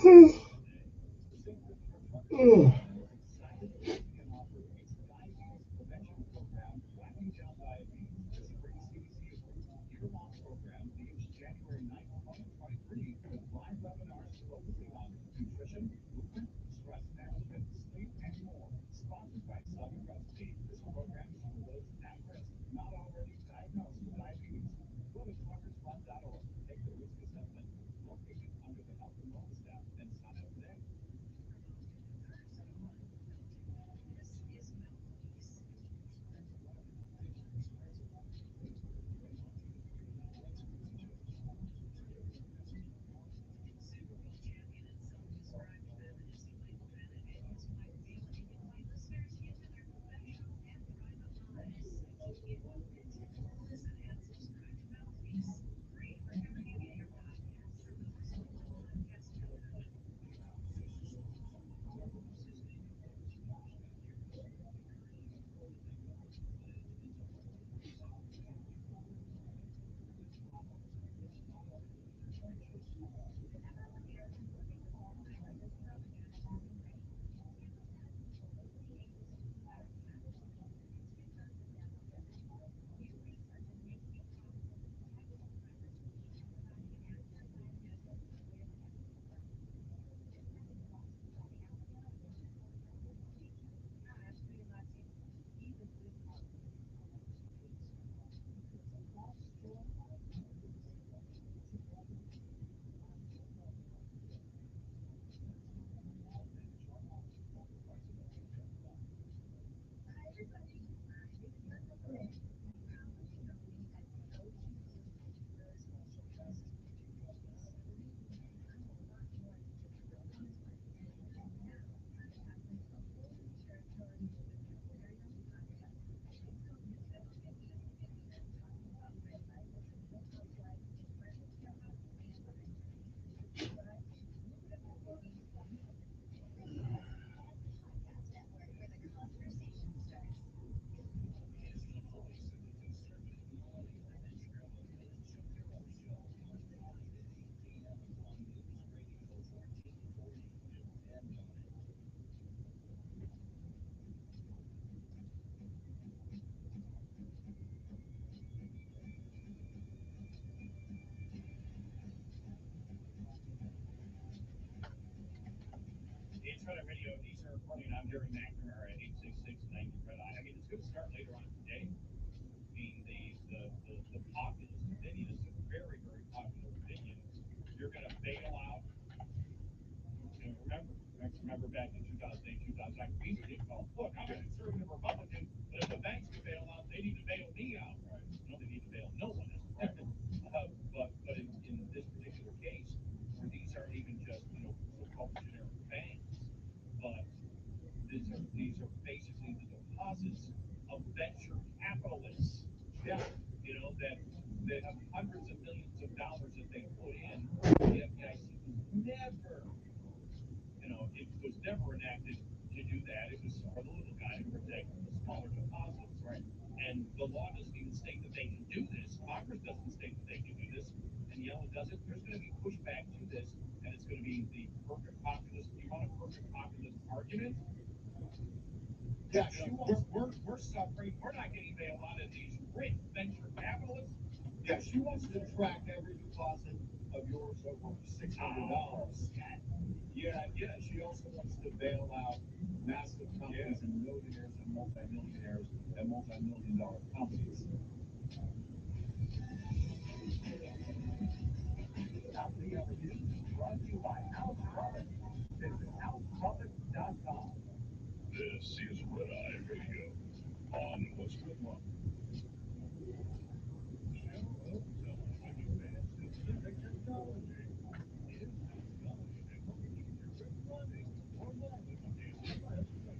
Mm.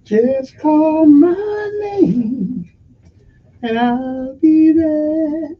Just call my name and I'll be there.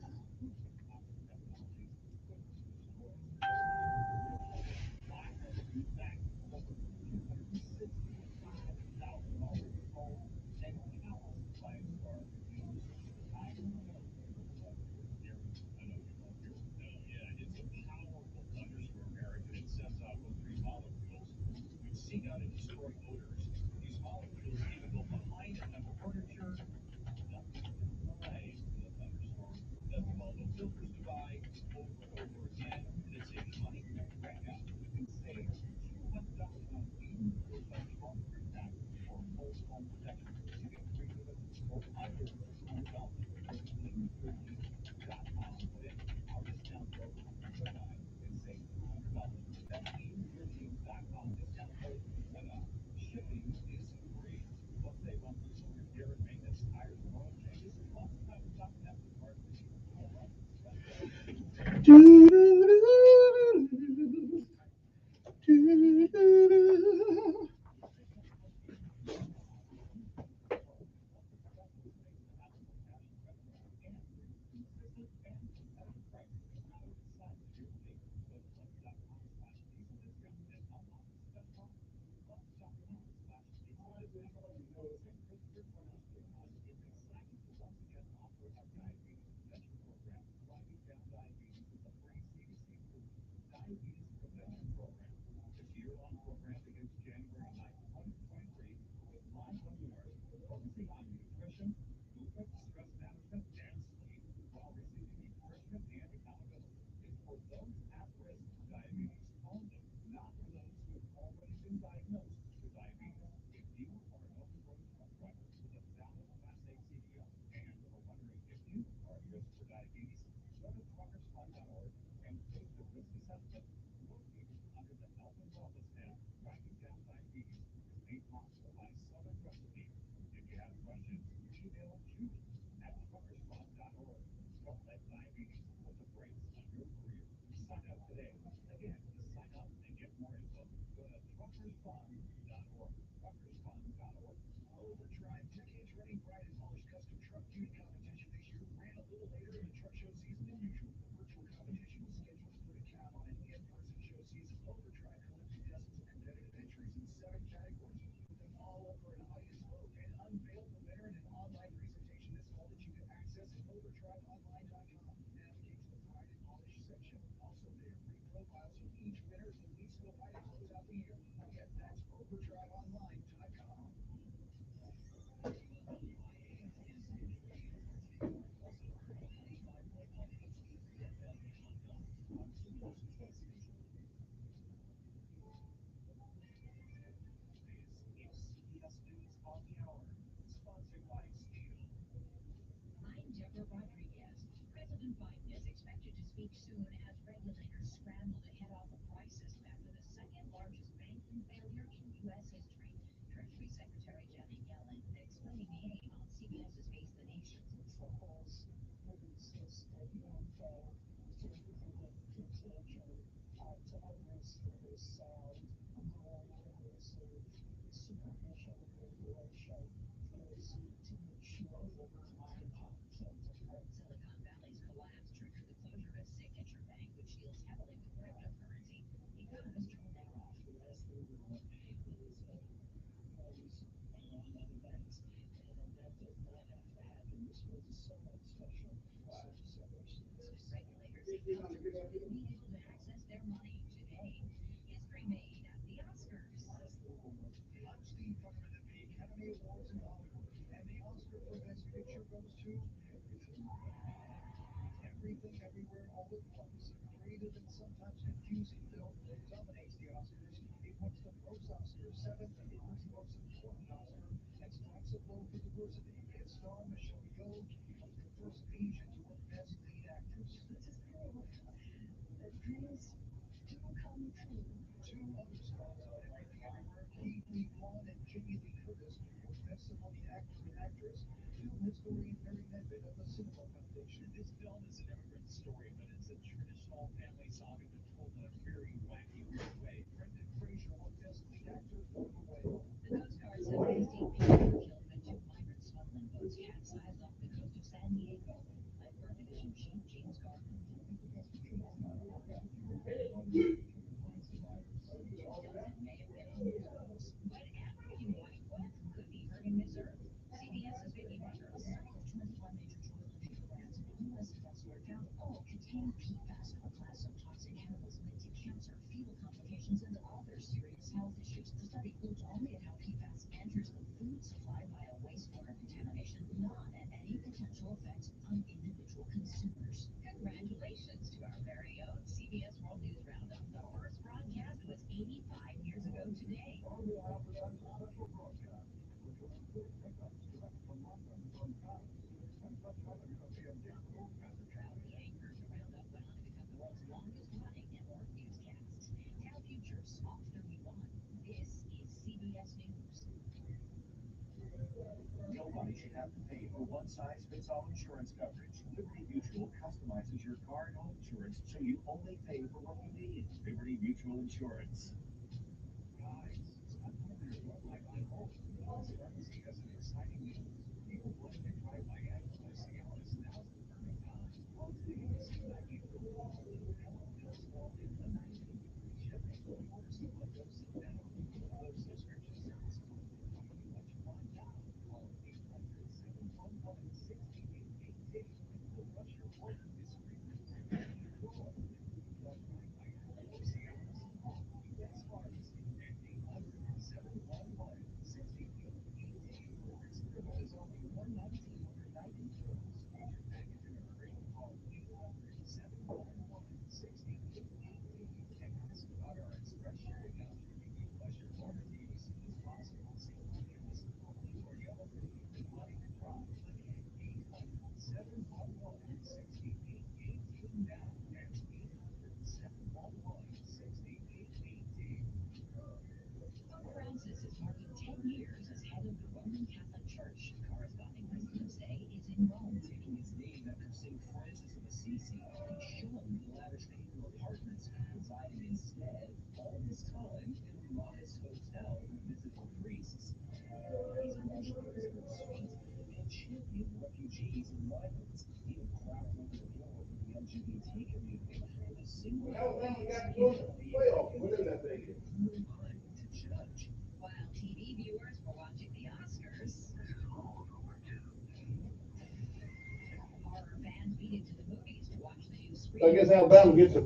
I guess Alabama gets to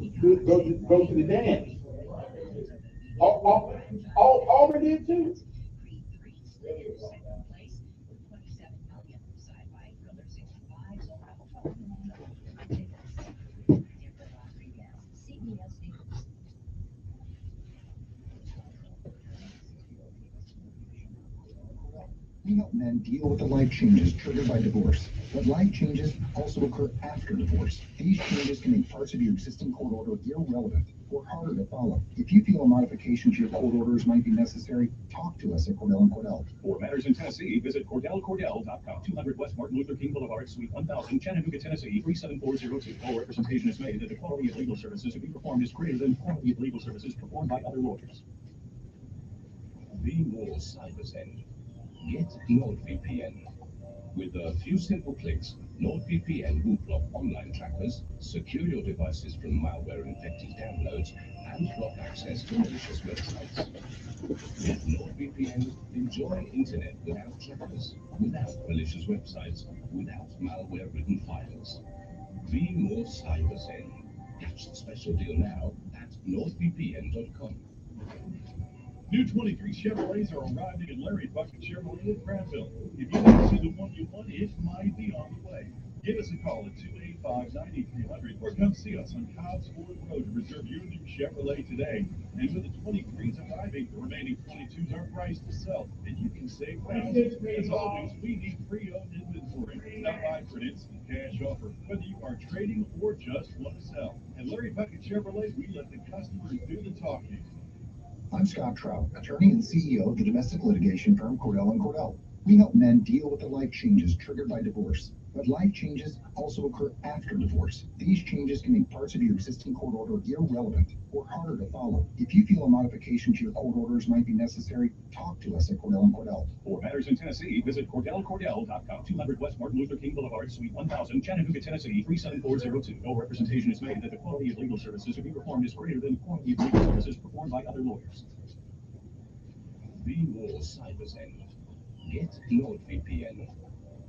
go to the dance. Auburn did too. We help men deal with the life changes triggered by divorce, but life changes also occur after divorce. These changes can make parts of your existing court order irrelevant or harder to follow. If you feel a modification to your court orders might be necessary, talk to us at Cordell & Cordell. For matters in Tennessee, visit CordellCordell.com. 200 West Martin Luther King Boulevard, Suite 1000, Chattanooga, Tennessee, 37402. All representation is made that the quality of legal services to be performed is greater than the quality of legal services performed by other lawyers. Be more cyber-zen. Get NordVPN. With a few simple clicks, NordVPN will block online trackers, secure your devices from malware-infected downloads, and block access to malicious websites. With NordVPN, enjoy internet without trackers, without malicious websites, without malware-ridden files. Be more cyber-zen. Catch the special deal now at NordVPN.com. New 23 Chevrolets are arriving at Larry Bucket Chevrolet at Granville. If you don't see the one you want, it might be on the way. Give us a call at 285-9300 or come see us on Cobb's Ford Road to reserve your new Chevrolet today. And with the 23s arriving, the remaining 22s are priced to sell, and you can save thousands. As always, we need pre-owned inventory. Stop by for an instant cash offer, whether you are trading or just want to sell. At Larry Bucket Chevrolet, we let the customers do the talking. I'm Scott Trout, attorney and CEO of the domestic litigation firm Cordell & Cordell. We help men deal with the life changes triggered by divorce, but life changes also occur after divorce. These changes can make parts of your existing court order irrelevant or harder to follow. If you feel a modification to your court orders might be necessary, talk to us at Cordell & Cordell. For matters in Tennessee, visit CordellCordell.com. 200 West Martin Luther King Boulevard, Suite 1000, Chattanooga, Tennessee, 37402. No representation is made that the quality of legal services to be performed is greater than the quality of legal services performed by other lawyers. Be more cyber-zen. Get NordVPN.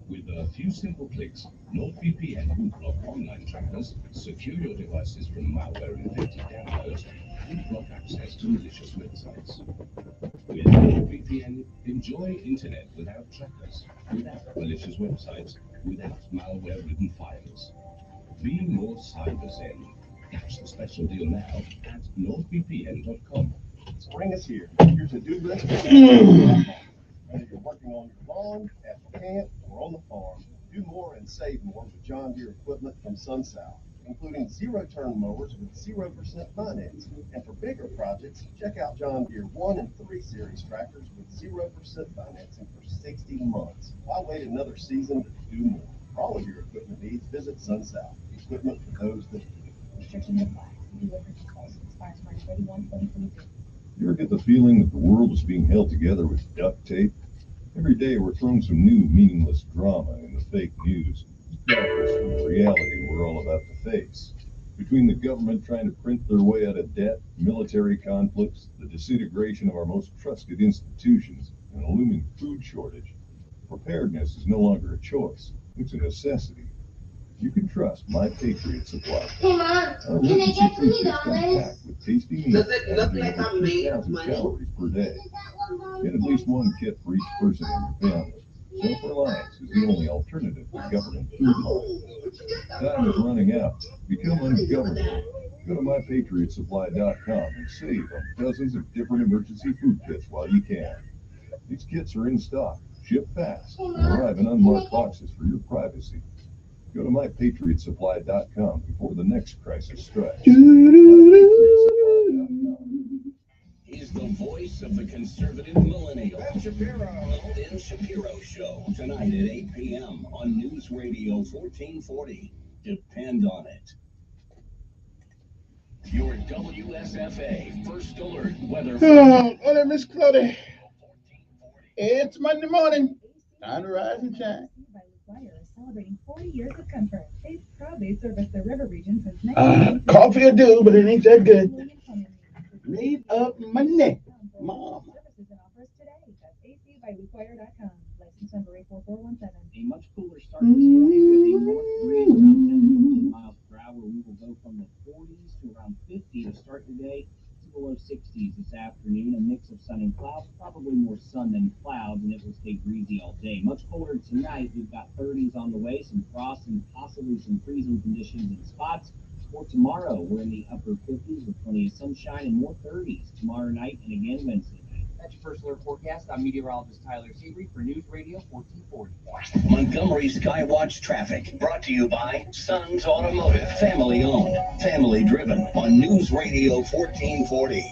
With a few simple clicks, NordVPN will block online trackers, secure your devices from malware-infected downloads, and block access to malicious websites. With NordVPN, enjoy internet without trackers, without malicious websites, without malware-ridden files. Be more cyber-zen. Catch the special deal now at NordVPN.com. Spring is here. Your to-do list is whether you're working on your lawn, at camp, or on the farm, do more and save more with John Deere equipment from SunSouth. including zero-turn mowers with 0% financing. And for bigger projects, check out John Deere 1 and 3 Series tractors with 0% financing for 60 months. Why wait another season to do more? For all of your equipment needs, visit SunSouth. Equipment for those that do. Restrictions apply. Delivery proposal expires March 31, 2022. You ever get the feeling that the world is being held together with duct tape? Every day we're thrown some new meaningless drama in the fake news. Darkness from the reality we're all about to face. Between the government trying to print their way out of debt, military conflicts, the disintegration of our most trusted institutions, and a looming food shortage, preparedness is no longer a choice. It's a necessity. You can trust My Patriot Supply. Hey Mom, Our can I emergency get food kits come $3? packed with tasty meals Does it look averaging like over I'm made of 2,000 money? calories per day. Get at least one kit for each person in your family. Self-reliance is the only alternative to government food line. Time is running out. Become ungovernable. Go to mypatriotsupply.com and save on dozens of different emergency food kits while you can. These kits are in stock, ship fast, and arrive in unmarked boxes for your privacy. Go to mypatriotsupply.com before the next crisis strikes. mypatriotsupply.com. He's the voice of the conservative millennial. Ben Shapiro. The Ben Shapiro Show, tonight at 8 p.m. on News Radio 1440. Depend on it. Your WSFA First Alert Weather. Morning, Miss Claudia. It's Monday morning. Time to rise and shine. Celebrating 40 years of comfort. They've proudly serviced the river region since Coffee will do, but it ain't that good. Made up money, Mom. Services and offers today. That's acbyluquire.com. License number 84417. A much cooler start this morning with a north breeze around 10 to 15 miles per hour. We will go from the 40s to around 50 to start the day to below 60s this afternoon. A mix of sun and clouds, probably more sun than clouds, and it will stay breezy all day. Much colder tonight. We've got 30s on the way, some frost and possibly some freezing conditions in spots. For tomorrow, we're in the upper 50s with plenty of sunshine and more 30s tomorrow night and again Wednesday night. That's your first alert forecast. I'm meteorologist Tyler Seabury for News Radio 1440. Montgomery Skywatch traffic brought to you by Sons Automotive. Family owned, family driven on News Radio 1440.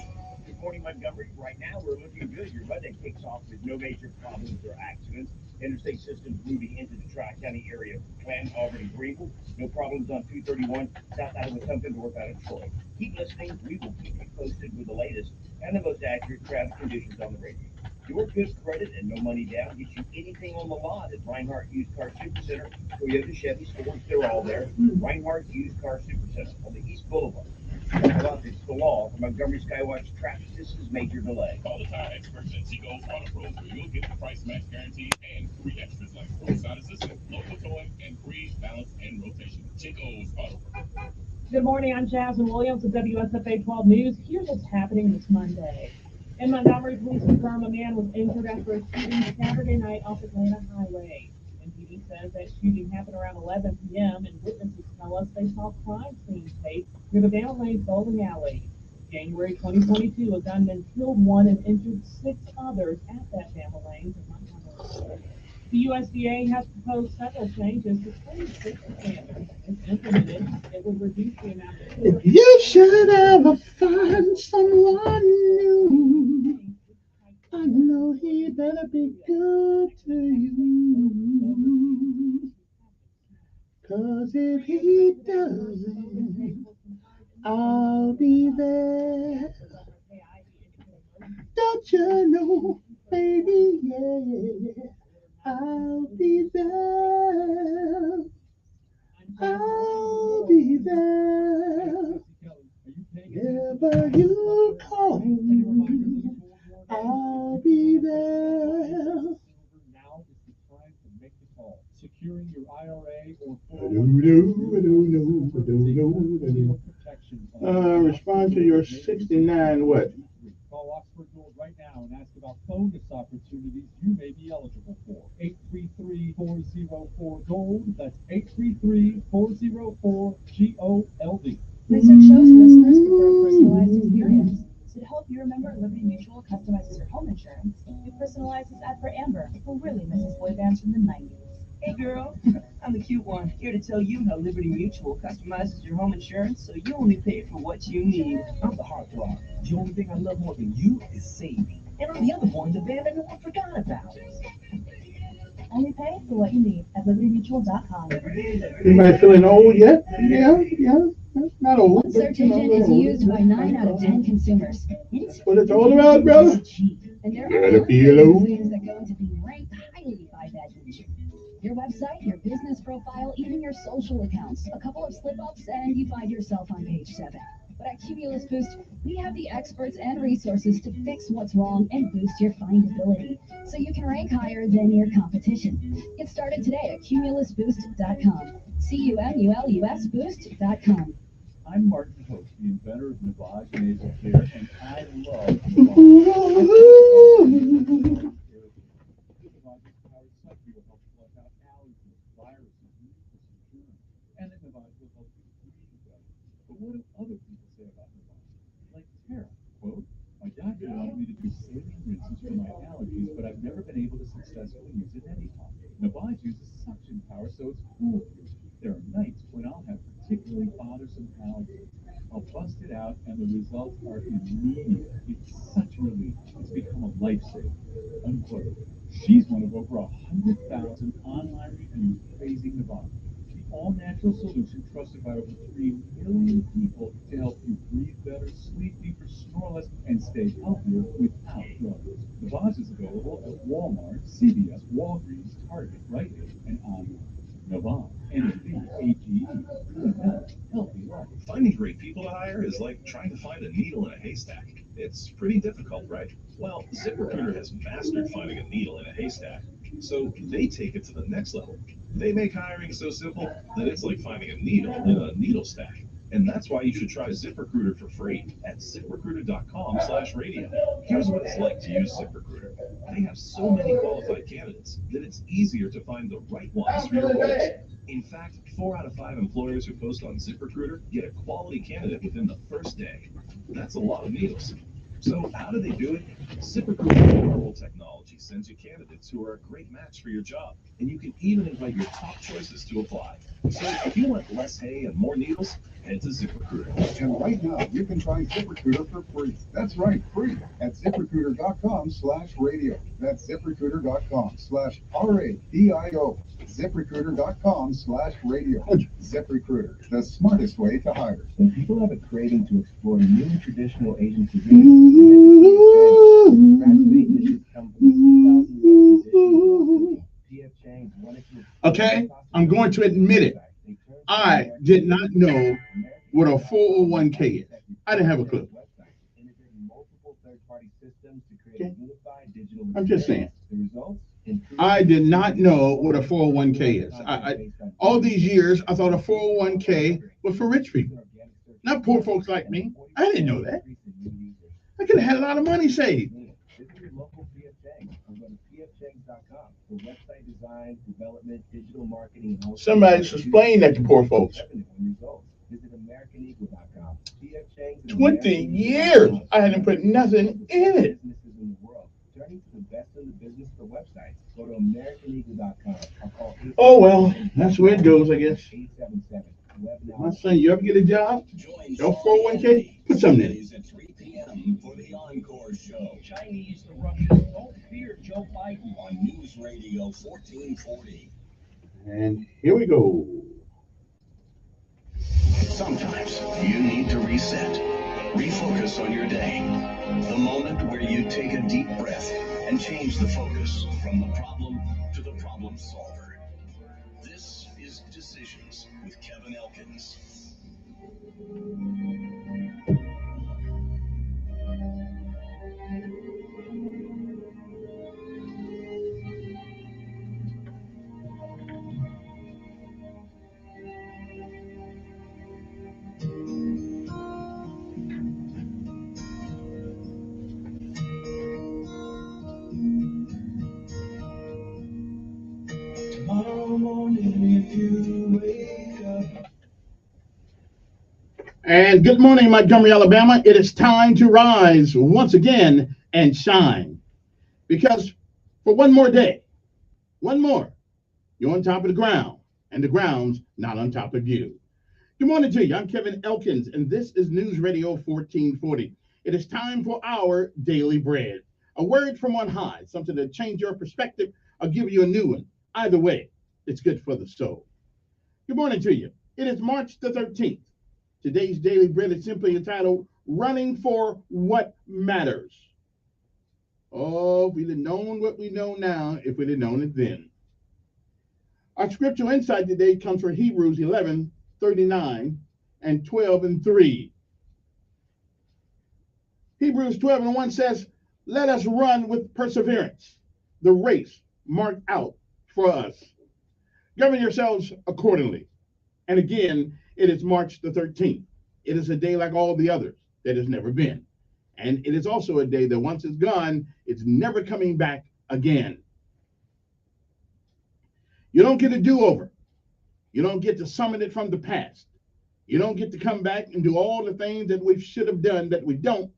Good morning, Montgomery. Right now, we're looking good. Your Monday kicks off with no major problems or accidents. Interstate systems moving into the Tri-County area. Glen, Auburn, and Greenville. No problems on 231 south out of Wetumpka, north out of Troy. Keep listening. We will keep you posted with the latest and the most accurate traffic conditions on the radio. Your good credit and no money down gets you anything on the lot at Reinhardt Used Car Supercenter, Toyota, Chevy stores. They're all there. Reinhardt Used Car Supercenter on the East Boulevard. It's the law for Montgomery Skywatch traffic. This is major delay. Call the tire experts at Chico's Auto Pros where you'll get the price match guarantee and free extras like roadside assistance, local towing, and free balance and rotation. Chico's Auto Pros. Good morning, I'm Jasmine Williams with WSFA 12 News. Here's what's happening this Monday. In Montgomery, police confirm a man was injured after a shooting Saturday night off Atlanta Highway. MPD says that shooting happened around 11 p.m. and witnesses tell us they saw crime scene tape near the Bama Lane bowling alley. January 2022, a gunman killed one and injured 6 others at that Bama Lane in Montgomery. The USDA has proposed several changes to 26 standards. If implemented, it would reduce the amount of If you should ever find someone new, I know he better be good to you. 'Cause if he doesn't, I'll be there. Don't you know, baby, yeah, I'll be there. I'll be there. Whenever you call me, I'll be there. Now is the time to make the call. Securing your IRA or respond to your 69 what? Call Oxford Gold right now and ask about bonus opportunities you may be eligible for. 833-404-GOLD. That's 833-404-GOLD. Research shows listeners prefer a personalized experience. So to help you remember, Liberty Mutual customizes your home insurance. We personalize this ad for Amber, who really misses boy bands from the 90s. Hey girl, I'm the cute one, here to tell you how Liberty Mutual customizes your home insurance so you only pay for what you need. I'm the heartthrob. The only thing I love more than you is saving. And I'm the other boy in the band everyone forgot about. Only pay for what you need at libertymutual.com. Anybody feeling old yet? Yeah. Not old. One search engine is used by 9 out of 10 consumers. That's what it's all about, brother. And there Gotta are feel old. ways that go into being ranked highly by that niche. Your website, your business profile, even your social accounts. A couple of slip-ups and you find yourself on page 7. But at Cumulus Boost, we have the experts and resources to fix what's wrong and boost your findability, so you can rank higher than your competition. Get started today at cumulusboost.com. CUMULUS boost.com. I'm Martin Hope, the inventor of Navage Nasal Care, and I love Navage. And that Navage will help you breathe better. But what do other people say about Navage? Like Tara, quote, my doctor wanted me to do saline rinses for my allergies, but I've never been able to successfully use it anyhow. Navage uses suction power, so it's foolproof. There are nights when I'll have particularly bothersome allergies. I'll bust it out, and the results are immediate. It's such a relief. It's become a lifesaver. Unquote. She's one of over 100,000 online reviews praising Navage, the all-natural solution trusted by over 3 million people to help you breathe better, sleep deeper, snore less, and stay healthier without drugs. Navage is available at Walmart, CVS, Walgreens, Target, Rite Aid, and online. Navage, N-A-V-A-G-E, healthy life. Finding great people to hire is like trying to find a needle in a haystack. It's pretty difficult, right? Well, ZipRecruiter has mastered finding a needle in a haystack, so they take it to the next level. They make hiring so simple that it's like finding a needle in a needle stack. And that's why you should try ZipRecruiter for free at ZipRecruiter.com/radio. Here's what it's like to use ZipRecruiter. They have so many qualified candidates that it's easier to find the right ones for your roles. In fact, 4 out of 5 employers who post on ZipRecruiter get a quality candidate within the first day. That's a lot of needles. So how do they do it? ZipRecruiter's powerful technology sends you candidates who are a great match for your job, and you can even invite your top choices to apply. So if you want less hay and more needles, head to ZipRecruiter. And right now, you can try ZipRecruiter for free. That's right, free at ZipRecruiter.com/radio. That's ZipRecruiter.com/RADIO. ZipRecruiter.com/radio. ZipRecruiter, the smartest way to hire. When people have a craving to explore new and traditional Asian cuisine, Okay, I'm going to admit it. I did not know what a 401k is. I didn't have a clue. Okay. I'm just saying. I did not know what a 401k is. All these years, I thought a 401k was for rich people, not poor folks like me. I didn't know that. I could have had a lot of money saved. Somebody's explain that to poor folks. 20 years, I hadn't put nothing in it. Oh, well, that's where it goes, I guess. My son, you ever get a job? Your 401k? Put something in it. For the Encore Show. Chinese, the Russians, don't fear Joe Biden On News Radio 1440. And here we go. Sometimes you need to reset, refocus on your day. The moment where you take a deep breath and change the focus from the problem to the problem solver. This is Decisions with Kevin Elkins. Tomorrow morning, if you wake up. And good morning, Montgomery, Alabama. It is time to rise once again and shine. Because for one more day, one more, you're on top of the ground and the ground's not on top of you. Good morning to you. I'm Kevin Elkins, and this is News Radio 1440. It is time for our daily bread. A word from on high, something to change your perspective or give you a new one. Either way, it's good for the soul. Good morning to you. It is March the 13th. Today's daily bread is simply entitled Running for What Matters. Oh, if we'd have known what we know now, if we'd have known it then. Our scriptural insight today comes from Hebrews 11:39 and 12:3. Hebrews 12:1 says, let us run with perseverance the race marked out for us. Govern yourselves accordingly. And again, it is March the 13th. It is a day like all the others that has never been. And it is also a day that once it's gone, it's never coming back again. You don't get a do-over. You don't get to summon it from the past. You don't get to come back and do all the things that we should have done that we don't.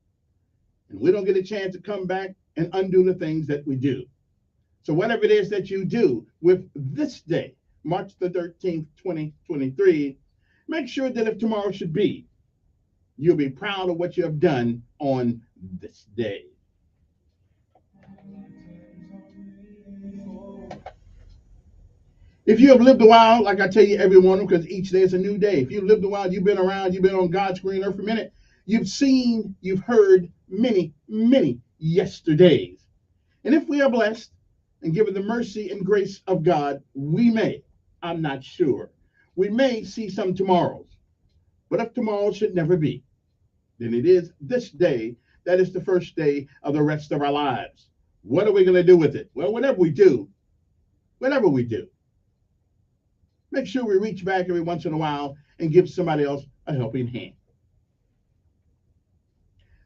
And we don't get a chance to come back and undo the things that we do. So whatever it is that you do with this day, March the 13th, 2023, make sure that if tomorrow should be, you'll be proud of what you have done on this day. If you have lived a while, like I tell you every morning, because each day is a new day. If you've lived a while, you've been around, you've been on God's green earth for a minute, you've seen, you've heard many, many yesterdays. And if we are blessed and given the mercy and grace of God, we may, I'm not sure, we may see some tomorrows. But if tomorrow should never be, then it is this day that is the first day of the rest of our lives. What are we going to do with it? Well, whatever we do, make sure we reach back every once in a while and give somebody else a helping hand.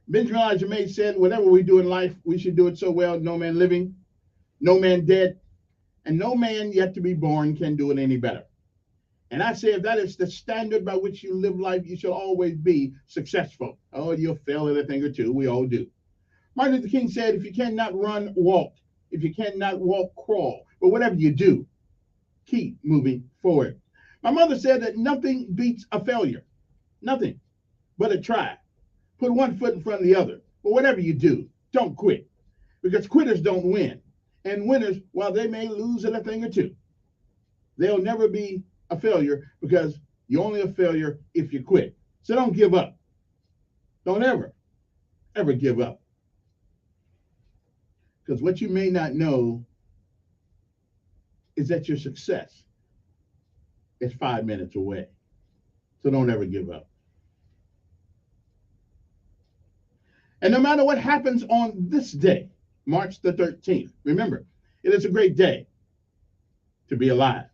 Benjamin Elijah May said, whatever we do in life, we should do it so well, no man living, no man dead, and no man yet to be born can do it any better. And I say, if that is the standard by which you live life, you shall always be successful. Oh, you'll fail at a thing or two. We all do. Martin Luther King said, if you cannot run, walk. If you cannot walk, crawl. But whatever you do, keep moving forward. My mother said that nothing beats a failure. Nothing but a try. Put one foot in front of the other. But whatever you do, don't quit. Because quitters don't win. And winners, while they may lose at a thing or two, they'll never be a failure because you're only a failure if you quit. So don't give up. Don't ever give up. Because what you may not know is that your success is 5 minutes away. So don't ever give up. And no matter what happens on this day, March the 13th, remember, it is a great day to be alive.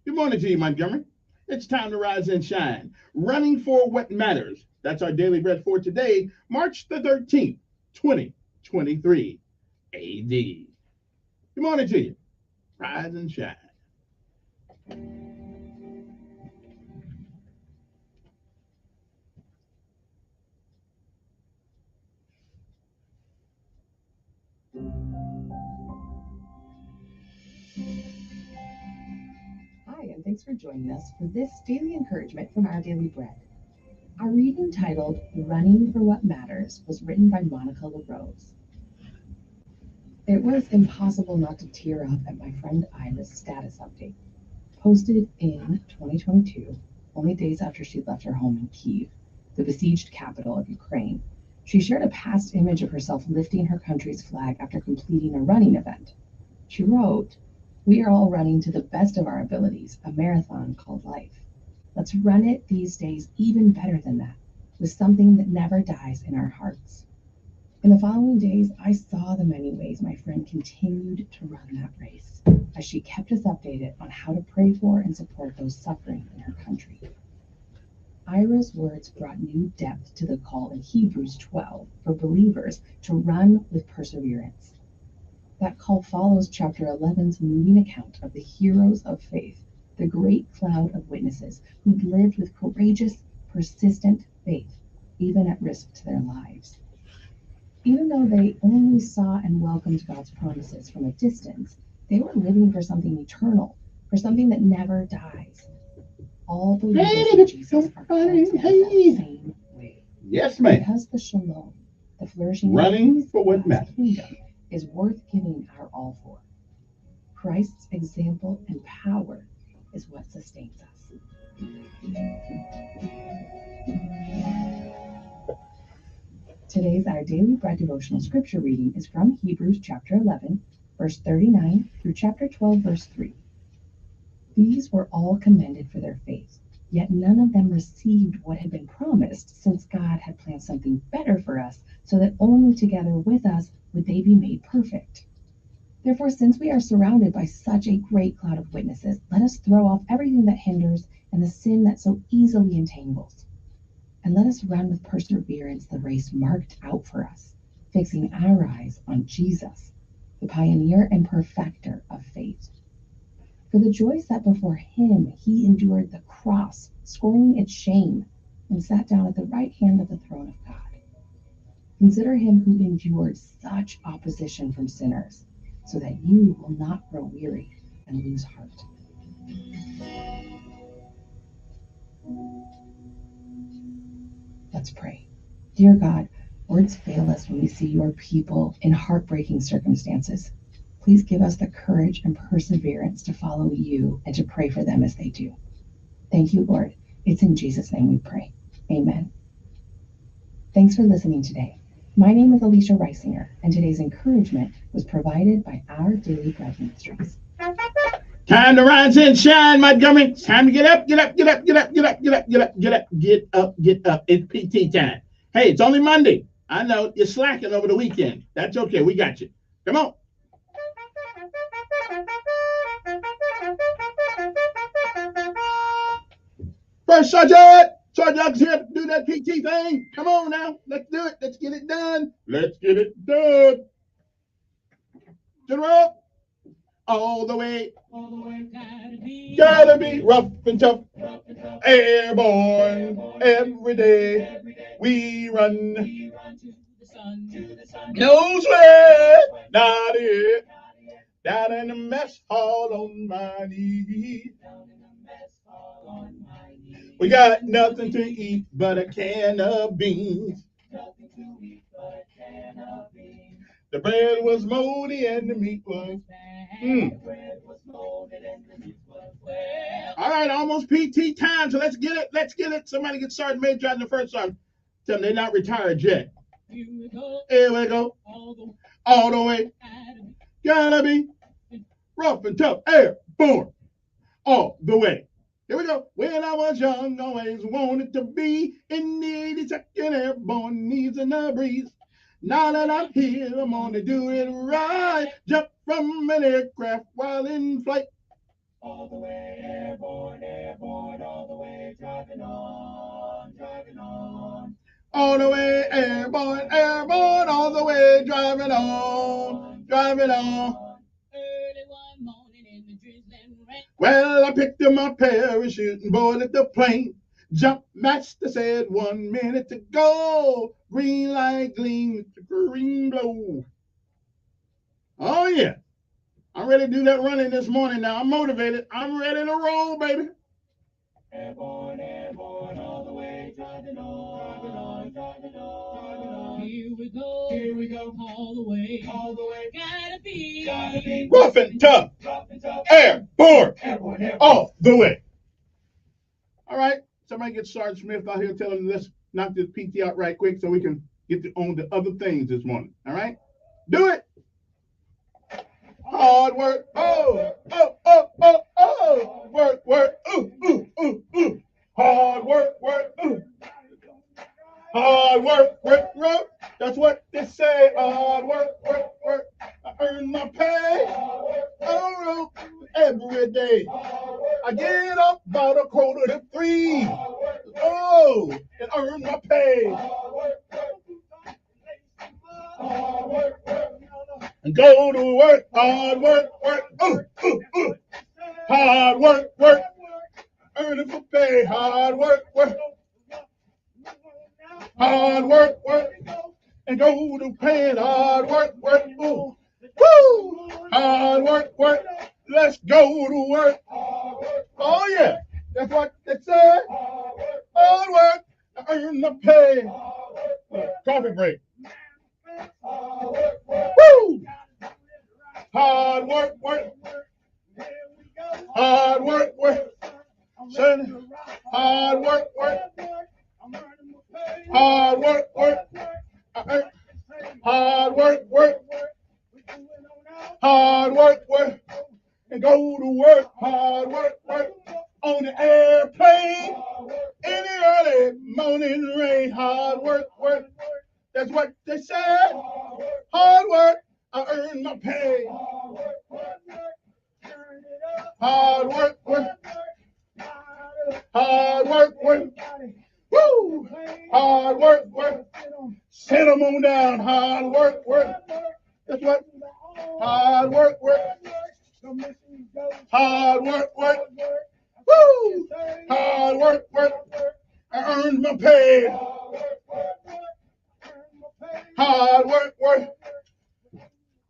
Good morning to you, Montgomery. It's time to rise and shine. Running for what matters. That's our daily bread for today, March the 13th, 2023 AD. Good morning to you. Rise and shine. Hi, and thanks for joining us for this daily encouragement from Our Daily Bread. Our reading titled Running for What Matters was written by Monica LaRose. It was impossible not to tear up at my friend Ira's status update, posted in 2022, only days after she left her home in Kyiv, the besieged capital of Ukraine. She shared a past image of herself lifting her country's flag after completing a running event. She wrote, "We are all running to the best of our abilities, a marathon called life. Let's run it these days even better than that, with something that never dies in our hearts." In the following days, I saw the many ways my friend continued to run that race, as she kept us updated on how to pray for and support those suffering in her country. Ira's words brought new depth to the call in Hebrews 12 for believers to run with perseverance. That call follows chapter 11's moving account of the heroes of faith, the great cloud of witnesses who'd lived with courageous, persistent faith, even at risk to their lives. Even though they only saw and welcomed God's promises from a distance, they were living for something eternal, for something that never dies. All believers in Jesus are called to live that same way. Yes, ma'am. Because the shalom, the flourishing Running of for what God's matters. kingdom, is worth giving our all for. Christ's example and power is what sustains us. Today's Our Daily Bread devotional scripture reading is from Hebrews chapter 11, verse 39 through chapter 12, verse 3. These were all commended for their faith, yet none of them received what had been promised, since God had planned something better for us, so that only together with us would they be made perfect. Therefore, since we are surrounded by such a great cloud of witnesses, let us throw off everything that hinders and the sin that so easily entangles. And let us run with perseverance the race marked out for us, fixing our eyes on Jesus, the pioneer and perfecter of faith. For the joy set before him, he endured the cross, scorning its shame, and sat down at the right hand of the throne of God. Consider him who endured such opposition from sinners, so that you will not grow weary and lose heart. Let's pray. Dear God, words fail us when we see your people in heartbreaking circumstances. Please give us the courage and perseverance to follow you and to pray for them as they do. Thank you, Lord. It's in Jesus' name we pray. Amen. Thanks for listening today. My name is Alicia Reisinger, and today's encouragement was provided by Our Daily Bread Ministries. Time to rise and shine, Montgomery. It's time to get up, get up, get up, get up, get up, get up, get up, get up, get up, get up. It's PT time. Hey, it's only Monday. I know you're slacking over the weekend. That's okay. We got you. Come on. First Sergeant. Sergeant's here to do that PT thing. Come on now. Let's do it. Let's get it done. Let's get it done. General. All the way. Gotta be rough and tough. Airborne. Every day. We run. No sweat. Not it. Down in the mess hall on my knees. We got nothing to eat but a can of beans. The bread was moldy and the meat was. All right, almost PT time, so let's get it. Let's get it. Somebody get Sergeant Major in the first sergeant. Tell them they're not retired yet. Here we go. All the way. Gotta be rough and tough. Airborne. All the way. Here we go. When I was young, always wanted to be in the 82nd Airborne, knees in the breeze. Now that I'm here, I'm gonna do it right. Jump from an aircraft while in flight. All the way, airborne, airborne, all the way, driving on, driving on. All the way, airborne, airborne, all the way, driving on, driving on. Early one morning in the drizzling rain. Well, I picked up my parachute and boarded the plane. Jump master said 1 minute to go. Green light gleam, green glow. Oh, yeah. I'm ready to do that running this morning now. I'm motivated. I'm ready to roll, baby. Airborne, airborne, all the way, driving on, driving on, driving on, driving on. Here we go, all the way, gotta be rough and tough, airborne, all the way. All right, somebody get Sergeant Smith out here telling him let's knock this PT out right quick so we can get on the other things this morning. All right, do it. Hard work, work, ooh. Hard work, ooh. Hard work. That's what they say. Hard work. I earn my pay. Every day. I get up about 2:45. And earn my pay. And go to work, hard work, ooh. Hard work, earning for pay, hard work. Hard work, and go to pay, hard work, ooh. Woo! Hard work, let's go to work. Oh yeah, that's what they said. Hard work, I earn the pay. Coffee break. Woo! Hard work, work. Hard work, work. Hard work, work. Hard work, work. Hard work, work. Hard work, work. And go to work. Hard work, work. On the airplane. In the early morning rain. Hard work, work. That's what they said. Hard work. I earn my pay. Hard work, work. Hard work, work. Woo! Hard work, work. Sit them on down. Hard work, work. That's what. Hard work, work. Hard work, work. Woo! Hard work, work. I earned my pay. Hard work, work.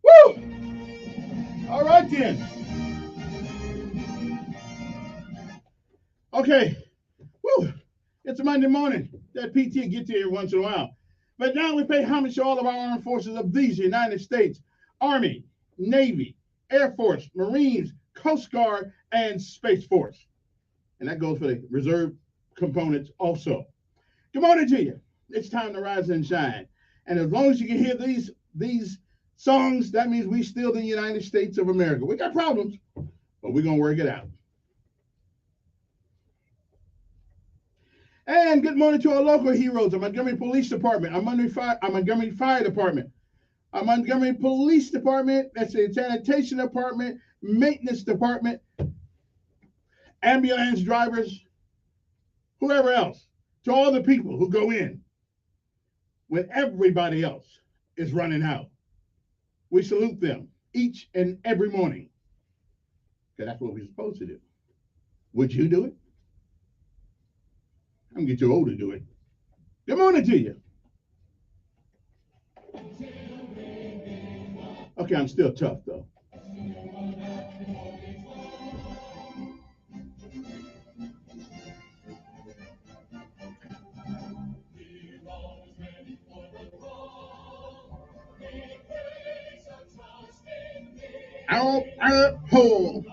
Woo! All right then. Okay. Woo! It's a Monday morning. That PT gets here once in a while. But now we pay homage to all of our armed forces of these United States: Army, Navy, Air Force, Marines, Coast Guard, and Space Force. And that goes for the reserve components also. Good morning to you. It's time to rise and shine. And as long as you can hear these songs, that means we still the United States of America. We got problems, but we're going to work it out. And good morning to our local heroes, our Montgomery Police Department, our Montgomery Fire Department, our Montgomery Police Department, that's the Sanitation Department, Maintenance Department, ambulance drivers, whoever else, to all the people who go in when everybody else is running out. We salute them each and every morning, because that's what we're supposed to do. Would you do it? I'm going to get too old to do it. Good morning to you. Okay, I'm still tough, though. Ho.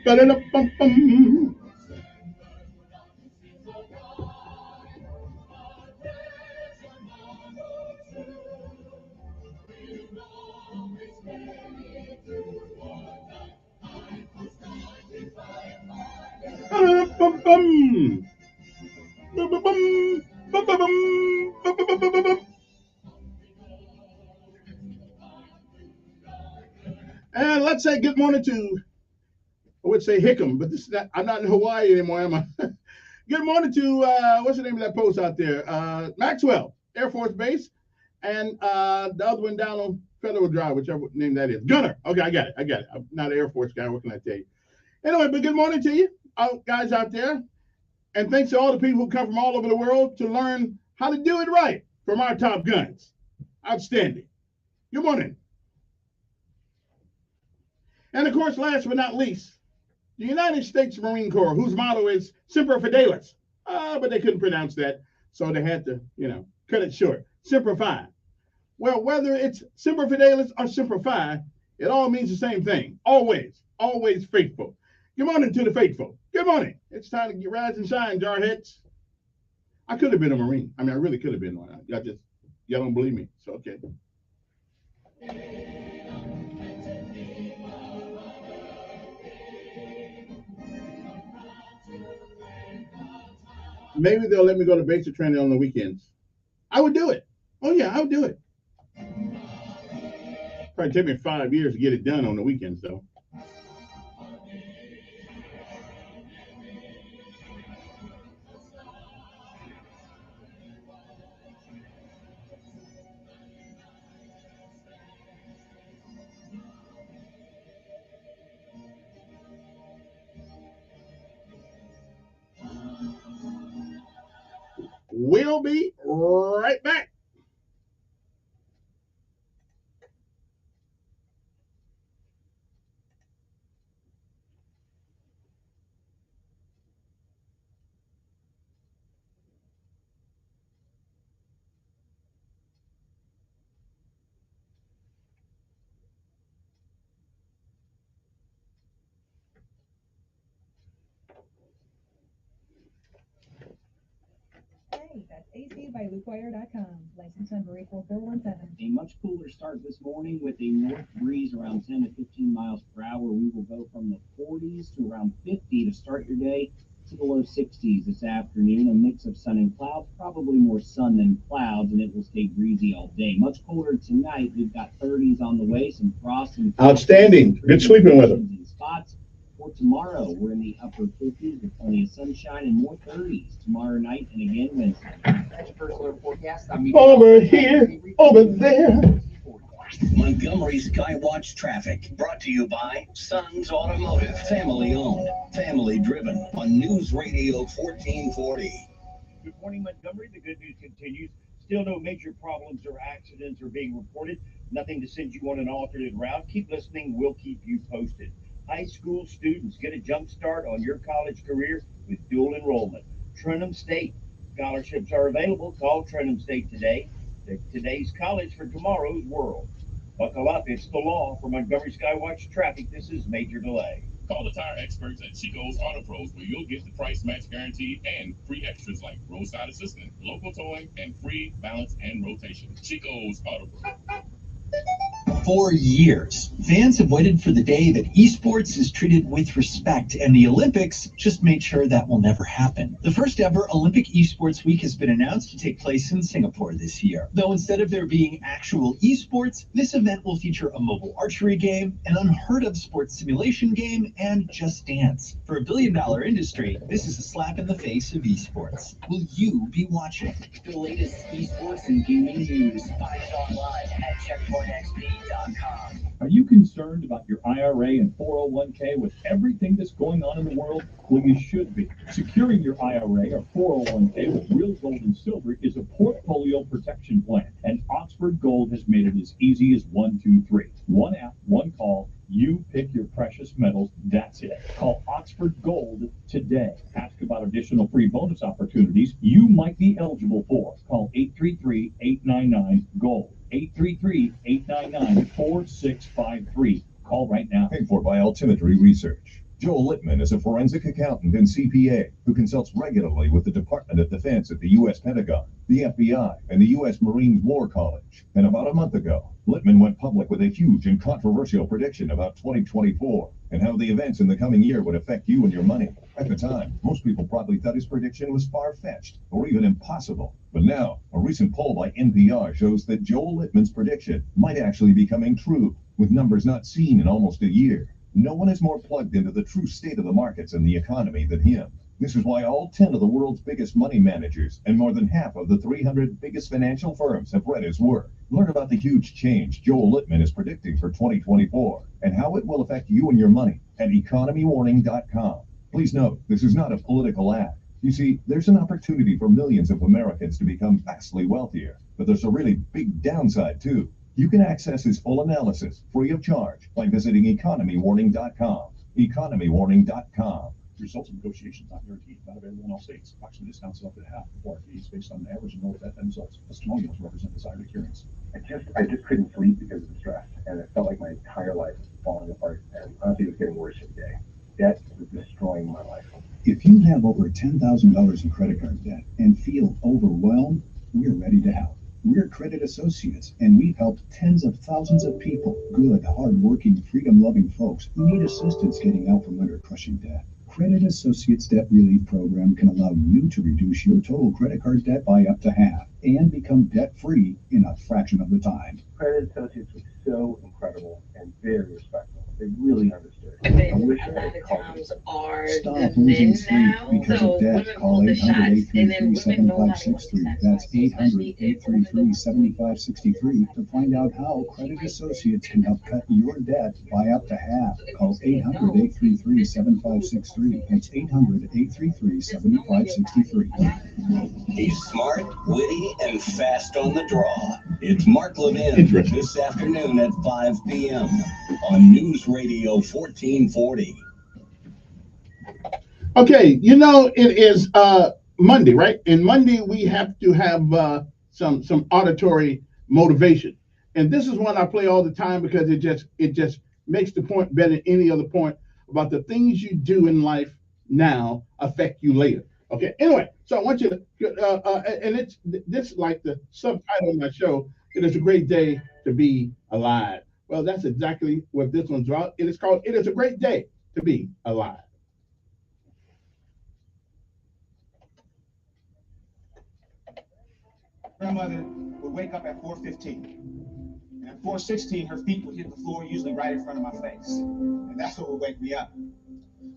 Ba-da-da-bum-bum. Ba-da-da-bum-bum. Ba-ba-bum. Ba-ba-bum. Ba-ba-bum. And let's say good morning to, I would say Hickam, but this is not, I'm not in Hawaii anymore, am I? Good morning to, what's the name of that post out there? Maxwell Air Force Base, and the other one down on Federal Drive, whichever name that is. Gunner. Okay, I got it. I'm not an Air Force guy. What can I tell you? Anyway, but good morning to you, guys out there. And thanks to all the people who come from all over the world to learn how to do it right from our top guns. Outstanding. Good morning. And of course, last but not least, the United States Marine Corps, whose motto is Semper Fidelis. But they couldn't pronounce that, so they had to, cut it short. Semper Fi. Well, whether it's Semper Fidelis or Semper Fi, it all means the same thing. Always, always faithful. Good morning to the faithful. Good morning. It's time to get rise and shine, jarheads. I could have been a Marine. I really could have been one. Y'all don't believe me, so okay. Maybe they'll let me go to basic training on the weekends. I would do it. Oh, yeah, I would do it. Probably take me 5 years to get it done on the weekends, though. We'll be right back. AC by LukeWire.com. License number 84417. A much cooler start this morning with a north breeze around 10 to 15 miles per hour. We will go from the 40s to around 50 to start your day, to the low 60s this afternoon. A mix of sun and clouds, probably more sun than clouds, and it will stay breezy all day. Much colder tonight. We've got 30s on the way, some frost and outstanding. Good sleeping weather. Spots. For tomorrow, we're in the upper 50s with plenty of sunshine and more 30s tomorrow night and again Wednesday. That's your first alert forecast. Over here, over there. Montgomery Skywatch traffic brought to you by Sons Automotive, family owned, family driven on News Radio 1440. Good morning, Montgomery. The good news continues. Still no major problems or accidents are being reported. Nothing to send you on an alternate route. Keep listening. We'll keep you posted. High school students, get a jump start on your college career with dual enrollment. Trenham State. Scholarships are available. Call Trenham State today. Today's college for tomorrow's world. Buckle up. It's the law. For Montgomery Skywatch traffic, this is Major Delay. Call the tire experts at Chico's Auto Pros, where you'll get the price match guarantee and free extras like roadside assistance, local towing, and free balance and rotation. Chico's Auto Pros. For years, fans have waited for the day that esports is treated with respect, and the Olympics just made sure that will never happen. The first ever Olympic Esports Week has been announced to take place in Singapore this year. Though instead of there being actual esports, this event will feature a mobile archery game, an unheard of sports simulation game, and Just Dance. For a billion-dollar industry, this is a slap in the face of esports. Will you be watching? The latest esports and gaming news. Find it online at checkpointxp.com. Are you concerned about your IRA and 401k with everything that's going on in the world? Well, you should be. Securing your IRA or 401k with real gold and silver is a portfolio protection plan, and Oxford Gold has made it as easy as 1, 2, 3. One app, one call. You pick your precious metals. That's it. Call Oxford Gold today. Ask about additional free bonus opportunities you might be eligible for. Call 833-899-GOLD. 833-899-4653. Call right now. Paid for by Altimetry Research. Joel Littman is a forensic accountant and CPA who consults regularly with the Department of Defense at the U.S. Pentagon, the FBI, and the U.S. Marine War College. And about a month ago, Littman went public with a huge and controversial prediction about 2024 and how the events in the coming year would affect you and your money. At the time, most people probably thought his prediction was far-fetched or even impossible. But now, a recent poll by NPR shows that Joel Littman's prediction might actually be coming true, with numbers not seen in almost a year. No one is more plugged into the true state of the markets and the economy than him. This is why all 10 of the world's biggest money managers and more than half of the 300 biggest financial firms have read his work. Learn about the huge change Joel Littman is predicting for 2024 and how it will affect you and your money at economywarning.com. Please note, this is not a political ad. You see, there's an opportunity for millions of Americans to become vastly wealthier, but there's a really big downside too. You can access his full analysis free of charge by visiting economywarning.com. economywarning.com. Results of negotiations not guaranteed, not available in all states. Approximate discounts up to half before fees based on an average enrolled FM results. Testimonials represent desired adherence. I just couldn't sleep because of the stress, and it felt like my entire life was falling apart, and honestly, it was getting worse every day. Debt was destroying my life. If you have over $10,000 in credit card debt and feel overwhelmed, we're ready to help. We're Credit Associates, and we've helped tens of thousands of people, good, hard-working, freedom-loving folks who need assistance getting out from under crushing debt. Credit Associates Debt Relief Program can allow you to reduce your total credit card debt by up to half and become debt-free in a fraction of the time. Credit Associates was so incredible and very respectful. They really understood. A lot of times are Stop the losing men sleep now, because so of debt. women Call pull the shots, and then women know how to 800-833-7563. That's 800-833-7563 to find out how Credit Associates can help cut your debt by up to half. Call 800-833-7563. That's 800-833-7563. He's smart, witty, and fast on the draw. It's Mark Levin this afternoon at 5 p.m. on News Radio 1440. Okay, you know, it is Monday, right? And Monday we have to have some auditory motivation. And this is one I play all the time because it just makes the point better than any other point about the things you do in life now affect you later. Okay. Anyway, so I want you to, and it's this like the subtitle of my show. It is a great day to be alive. Well, that's exactly what this one's about. It is called "It Is a Great Day to Be Alive." Grandmother would wake up at 4:15, and at 4:16, her feet would hit the floor, usually right in front of my face, and that's what would wake me up.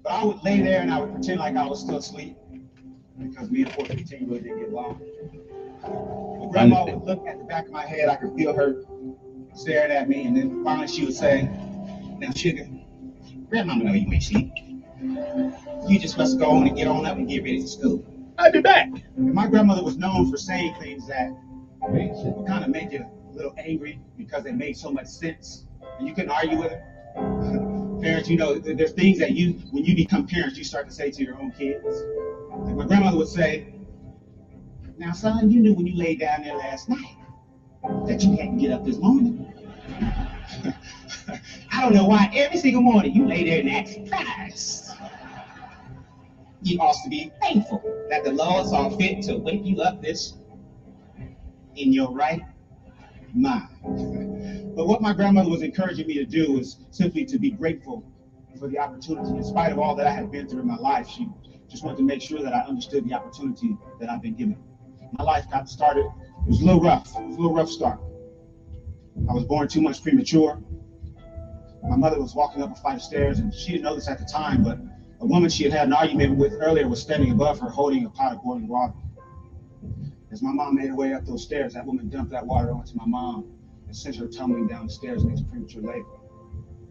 But I would lay there and I would pretend like I was still asleep, because me and 4:15 really didn't get along. But Grandma would look at the back of my head. I could feel her staring at me, and then finally she would say, "Now, sugar, Grandmama know you ain't sleep. You just must go on and get on up and get ready for school. I'll be back." And my grandmother was known for saying things that would kind of make you a little angry because they made so much sense, and you couldn't argue with her. Parents, you know, there's things that when you become parents, you start to say to your own kids. Like my grandmother would say, "Now, son, you knew when you laid down there last night that you had to get up this morning. I don't know why every single morning you lay there and act surprised. You ought to be thankful that the Lord saw fit to wake you up this in your right mind." But what my grandmother was encouraging me to do was simply to be grateful for the opportunity. In spite of all that I had been through in my life, she just wanted to make sure that I understood the opportunity that I've been given. My life got started, it was a little rough. It was a little rough start. I was born 2 months premature. My mother was walking up a flight of stairs, and she didn't know this at the time, but a woman she had had an argument with earlier was standing above her holding a pot of boiling water. As my mom made her way up those stairs, that woman dumped that water onto my mom and sent her tumbling down the stairs into premature labor.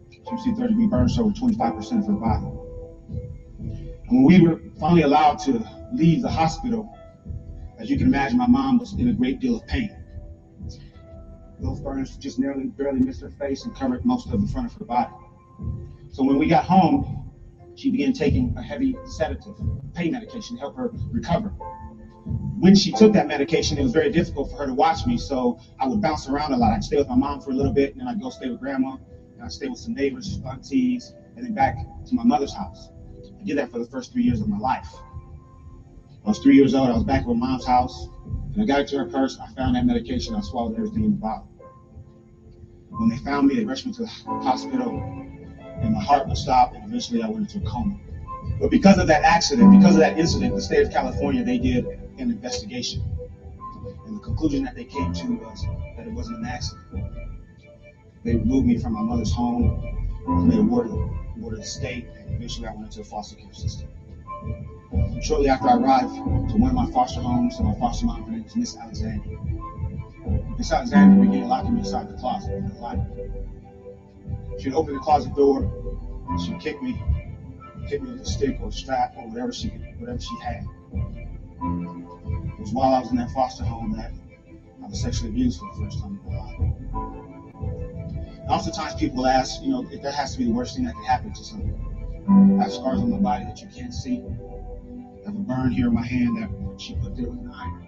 She received third-degree burns to over 25% of her body. And when we were finally allowed to leave the hospital, as you can imagine, my mom was in a great deal of pain. Those burns just barely missed her face and covered most of the front of her body. So when we got home, she began taking a heavy sedative, pain medication to help her recover. When she took that medication, it was very difficult for her to watch me, so I would bounce around a lot. I'd stay with my mom for a little bit, and then I'd go stay with grandma, and I'd stay with some neighbors, aunties, and then back to my mother's house. I did that for the first 3 years of my life. I was 3 years old, I was back at my mom's house, and I got into her purse, I found that medication, I swallowed everything in the bottle. When they found me, they rushed me to the hospital, and my heart would stop, and eventually I went into a coma. But because of that accident, because of that incident, the state of California, they did an investigation. And the conclusion that they came to was that it wasn't an accident. They removed me from my mother's home, I was made a ward of the state, and eventually I went into a foster care system. Shortly after I arrived to one of my foster homes, my foster mom, her name was Miss Alexander. Miss Alexander began locking me inside the closet in the library. She'd open the closet door, and she'd hit me with a stick or a strap or whatever she had. It was while I was in that foster home that I was sexually abused for the first time in my life. And oftentimes people ask, you know, if that has to be the worst thing that could happen to someone. I have scars on my body that you can't see. I have a burn here in my hand that she put there with an iron.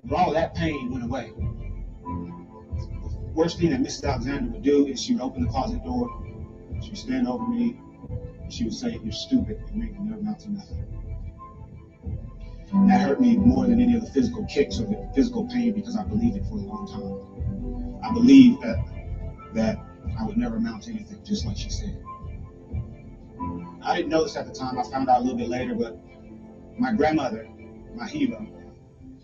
But all of that pain went away. The worst thing that Mrs. Alexander would do is she would open the closet door, she would stand over me, and she would say, "You're stupid, and you will never amount to nothing." And that hurt me more than any of the physical kicks or the physical pain because I believed it for a long time. I believed that I would never amount to anything, just like she said. I didn't know this at the time. I found out a little bit later, but my grandmother, my hero,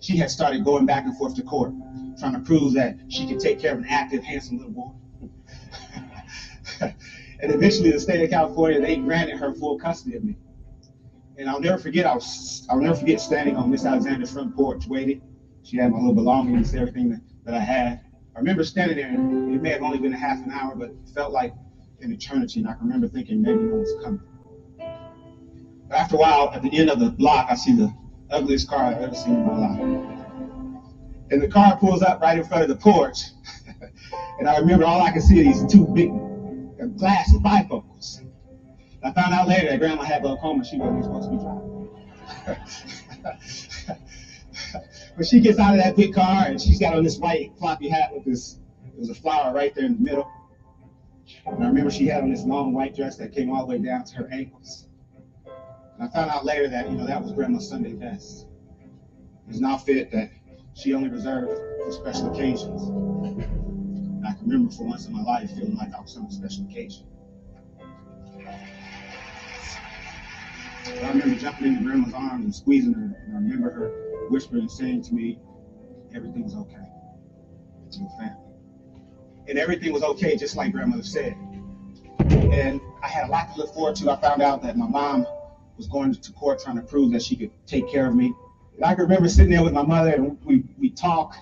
she had started going back and forth to court, trying to prove that she could take care of an active, handsome little boy. And eventually, the state of California, they granted her full custody of me. And I'll never forget standing on Miss Alexander's front porch waiting. She had my little belongings, everything that I had. I remember standing there, and it may have only been a half an hour, but it felt like an eternity. And I can remember thinking maybe no one's coming. But after a while, at the end of the block, I see the ugliest car I've ever seen in my life. And the car pulls up right in front of the porch. And I remember all I could see are these two big glasses, bifocals. I found out later that grandma had glaucoma. She wasn't supposed to be driving. But she gets out of that big car and she's got on this white floppy hat with this, there was a flower right there in the middle. And I remember she had on this long white dress that came all the way down to her ankles. And I found out later that, that was Grandma's Sunday best. It was an outfit that she only reserved for special occasions. And I can remember for once in my life feeling like I was on a special occasion. I remember jumping into Grandma's arms and squeezing her, and I remember her whispering and saying to me, everything's okay. It's your family. And everything was okay, just like Grandmother said. And I had a lot to look forward to. I found out that my mom was going to court trying to prove that she could take care of me. And I can remember sitting there with my mother, and we talked,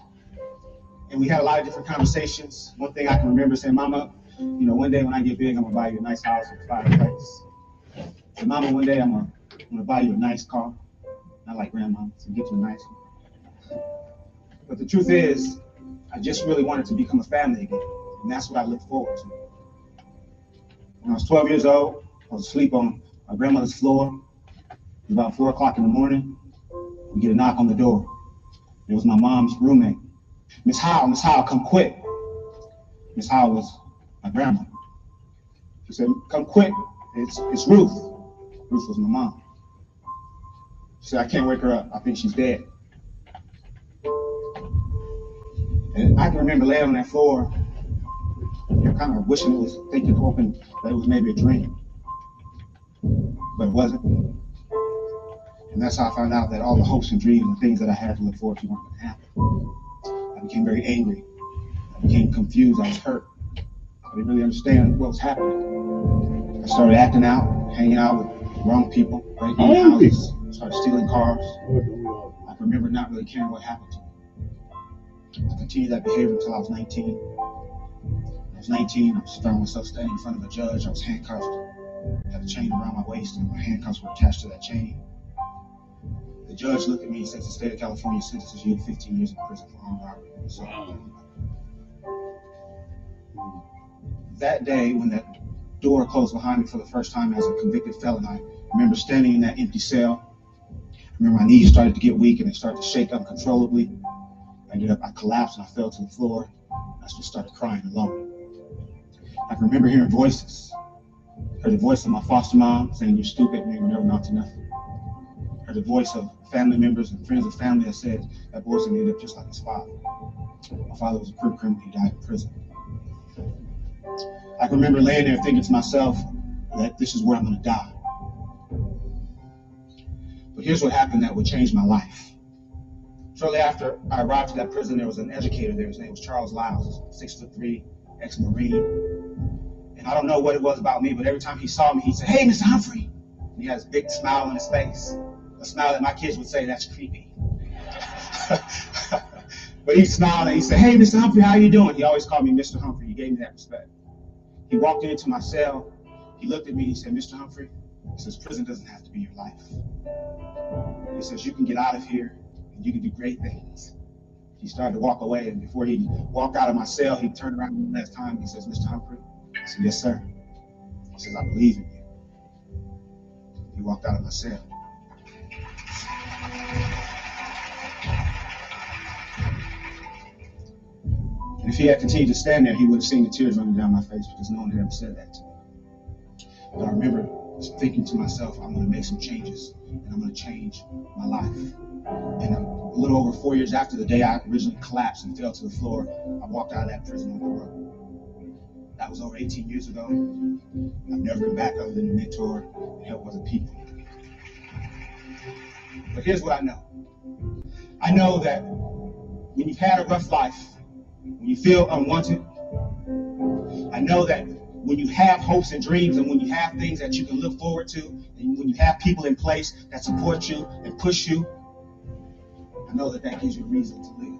and we had a lot of different conversations. One thing I can remember saying, Mama, one day when I get big, I'm gonna buy you a nice house with a fireplace. And Mama, one day I'm gonna buy you a nice car. Not like Grandma, so get you a nice one. But the truth is, I just really wanted to become a family again, and that's what I look forward to. When I was 12 years old, I was asleep on my grandmother's floor. It was about 4 o'clock in the morning. We get a knock on the door. It was my mom's roommate. Miss Howell, come quick. Miss Howell was my grandma. She said, come quick, it's Ruth. Ruth was my mom. She said, I can't wake her up. I think she's dead. And I can remember laying on that floor, kind of wishing it was, thinking, hoping that it was maybe a dream. But it wasn't. And that's how I found out that all the hopes and dreams and things that I had to look forward to weren't going to happen. I became very angry. I became confused. I was hurt. I didn't really understand what was happening. I started acting out, hanging out with wrong people, breaking into houses, started stealing cars. I can remember not really caring what happened to me. I continued that behavior until I was 19. I was 19, I was found myself standing in front of a judge. I was handcuffed. I had a chain around my waist, and my handcuffs were attached to that chain. The judge looked at me and said, the state of California sentences you to 15 years in prison for armed robbery. So, that day, when that door closed behind me for the first time as a convicted felon, I remember standing in that empty cell. I remember my knees started to get weak and they started to shake uncontrollably. I collapsed and I fell to the floor. I just started crying alone. I can remember hearing voices. I heard the voice of my foster mom saying, you're stupid and you were never amount to nothing. I heard the voice of family members and friends of family that said that boy's gonna end up just like his father. My father was a criminal, he died in prison. I can remember laying there thinking to myself that this is where I'm gonna die. But here's what happened that would change my life. Shortly after I arrived to that prison, there was an educator there. His name was Charles Lyles, 6'3", ex-Marine. And I don't know what it was about me, but every time he saw me, he'd say, hey, Mr. Humphrey. And he had this big smile on his face, a smile that my kids would say, that's creepy. But he smiled and he said, hey, Mr. Humphrey, how you doing? He always called me Mr. Humphrey. He gave me that respect. He walked into my cell. He looked at me and he said, Mr. Humphrey, he says, prison doesn't have to be your life. He says, you can get out of here and you can do great things. He started to walk away, and before he walked out of my cell, he turned around one last time and he says, Mr. Humphrey? I said, yes, sir. He says, I believe in you. He walked out of my cell. And if he had continued to stand there, he would have seen the tears running down my face because no one had ever said that to me. But I remember thinking to myself, I'm going to make some changes and I'm going to change my life. And a little over 4 years after the day I originally collapsed and fell to the floor, I walked out of that prison on parole. That was over 18 years ago. I've never been back other than to mentor and help other people. But here's what I know. I know that when you've had a rough life, when you feel unwanted, I know that when you have hopes and dreams and when you have things that you can look forward to, and when you have people in place that support you and push you, I know that that gives you a reason to live.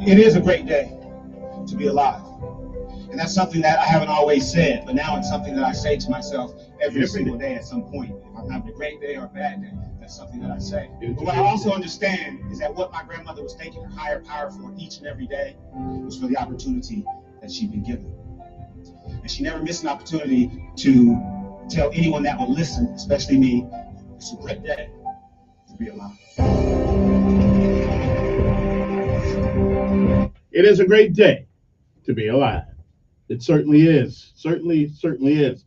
It is a great day to be alive. And that's something that I haven't always said, but now it's something that I say to myself every single day at some point. If I'm having a great day or a bad day, that's something that I say. But what I also understand is that what my grandmother was thanking her higher power for each and every day was for the opportunity that she'd been given. And she never missed an opportunity to tell anyone that would listen, especially me, it's a great day to be alive. It is a great day to be alive. It certainly is. Certainly is.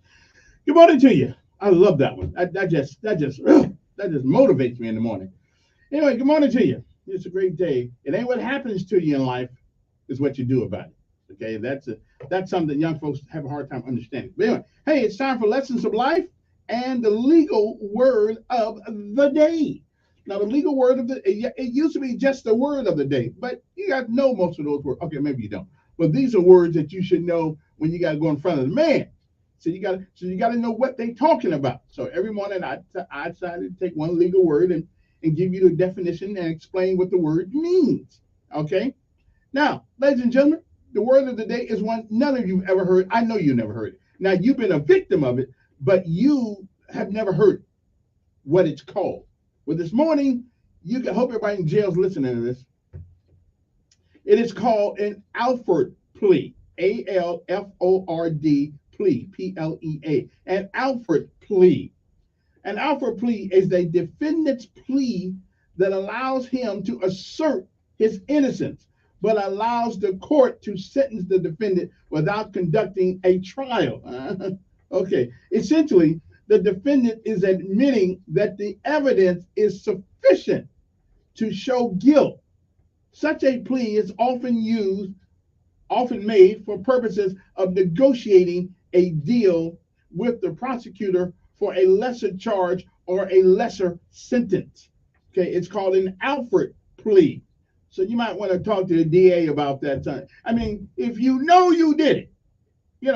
Good morning to you. I love that one. That just motivates me in the morning. Anyway, good morning to you. It's a great day. It ain't what happens to you in life, it's what you do about it. Okay, that's something that young folks have a hard time understanding. But anyway, hey, it's time for lessons of life and the legal word of the day. Now, the legal word of it used to be just the word of the day, but you got to know most of those words. Okay, maybe you don't, but these are words that you should know when you got to go in front of the man. So you got to know what they're talking about. So every morning I decided to take one legal word and give you the definition and explain what the word means. Okay. Now, ladies and gentlemen, the word of the day is one none of you ever heard. I know you never heard it. Now, you've been a victim of it, but you have never heard what it's called. Well, this morning, you can hope everybody in jail is listening to this. It is called an Alford plea. Alford plea. Plea. An Alford plea. An Alford plea is a defendant's plea that allows him to assert his innocence, but allows the court to sentence the defendant without conducting a trial. Okay. Essentially, the defendant is admitting that the evidence is sufficient to show guilt. Such a plea is often made for purposes of negotiating a deal with the prosecutor for a lesser charge or a lesser sentence. Okay, it's called an Alford plea. So you might want to talk to the DA about that time. I mean, if you know you did it, you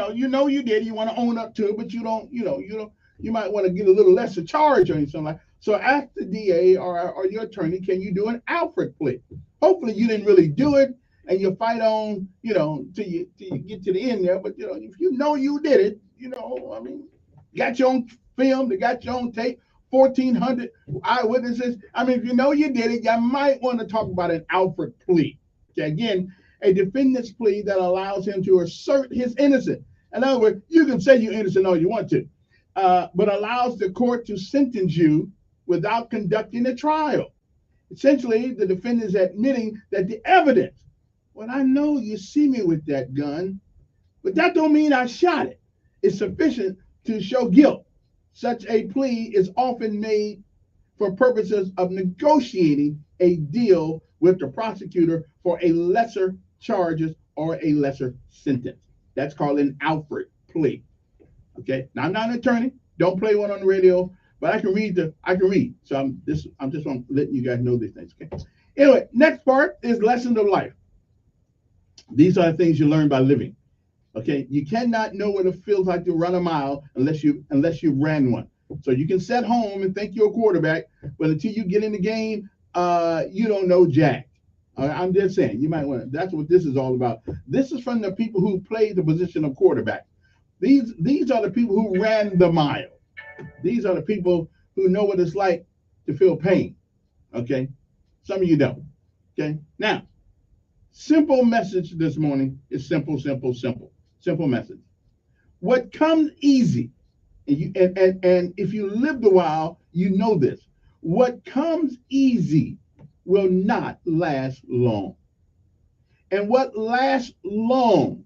did, you want to own up to it, but you might want to get a little lesser charge or something like that. So ask the DA or your attorney, can you do an Alford plea? Hopefully you didn't really do it and you fight on, till you get to the end there. But, if you know you did it, I mean, got your own film, they got your own tape, 1,400 eyewitnesses. I mean, if you know you did it, you might want to talk about an Alford plea. Okay, again, a defendant's plea that allows him to assert his innocence. In other words, you can say you're innocent all you want to, but allows the court to sentence you without conducting a trial. Essentially, the defendant is admitting that the evidence, well, I know you see me with that gun, but that don't mean I shot it. It's sufficient to show guilt. Such a plea is often made for purposes of negotiating a deal with the prosecutor for a lesser charges or a lesser sentence. That's called an Alford plea. Okay. Now, I'm not an attorney. Don't play one on the radio, but I can read. So I'm just letting you guys know these things. Okay. Anyway, next part is lessons of life. These are the things you learn by living. Okay. You cannot know what it feels like to run a mile unless you ran one. So you can sit home and think you're a quarterback, but until you get in the game, you don't know jack. I'm just saying, you might want to. That's what this is all about. This is from the people who played the position of quarterback. These are the people who ran the mile. These are the people who know what it's like to feel pain. Okay, some of you don't. Okay, now, simple message this morning is simple message. What comes easy, and if you lived a while, you know this. What comes easy will not last long. And what lasts long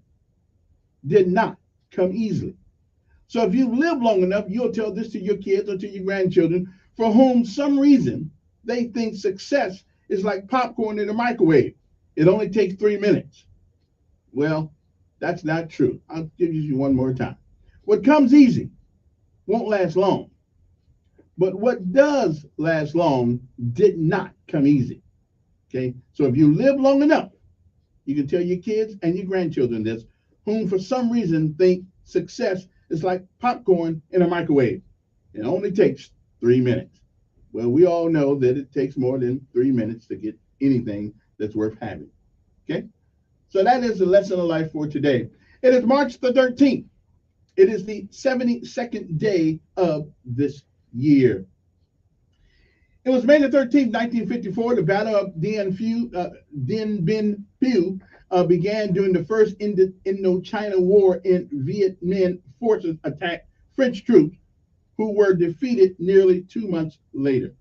did not come easily. So if you live long enough, you'll tell this to your kids or to your grandchildren for whom some reason they think success is like popcorn in a microwave. It only takes 3 minutes. Well, that's not true. I'll give you one more time. What comes easy won't last long. But what does last long did not come easy. Okay, so if you live long enough, you can tell your kids and your grandchildren this, whom for some reason think success is like popcorn in a microwave. It only takes 3 minutes. Well, we all know that it takes more than 3 minutes to get anything that's worth having. Okay, so that is the lesson of life for today. It is March the 13th. It is the 72nd day of this year. It was May the 13th, 1954. The Battle of Dien Bien Phu began during the First Indochina War in Viet Minh forces attacked French troops who were defeated nearly 2 months later.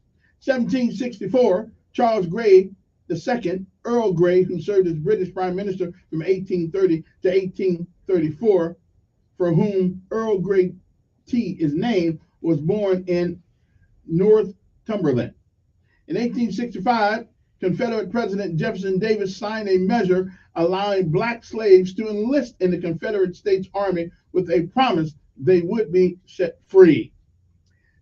1764, Charles Grey II, Earl Grey, who served as British Prime Minister from 1830 to 1834, for whom Earl Grey tea is named, was born in Northumberland. In 1865, Confederate President Jefferson Davis signed a measure allowing black slaves to enlist in the Confederate States Army with a promise they would be set free.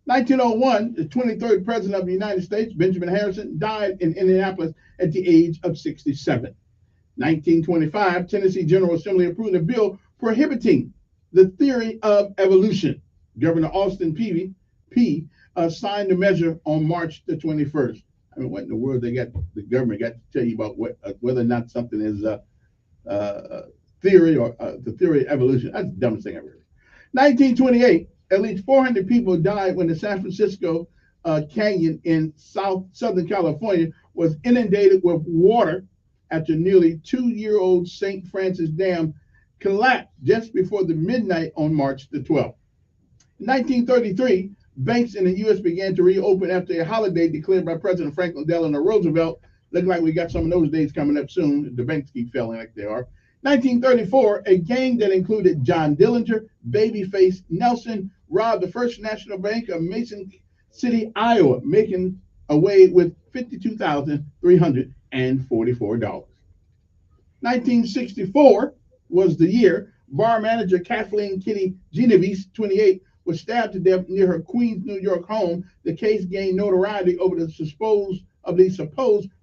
1901, the 23rd President of the United States, Benjamin Harrison, died in Indianapolis at the age of 67. 1925, Tennessee General Assembly approved a bill prohibiting the theory of evolution. Governor Austin Peay signed the measure on March the 21st. I mean, what in the world the government got to tell you about whether or not something is theory or the theory of evolution? That's the dumbest thing I've heard. 1928, at least 400 people died when the San Francisco Canyon in Southern California was inundated with water after nearly 2-year-old St. Francis Dam collapsed just before the midnight on March the 12th. In 1933, banks in the U.S. began to reopen after a holiday declared by President Franklin Delano Roosevelt. Looks like we got some of those days coming up soon. The banks keep failing like they are. 1934, a gang that included John Dillinger, Babyface Nelson, robbed the First National Bank of Mason City, Iowa, making away with $52,344. 1964 was the year bar manager Kathleen Kitty Genovese, 28, was stabbed to death near her Queens, New York home. The case gained notoriety over the supposed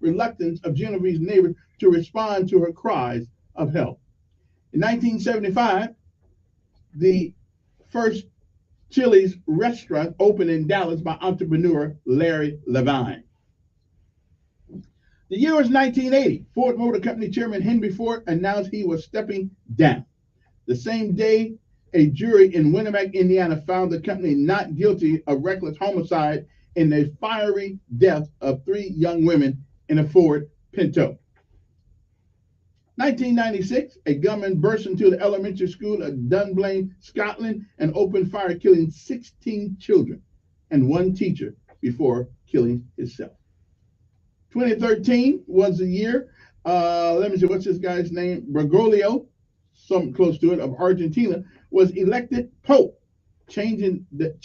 reluctance of Genovese's neighbors to respond to her cries of help. In 1975, the first Chili's restaurant opened in Dallas by entrepreneur Larry Levine. The year was 1980. Ford Motor Company Chairman Henry Ford announced he was stepping down. The same day, a jury in Winnebago, Indiana, found the company not guilty of reckless homicide in the fiery death of 3 young women in a Ford Pinto. 1996, a gunman burst into the elementary school at Dunblane, Scotland, and opened fire, killing 16 children and 1 teacher before killing himself. 2013 was the year, let me see, what's this guy's name? Bergoglio, something close to it, of Argentina, was elected Pope, changing the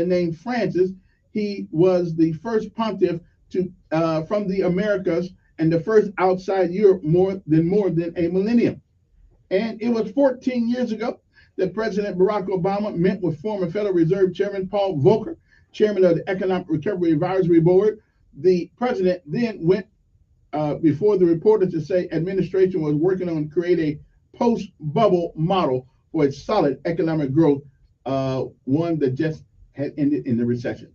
name Francis. He was the first pontiff from the Americas and the first outside Europe more than a millennium. And it was 14 years ago that President Barack Obama met with former Federal Reserve Chairman Paul Volcker, chairman of the Economic Recovery Advisory Board. The president then went before the reporters to say administration was working on create a post-bubble model for a solid economic growth, one that just had ended in the recession.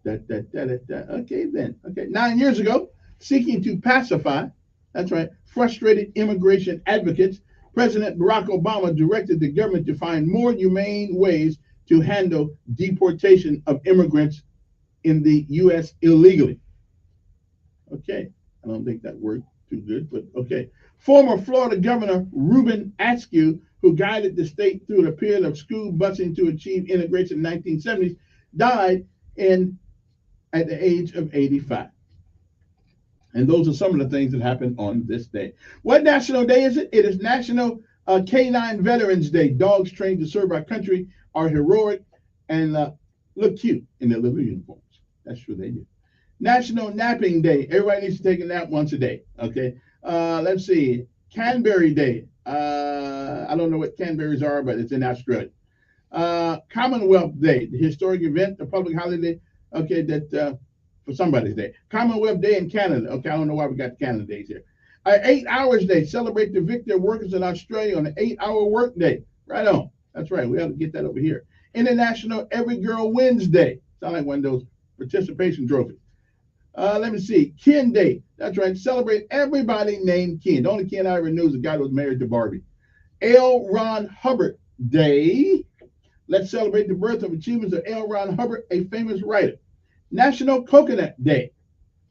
Okay, then. Okay, 9 years ago, seeking to pacify, that's right, frustrated immigration advocates, President Barack Obama directed the government to find more humane ways to handle deportation of immigrants in the U.S. illegally. Okay, I don't think that worked too good, but okay. Former Florida Governor Reuben Askew, who guided the state through a period of school busing to achieve integration in the 1970s, died at the age of 85. And those are some of the things that happened on this day. What national day is it? It is National Canine Veterans Day. Dogs trained to serve our country are heroic and look cute in their little uniforms. That's true, they do. National Napping Day. Everybody needs to take a nap once a day. Okay. Let's see. Canberry Day. I don't know what Canberries are, but it's in Australia. Commonwealth Day, the historic event, the public holiday. Okay, that for somebody's day. Commonwealth Day in Canada. Okay, I don't know why we got Canada days here. 8 Hours Day. Celebrate the victory of workers in Australia on an 8-hour work day. Right on. That's right. We have to get that over here. International Every Girl Wins Day. Sound like one of those participation trophies. Let me see. Ken Day. That's right. Celebrate everybody named Ken. The only Ken I ever knew is the guy who was married to Barbie. L. Ron Hubbard Day. Let's celebrate the birth of achievements of L. Ron Hubbard, a famous writer. National Coconut Day.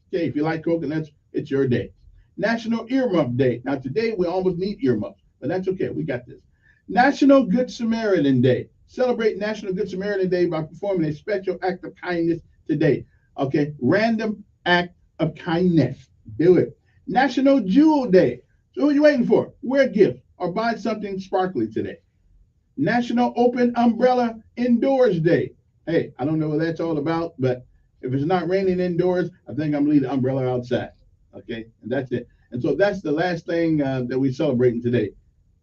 Okay, if you like coconuts, it's your day. National Earmuff Day. Now, today we almost need earmuffs, but that's okay. We got this. National Good Samaritan Day. Celebrate National Good Samaritan Day by performing a special act of kindness today. Okay, random act of kindness. Do it. National Jewel Day. So who are you waiting for? Wear a gift or buy something sparkly today. National Open Umbrella Indoors Day. Hey, I don't know what that's all about, but if it's not raining indoors, I think I'm leaving the umbrella outside. Okay, and that's it. And so that's the last thing that we're celebrating today.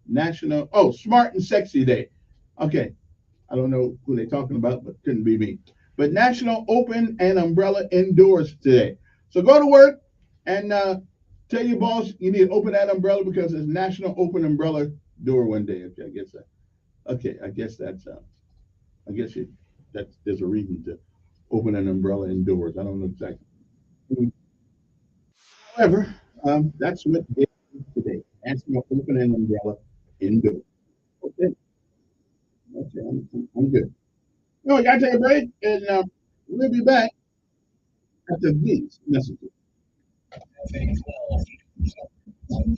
National, Smart and Sexy Day. Okay, I don't know who they're talking about, but couldn't be me. But National Open and Umbrella Indoors today. So go to work and tell your boss you need to open that umbrella because it's National Open Umbrella Door one day. Okay, I guess that. Okay, I guess that's. I guess you, that's there's a reason to open an umbrella indoors. I don't know exactly. However, that's what it is today. National Open an umbrella indoors. Okay, okay, I'm good. No, I gotta take a break, and we'll be back after these messages.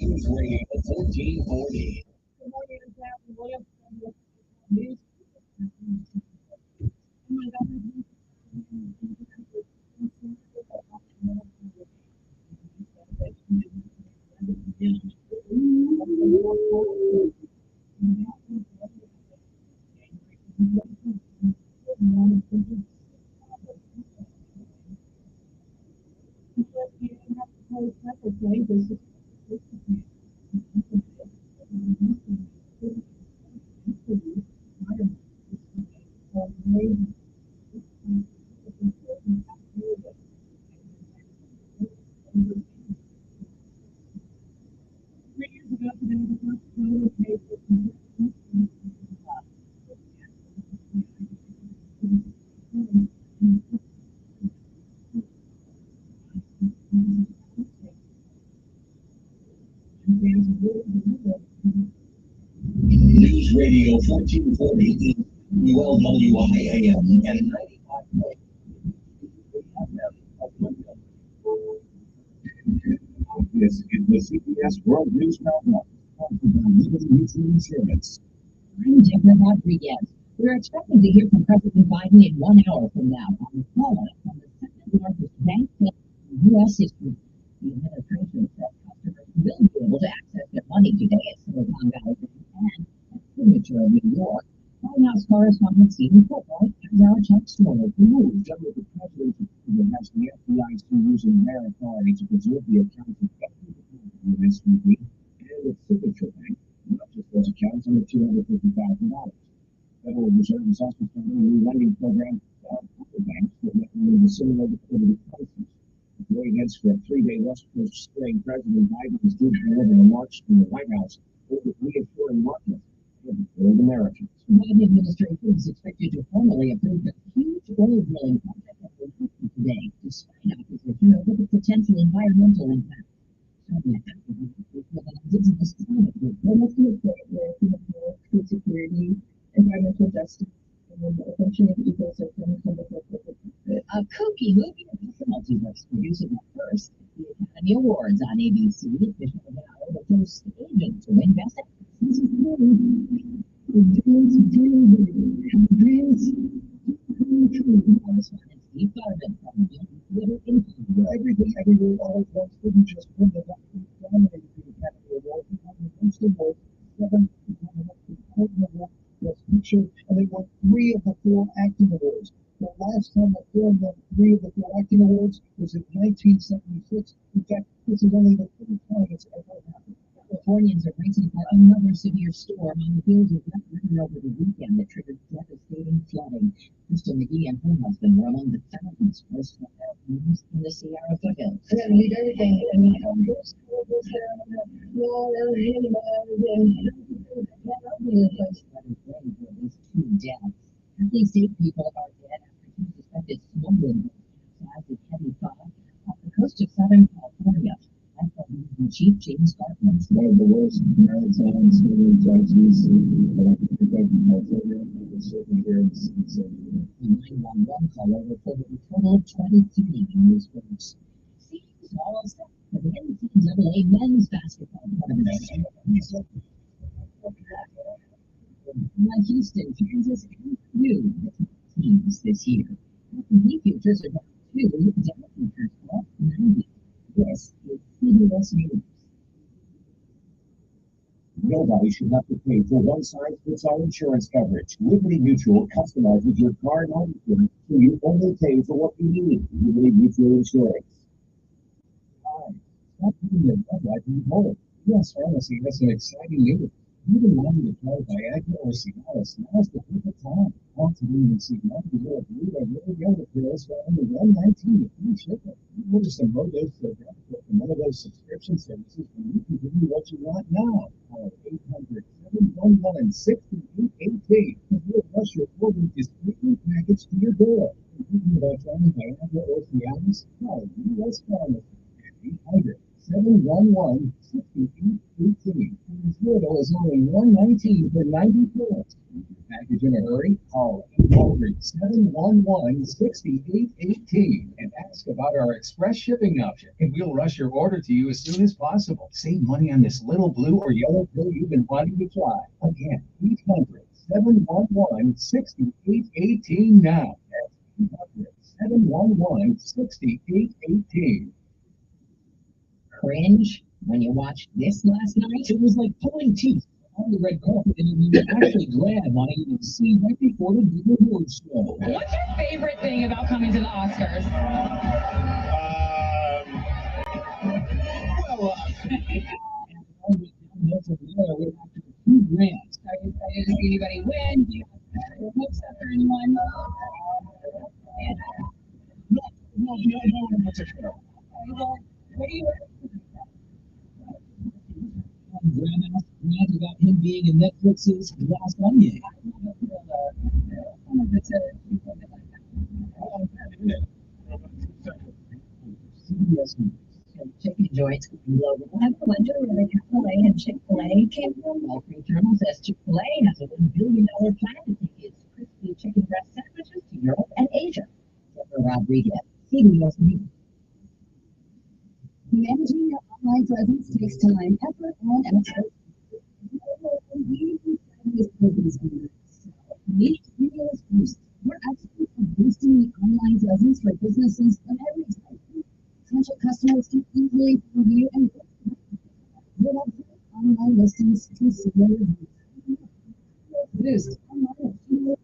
News Radio 1440. Good morning, I'm Catherine Williams. News. News Radio 1440 ULWIAM and 95. This is the CBS World News Roundup. Liberty Mutual Insurance. I'm Deborah Rodriguez. We're expecting to hear from President Biden in 1 hour from now on the fallout from the second largest bank failure in U.S. history. The administration said customers will be able to access their money today at Silicon Valley Bank and at Signature in New York. White House correspondent Stephen Football has our top story for you. General, the president has the FBI still using their authority to preserve the accounts of every department in SVB and its signature bank, not just those accounts under $250,000. Federal Reserve is also starting a new lending program for other banks that may be in a similar liquidity crisis. The day against for a 3-day West Coast string, President Biden is due to deliver remarks from the White House over reassuring markets and for Americans. The Biden administration is expected to formally approve a huge oil drilling project that will happen today, despite opposition over the potential environmental impact. Indigenous climate group, food security, environmental justice, and the functioning ecosystem. A kooky movie about the multiverse, producing the first at the Academy Awards on ABC, official now the first agent to win Best Actress. Dreams come true. Correspondent Steve Garvin from the Twitter Info. Everyday, always wants to just win the dominated the Academy Award. Most awards, 7 Best Picture, and they won 3 of the 4 acting awards. The last time the film won 3 of the 4 acting awards was in 1976. In fact, this is only the 3rd time it's ever happened. Californians are bracing for another severe storm on the heels of wet weather over the weekend that triggered devastating flooding. Crystal McGee and her husband were among the thousands forced from their homes in the Sierra foothills. I need everything. I mean, this at least 2 deaths. At least 8 people are dead after 2 suspected smuggling capsized with heavy fog off the coast of Southern California. Chief James Gartman. One of the worst maritime civil tragedies that I can think of certainly here in the 911 caller reported a total of 23 news groups. Seems all set for the NCAA men's basketball tournament. Houston, Kansas, and Purdue teams this year. The futures are down 2, Denver futures up 90. This is CBS News. Nobody should have to pay for one-size-fits-all insurance coverage. Liberty Mutual customizes your car and home insurance so you only pay for what you need. Liberty Mutual Insurance. Hi. Stop putting your red light in home. U.S. Pharmacy has some exciting news. You've been wanting to try Viagra or Cialis. Now's the perfect time. Continuing to see multiple little blue and little yellow pills for only $1.19 with free shipping. You order some low-dose Viagra from one of those subscription services, and you can give you what you want now. Call 800-711-6818 and we'll rush your order discreetly packaged to your door. If you're thinking about trying Viagra or Cialis, call U.S. Pharmacy at 800-711-6818. Zero is only $119 for 90 pills. Package in a hurry? Call 800-711-6818 and ask about our express shipping option, and we'll rush your order to you as soon as possible. Save money on this little blue or yellow pill you've been wanting to try. Again, 800-711-6818 now. That's 800-711-6818. Cringe when you watched this last night? It was like pulling teeth on the red carpet, and you actually glad not even see right before the big award show. What's your favorite thing about coming to the Oscars? $2 grand. Are you excited to see anybody win? Do you have hopes for anyone? No, that's a fair. Well, what do you Grant about him being in Netflix's Last Onion. CBS News. Chicken joints going global. I wonder whether Chick-fil-A and Chick-fil-A came from Wall Street Journal says Chick-fil-A has a $1 billion plan to take its crispy chicken breast sandwiches to Europe and Asia. Deborah Rodriguez, CBS News. Managing your online presence takes time, effort, and effort. Meet Studios Boost. We're experts at boosting the online presence for businesses of every type. Potential customers can easily review and put up online listings to similar reviews. Boost online at CLELUST.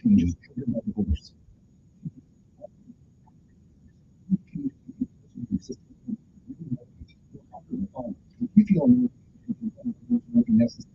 Changes triggered by divorce. We feel necessary.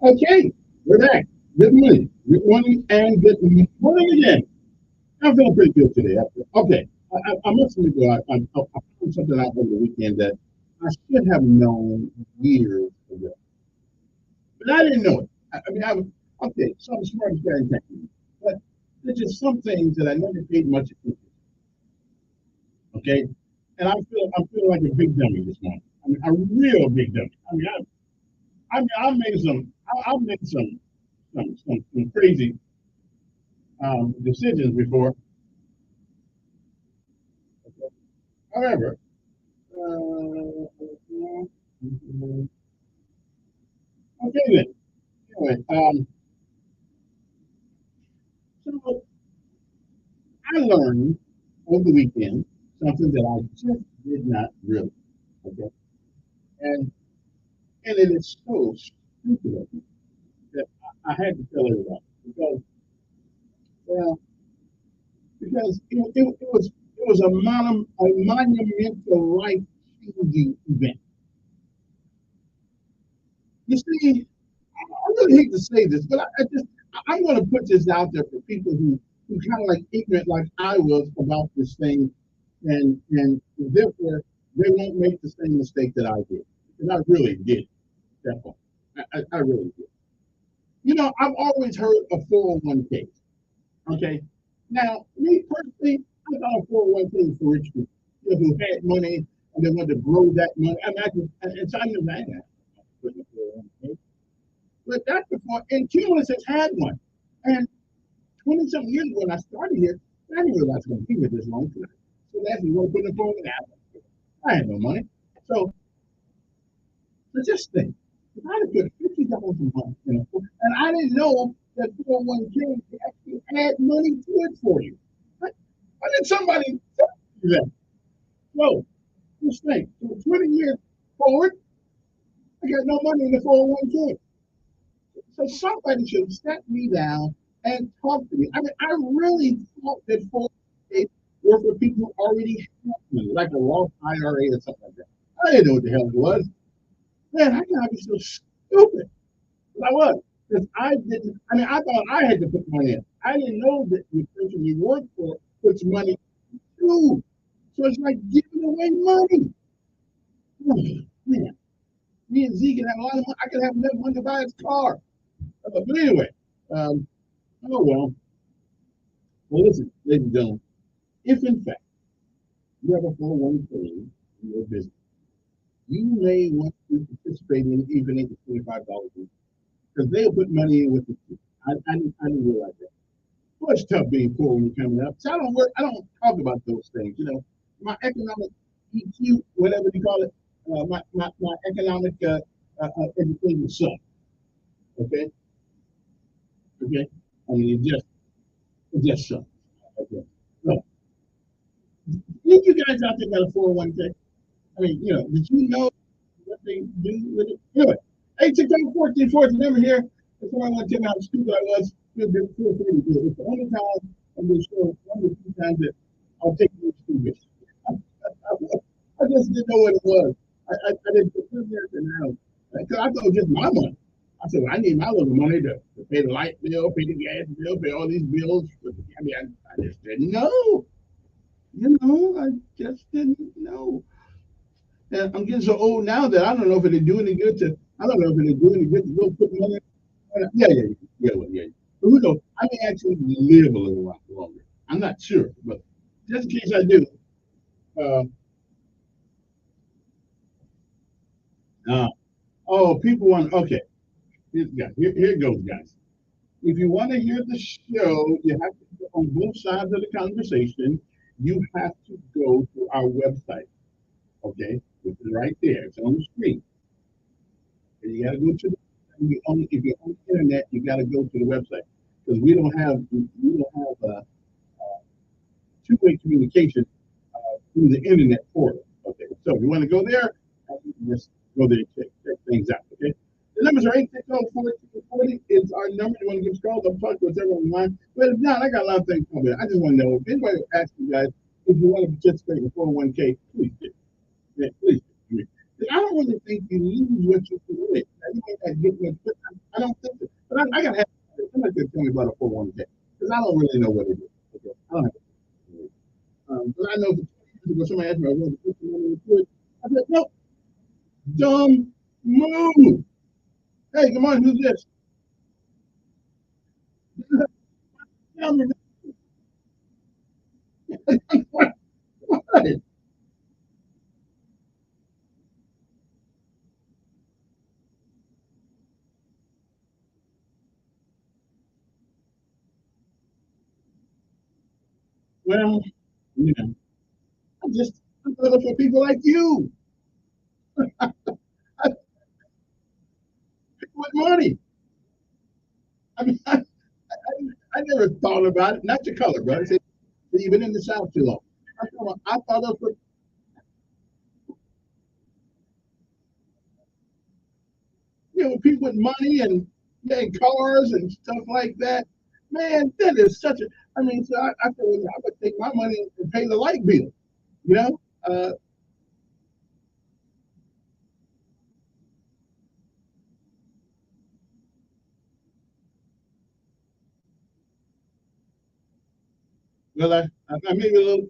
Okay, we're back. Good morning. Good morning and good morning again. I'm feeling pretty good today. Okay, I must admit, though, I found something out over the weekend that I should have known years ago. But I didn't know it. I mean, okay, so I'm smart as guy in technique, but there's just some things that I never paid much attention to. Okay, and I'm feeling like a big dummy this morning. I mean, a real big dummy. I made some crazy decisions before. However, okay then. Anyway, learned over the weekend something that I just did not realize. Okay, and it is so stupid of me that I had to tell everybody because well it was a monumental life changing event. You see, I really hate to say this, but I'm going to put this out there for people who kind of like ignorant like I was about this thing, and therefore they won't make the same mistake that I did. And I really did that one. I really did. You know, I've always heard of 401k. Okay. Now, me personally, I thought a 401k was for rich people, you know, who had money and they wanted to grow that money. I mean, and so I knew that. But that's before, and Cumulus has had one. And 20 something years ago when I started here, I didn't realize I was going to be here this long. So that's me want to put in the phone and I had no money. So, just think, if I had put $50 a month in and I didn't know that 401k actually add money to it for you. Why did somebody tell you that? So, just think, so 20 years forward, I got no money in the 401k. So somebody should set me down and talk to me. I mean, I really thought that 401k were for people who already have money, like a Roth IRA or something like that. I didn't know what the hell it was. Man, I gotta be so stupid. But I was. Because I didn't, I mean, I thought I had to put money in. I didn't know that the person you work for puts money too. So it's like giving away money. Oh, man, me and Z can have a lot of money. I could have enough money to buy his car. But anyway, um, oh well. Well, listen, ladies and gentlemen, if in fact you have a 401k in your business, you may want to participate in even at $25 a week because they'll put money in with it too. I didn't realize that. Well, it's tough being poor when you're coming up. So I don't talk about those things. You know, my economic EQ, whatever you call it, my economic education sucks. Okay, okay. I mean, it just sucks. Okay. So, did you guys out there got a 401k? I mean, you know, did you know what they do with it? Anyway, 860-1440, remember here. If someone want to tell me how stupid I was, feel free to do it. It's the only time on this show, one of the few times that I'll take you stupid. I just didn't know what it was. I didn't put it there to now. Because I thought it was just my money. I said, well, I need my little money to pay the light bill, pay the gas bill, pay all these bills. I mean, I just didn't know. You know, I just didn't know. And I'm getting so old now that I don't know if it'll do any good to. I don't know if it'll do any good to go put money. Yeah. But who knows? I may actually live a little while longer. I'm not sure, but just in case I do. Uh, uh, oh, people want. Okay, here it goes, guys. If you want to hear the show, you have to go on both sides of the conversation. You have to go to our website. Okay, which is right there. It's on the screen. And you got to go to the, if you're on the internet, you got to go to the website because we don't have two-way communication through the internet portal. Okay, so if you want to go there, you can just go there and check things out. Okay, the numbers are 860-1440 is our number. You want to give us a call? Don't talk to us everyone online. But if not, I got a lot of things coming. I just want to know if anybody asks you guys if you want to participate in 401k, please do. Yeah, please do. I don't really think you lose what you create. You may not get much, but I don't think so. But I got to have somebody could tell me about a 401k because I don't really know what it is. Okay, I don't have it. But I know for 20 years ago, somebody asked me, I wanted to put some money into it. I said, no, dumb move. Hey, good morning, who's this? Tell me what? Well, you know, I'm looking for people like you. People with money. I mean, I never thought about it. Not your color, brother. You've been in the South too long. I thought that's what, people with money and yeah, cars and stuff like that. Man, that is such a. I mean, so I said, well, I would take my money and pay the light bill. You know. Well, I maybe a little.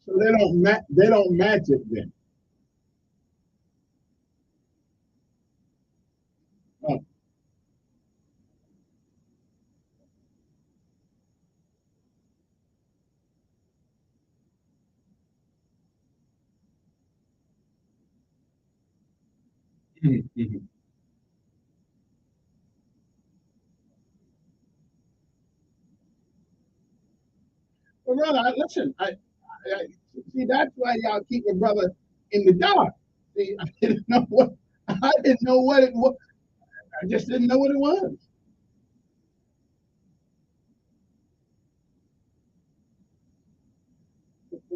So they don't match it then. Oh, mhm. Well, brother, listen. See. That's why y'all keep a brother in the dark. See, I didn't know what. I didn't know what it was. I just didn't know what it was.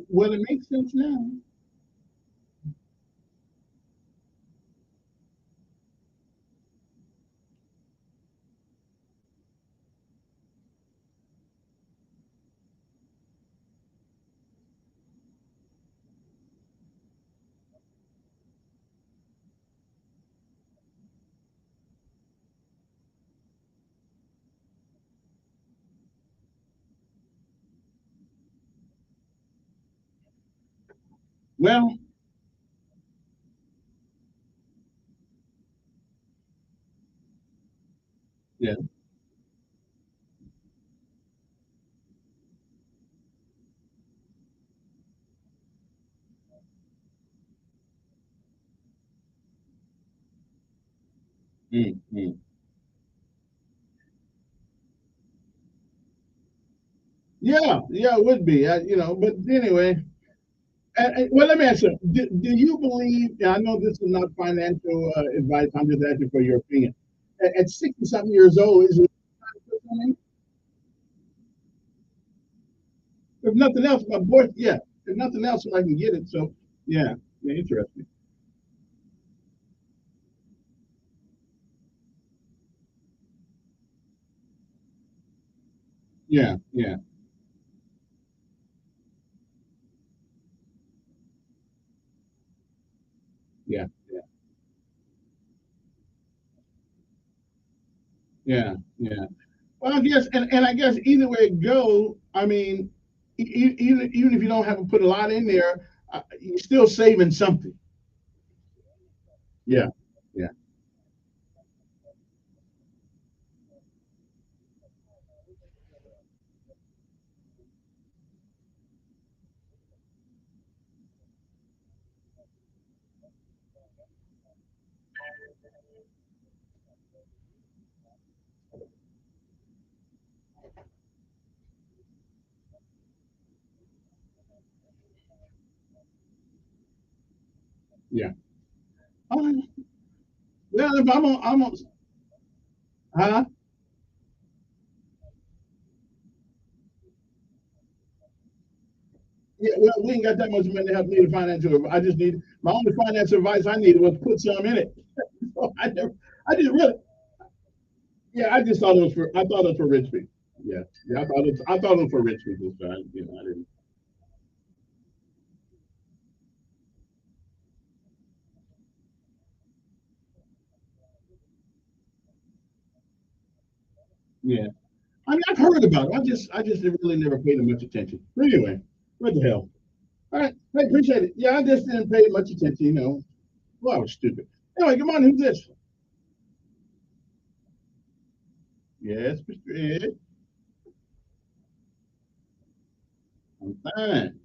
Well, it makes sense now. Well, yeah. Mm. Yeah, it would be. But anyway, well, let me ask you: do you believe? I know this is not financial advice. I'm just asking for your opinion. At 60 something years old, is it time to put something? If nothing else, my boy, yeah. If nothing else, I can get it. So, yeah, yeah, interesting. Yeah, yeah, yeah, yeah, yeah. Well, I guess, and I guess either way it go, I mean, even if you don't have to put a lot in there, you're still saving something. Yeah, yeah, yeah. Uh, well, if huh? Yeah, well, we ain't got that much money to help need a financial. I just need my only financial advice I needed was put some in it. So I just really, yeah, I just thought it was for, I thought it was for rich people. Yeah, yeah, I thought it was for rich people. So I didn't. Yeah. I mean, I've heard about it. I just really never paid much attention. But anyway, what the hell? All right, hey, appreciate it. Yeah, I just didn't pay much attention, you know. Well, I was stupid. Anyway, come on, who's this? Yes, Mr. Ed. I'm fine.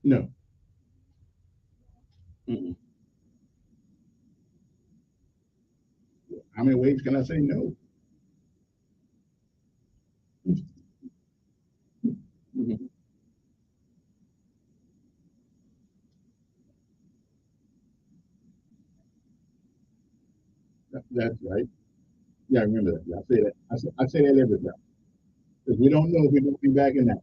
No. Mm-mm. How many ways can I say no? Mhm. That's right. Yeah, I remember that. Yeah, I say that. I say that every time because we don't know if we're going to be back in that.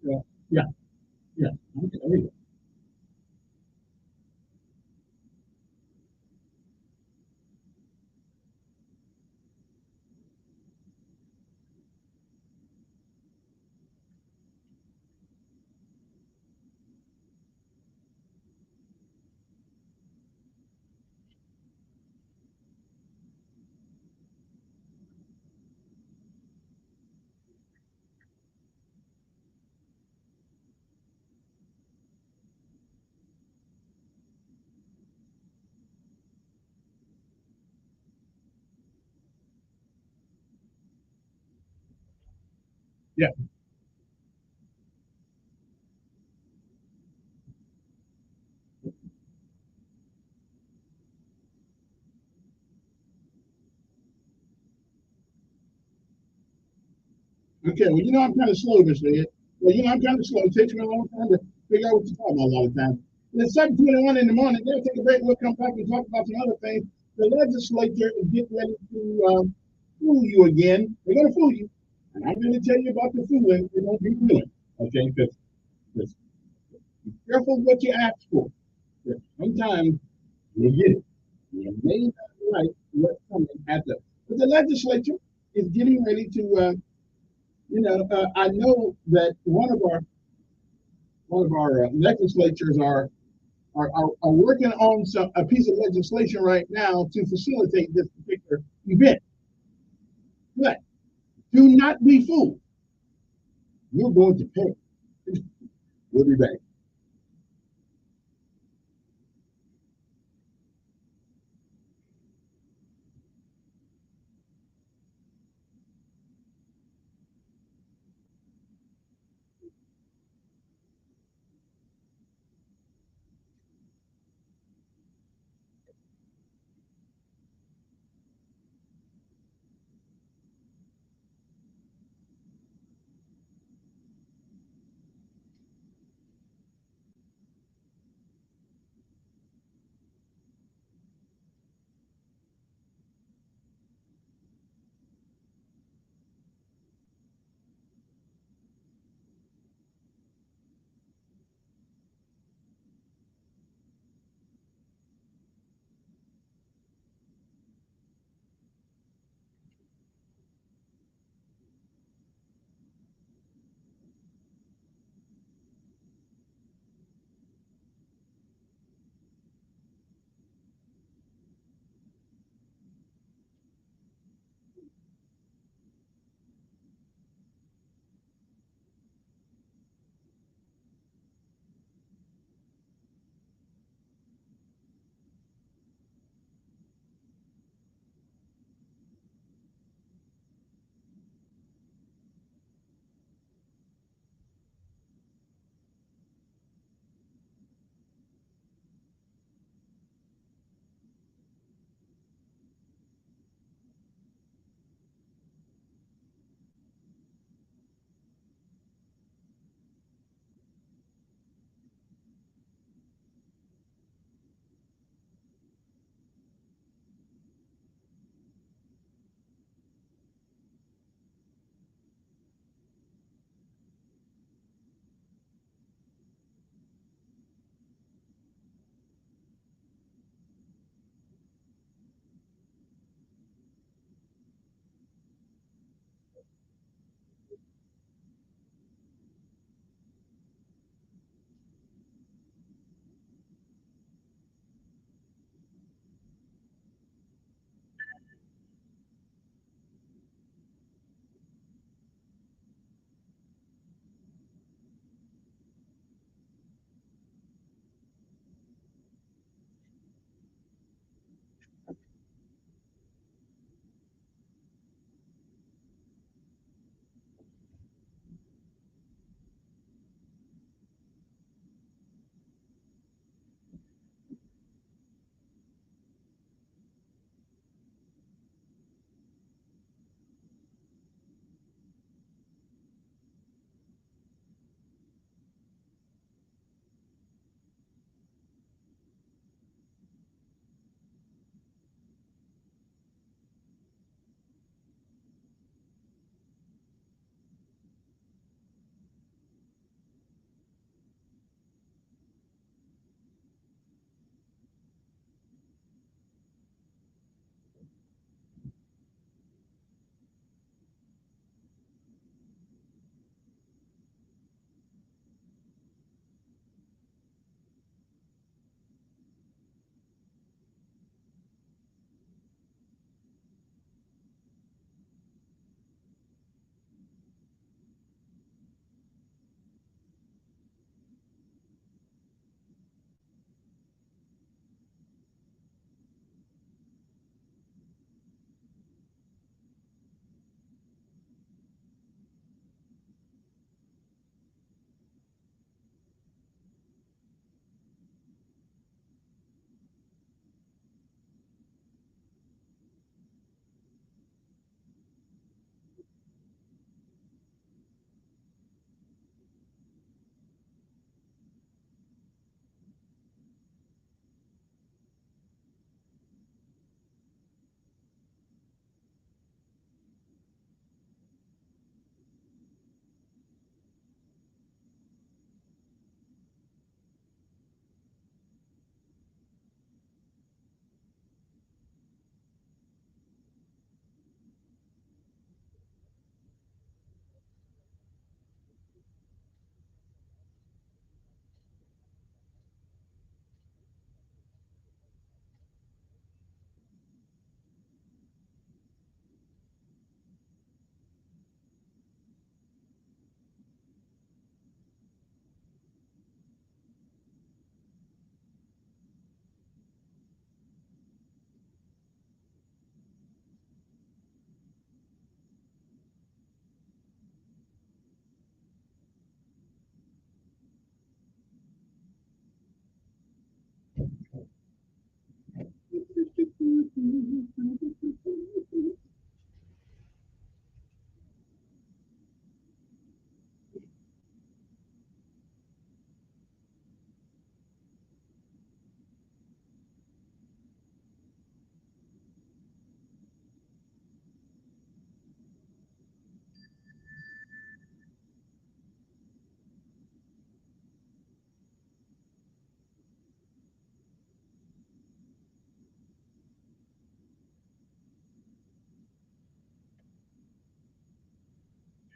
Yeah, yeah, yeah. Okay, there you go. Yeah. Okay. Well, I'm kind of slow, Mr. Ed. Well, I'm kind of slow. It takes me a long time to figure out what you're talking about a lot of times. And it's 7:21 in the morning. They'll take a break. We'll come back and talk about some other things. The legislature is getting ready to fool you again. They're going to fool you. And I'm going to tell you about the fooling they're going to be doing. Okay? Because be careful what you ask for. Because sometimes you get it. You may not like what's coming at the. But the legislature is getting ready to. I know that one of our legislatures are working on a piece of legislation right now to facilitate this particular event. But do not be fooled. You're going to pay. We'll be back.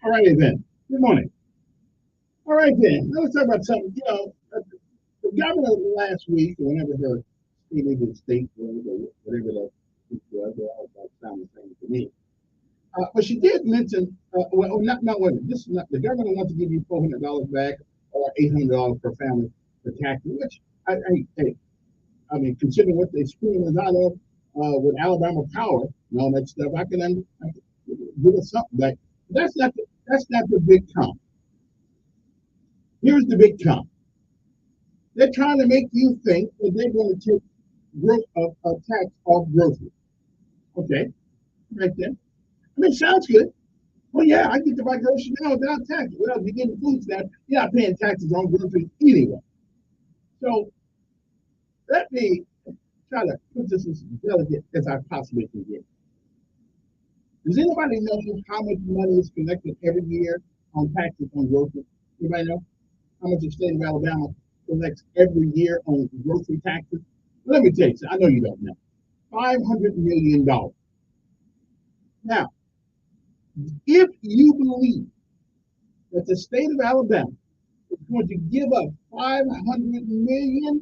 All righty then. Good morning. All right then. Now let's talk about something. The governor last week, or whenever her state, whatever that was, they all sound the same to me. But she did mention, not women. This is not the governor wants to give you $400 back or $800 per family for taxes, which I mean, considering what they screwing us out of with Alabama Power and all that stuff, I can give us something back. That's not the big count. Here's the big count. They're trying to make you think that they're going to take a tax off groceries. Okay, right there. I mean, sounds good. Well, yeah, I get to buy groceries now without taxes. Well, if you're getting food stamps, you're not paying taxes on groceries anyway. So let me try to put this as delicate as I possibly can get. Does anybody know how much money is collected every year on taxes on groceries? Anybody know how much the state of Alabama collects every year on grocery taxes? Well, let me tell you, I know you don't know. $500 million. Now, if you believe that the state of Alabama is going to give up $500 million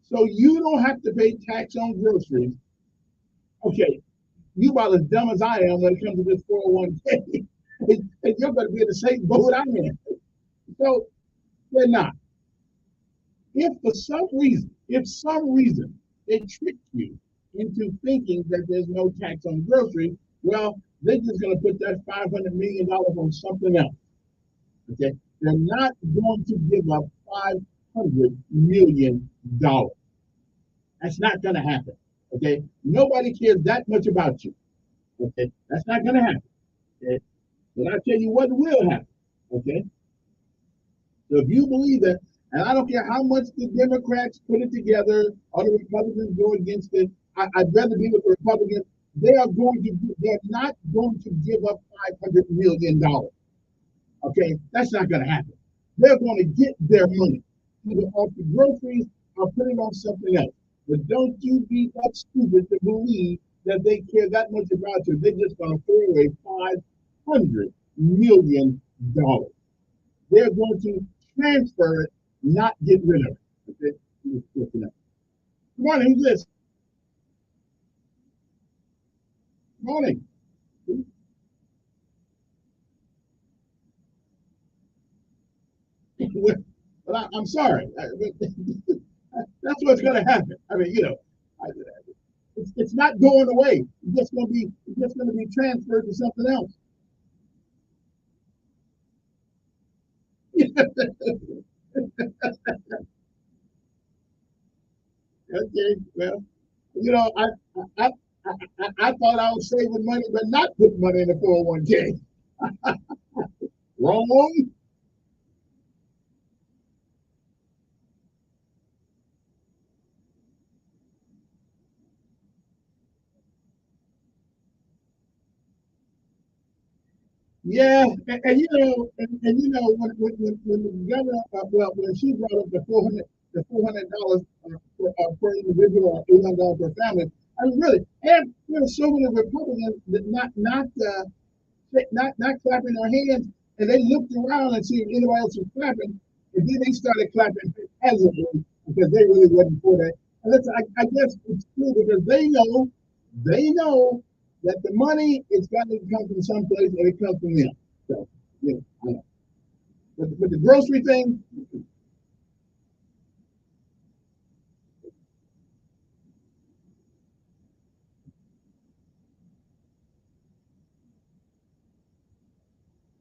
so you don't have to pay tax on groceries, okay, you about as dumb as I am when it comes to this 401k. And you're going to be in the same boat I'm in. So they're not. If for some reason, they trick you into thinking that there's no tax on groceries, well, they're just going to put that $500 million on something else. Okay, they're not going to give up $500 million. That's not going to happen. Okay, nobody cares that much about you. Okay, that's not going to happen. Okay, but I'll tell you what will happen. Okay, so if you believe that, and I don't care how much the Democrats put it together or the Republicans go against it, I'd rather be with the Republicans. They're not going to give up $500 million. Okay, that's not going to happen. They're going to get their money either off the groceries or put it on something else. But don't you be that stupid to believe that they care that much about you. They're just going to throw away $500 million. They're going to transfer it, not get rid of it. Okay? Good morning, who's this? Morning. Well, I'm sorry. That's what's going to happen. I mean, it's not going away. It's just going to be transferred to something else. Okay, well, I thought I was saving money, but not putting money in the 401k. Wrong. Yeah, and when the governor, when she brought up the $400 per individual or $800 per family, I mean, really, and there were so many Republicans that not clapping their hands, and they looked around and see if anybody else was clapping, and then they started clapping hesitantly because they really wasn't for that. And I guess it's true because they know that the money is got to come from someplace and it comes from them. So, I know. But the grocery thing,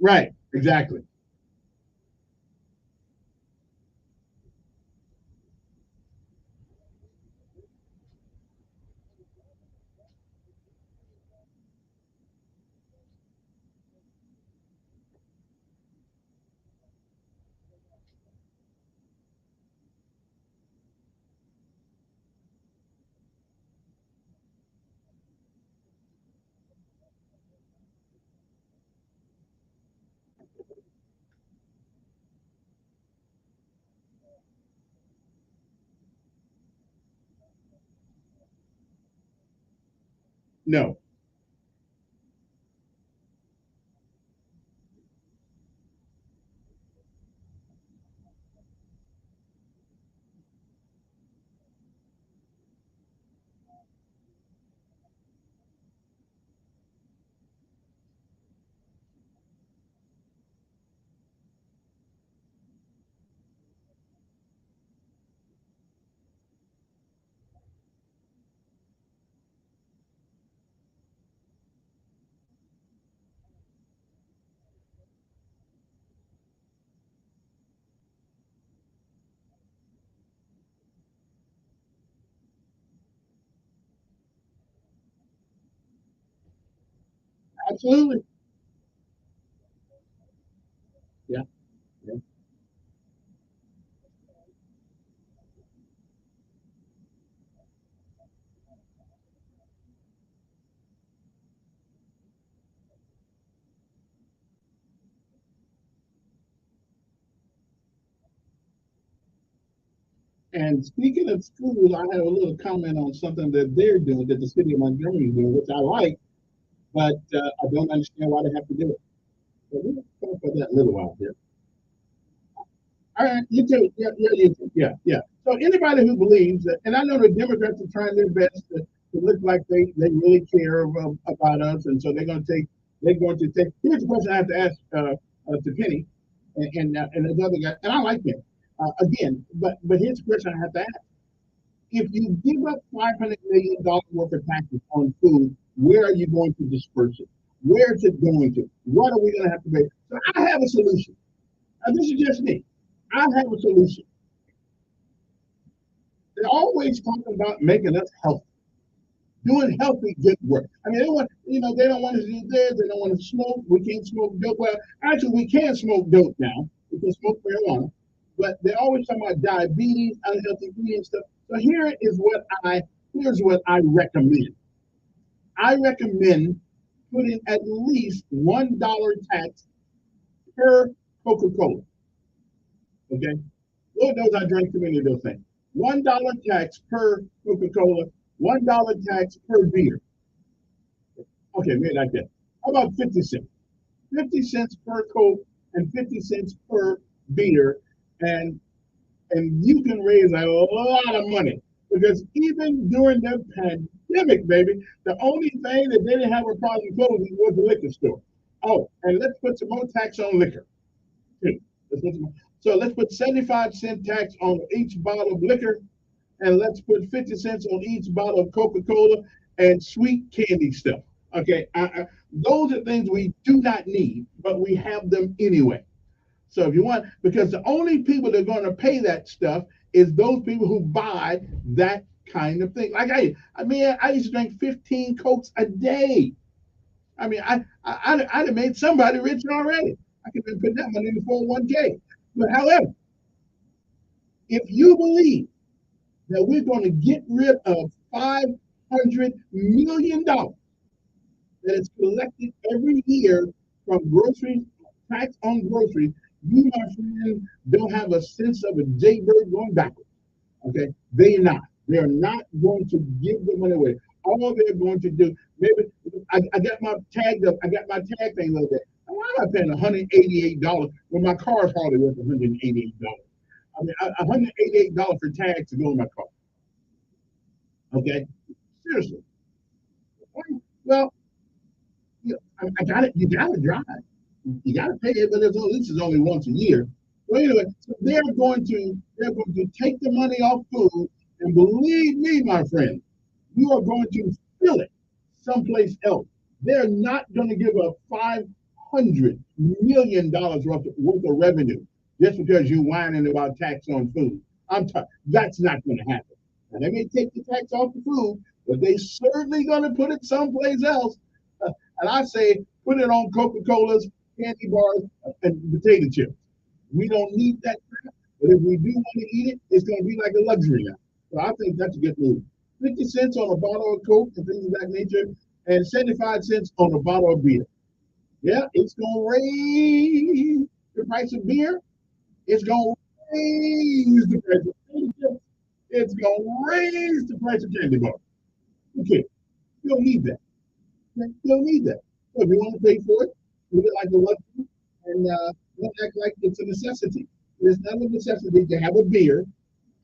right, exactly. No. Absolutely. Yeah. Yeah. And speaking of schools, I have a little comment on something that they're doing, that the city of Montgomery is doing, which I like, but I don't understand why they have to do it. But we'll talk about that a little while here. All right, you too. Yeah, yeah, you too. Yeah, yeah. So anybody who believes that, and I know the Democrats are trying their best to look like they really care about us, and so they're going to take. Here's the question I have to ask to Penny, and another guy, and I like him again, but here's the question I have to ask: if you give up $500 million worth of taxes on food, where are you going to disperse it? Where is it going to? What are we going to have to pay? So I have a solution. This is just me. I have a solution. They're always talking about making us healthy, doing healthy, good work. I mean, they don't want us to do this. They don't want us to smoke. We can't smoke dope. Well, actually, we can smoke dope now. We can smoke marijuana, but they're always talking about diabetes, unhealthy eating stuff. So here's what I recommend. I recommend putting at least $1 tax per Coca-Cola. Okay, Lord knows I drank too many of those things. $1 tax per Coca-Cola, $1 tax per beer. Okay, maybe like that. How about 50 cents? 50 cents per Coke and 50 cents per beer, and you can raise a lot of money because even during the pandemic, baby, the only thing that they didn't have a problem closing was the liquor store. Oh, and let's put some more tax on liquor too. So let's put 75-cent tax on each bottle of liquor, and let's put 50 cents on each bottle of Coca-Cola and sweet candy stuff. Okay, those are things we do not need, but we have them anyway. So if you want, because the only people that are going to pay that stuff is those people who buy that kind of thing. Like I used to drink 15 Cokes a day. I mean, I'd have made somebody rich already. I could have put that money in the 401k. But however, if you believe that we're going to get rid of $500 million that is collected every year from groceries, tax on groceries, you, my friend, don't have a sense of a jaybird going backwards. Okay, they're not. They're not going to give the money away. All they're going to do, maybe I got my tag up. I got my tag thing the other day. Why am I paying $188 when my car is hardly worth $188? I mean, $188 for tags to go in my car. Okay, seriously. Well, I got it. You got to drive. You got to pay it, but at least it's only once a year. So anyway, so they're going to take the money off food, and believe me, my friend, you are going to fill it someplace else. They're not going to give up $500 million worth of revenue just because you're whining about tax on food. That's not going to happen. And they may take the tax off the food, but they certainly going to put it someplace else. And I say put it on Coca-Cola's, candy bars, and potato chips. We don't need that crap, but if we do want to eat it, it's going to be like a luxury now. So I think that's a good move. 50 cents on a bottle of Coke and things of that nature, and 75 cents on a bottle of beer. Yeah, it's going to raise the price of beer. It's going to raise the price of potato chips. It's going to raise the price of candy bars. Okay, you don't need that. You don't need that. So if you want to pay for it, do it like a luxury and don't act like it's a necessity. It's not a necessity to have a beer,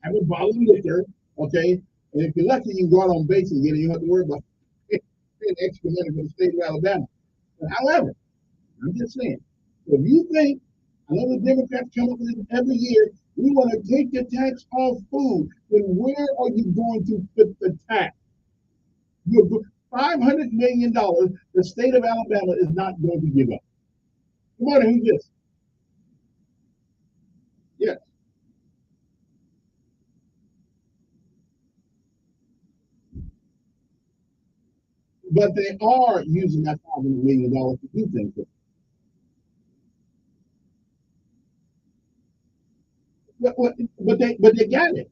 have a bottle of liquor, okay? And if you're lucky, you can go out on base and get it. You don't have to worry about paying extra money for the state of Alabama. But however, I'm just saying, if you think, I know the Democrats come up with it every year, we want to take the tax off food, then where are you going to put the tax? $500 million the state of Alabama is not going to give up. Come on, who's this? Yes. but they are using that $500 million to do things. But they got it.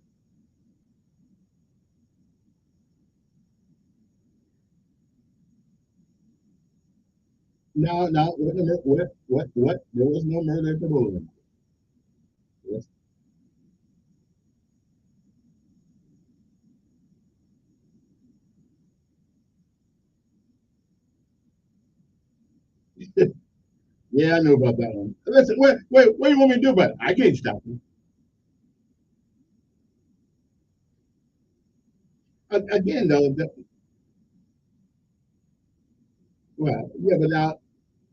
No, no, what? There was no murder at the bowling. Yes. Yeah, I know about that one. Listen, what do you want me to do about it? I can't stop you. Again, though, well, yeah, but now,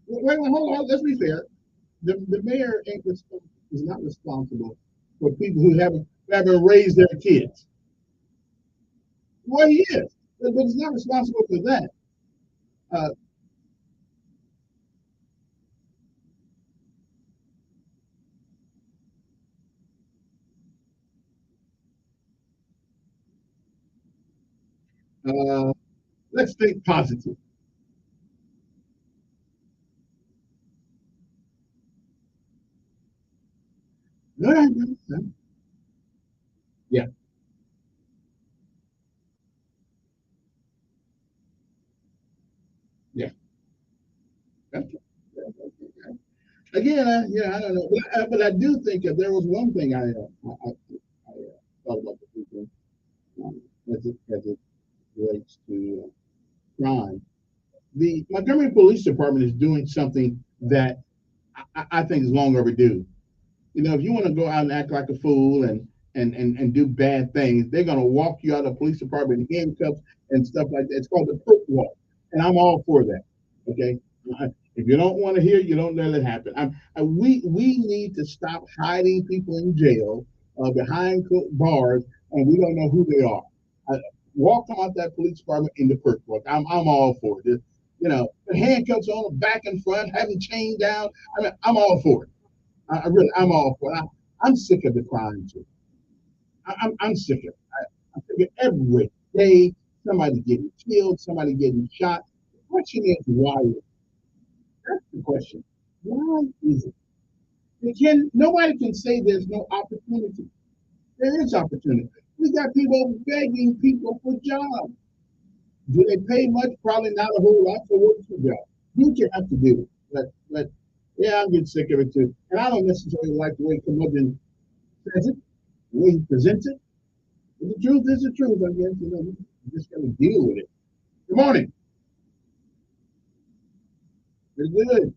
wait, hold on. Let's be fair. The mayor is not responsible for people who haven't raised their kids. Well, he is, but he's not responsible for that. Uh, uh, let's think positive. No, no, no, no. Yeah, yeah. Okay. Again, yeah, I don't know, but I do think that there was one thing I thought about the people as it relates to crime. The Montgomery Police Department is doing something that I think is long overdue. You know, if you want to go out and act like a fool and do bad things, they're going to walk you out of the police department in handcuffs and stuff like that. It's called the perp walk, and I'm all for that. Okay, if you don't want to hear, you don't let it happen. We need to stop hiding people in jail behind bars, and we don't know who they are. Uh, Walk them out that police department in the perp walk. I'm all for it. You know, the handcuffs on them, back and front, having chained down. I mean, I'm all for it. I'm all for it. I'm sick of the crime too. I'm sick of it. I'm sick of every day somebody getting killed, somebody getting shot. The question is why? That's the question. Why is it? Nobody can say there's no opportunity. There is opportunity. We got people begging people for jobs. Do they pay much? Probably not a whole lot for work for job. Do what you have to do. But yeah, I'm getting sick of it too. And I don't necessarily like the way Curmudgeon says it, the way he presents it. But the truth is the truth, I guess. You know, you just got to deal with it. Good morning. Very good.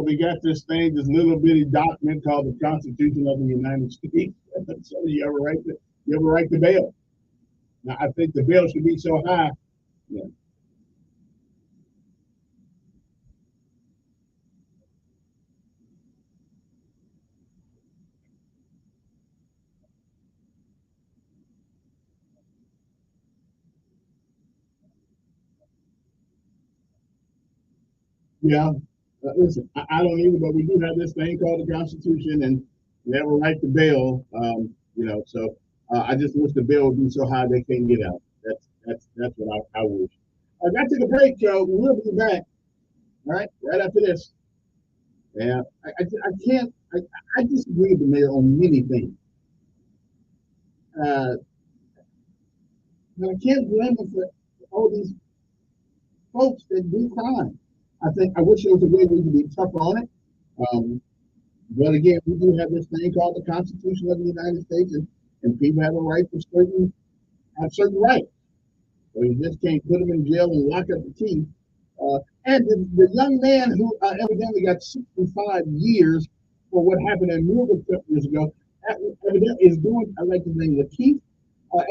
We got this thing, this little bitty document called the Constitution of the United States. So you ever write the bill? Now I think the bill should be so high. Yeah, yeah. Listen, I don't either, but we do have this thing called the Constitution, and never write the bill. You know, so I just wish the bill would be so high they can't get out. That's what I wish. I got to the break, Joe. We'll be back. All right after this. Yeah, I can't. I disagree with the mayor on many things. Uh, but I can't blame him for all these folks that do crime. I wish there was a way we could be tougher on it. Um, but again, we do have this thing called the Constitution of the United States, and people have a right to have certain rights. So you just can't put them in jail and lock up the key. And the young man who evidently got 65 years for what happened in Louisville a couple years ago, evidently is doing, I like his name, Lakeith.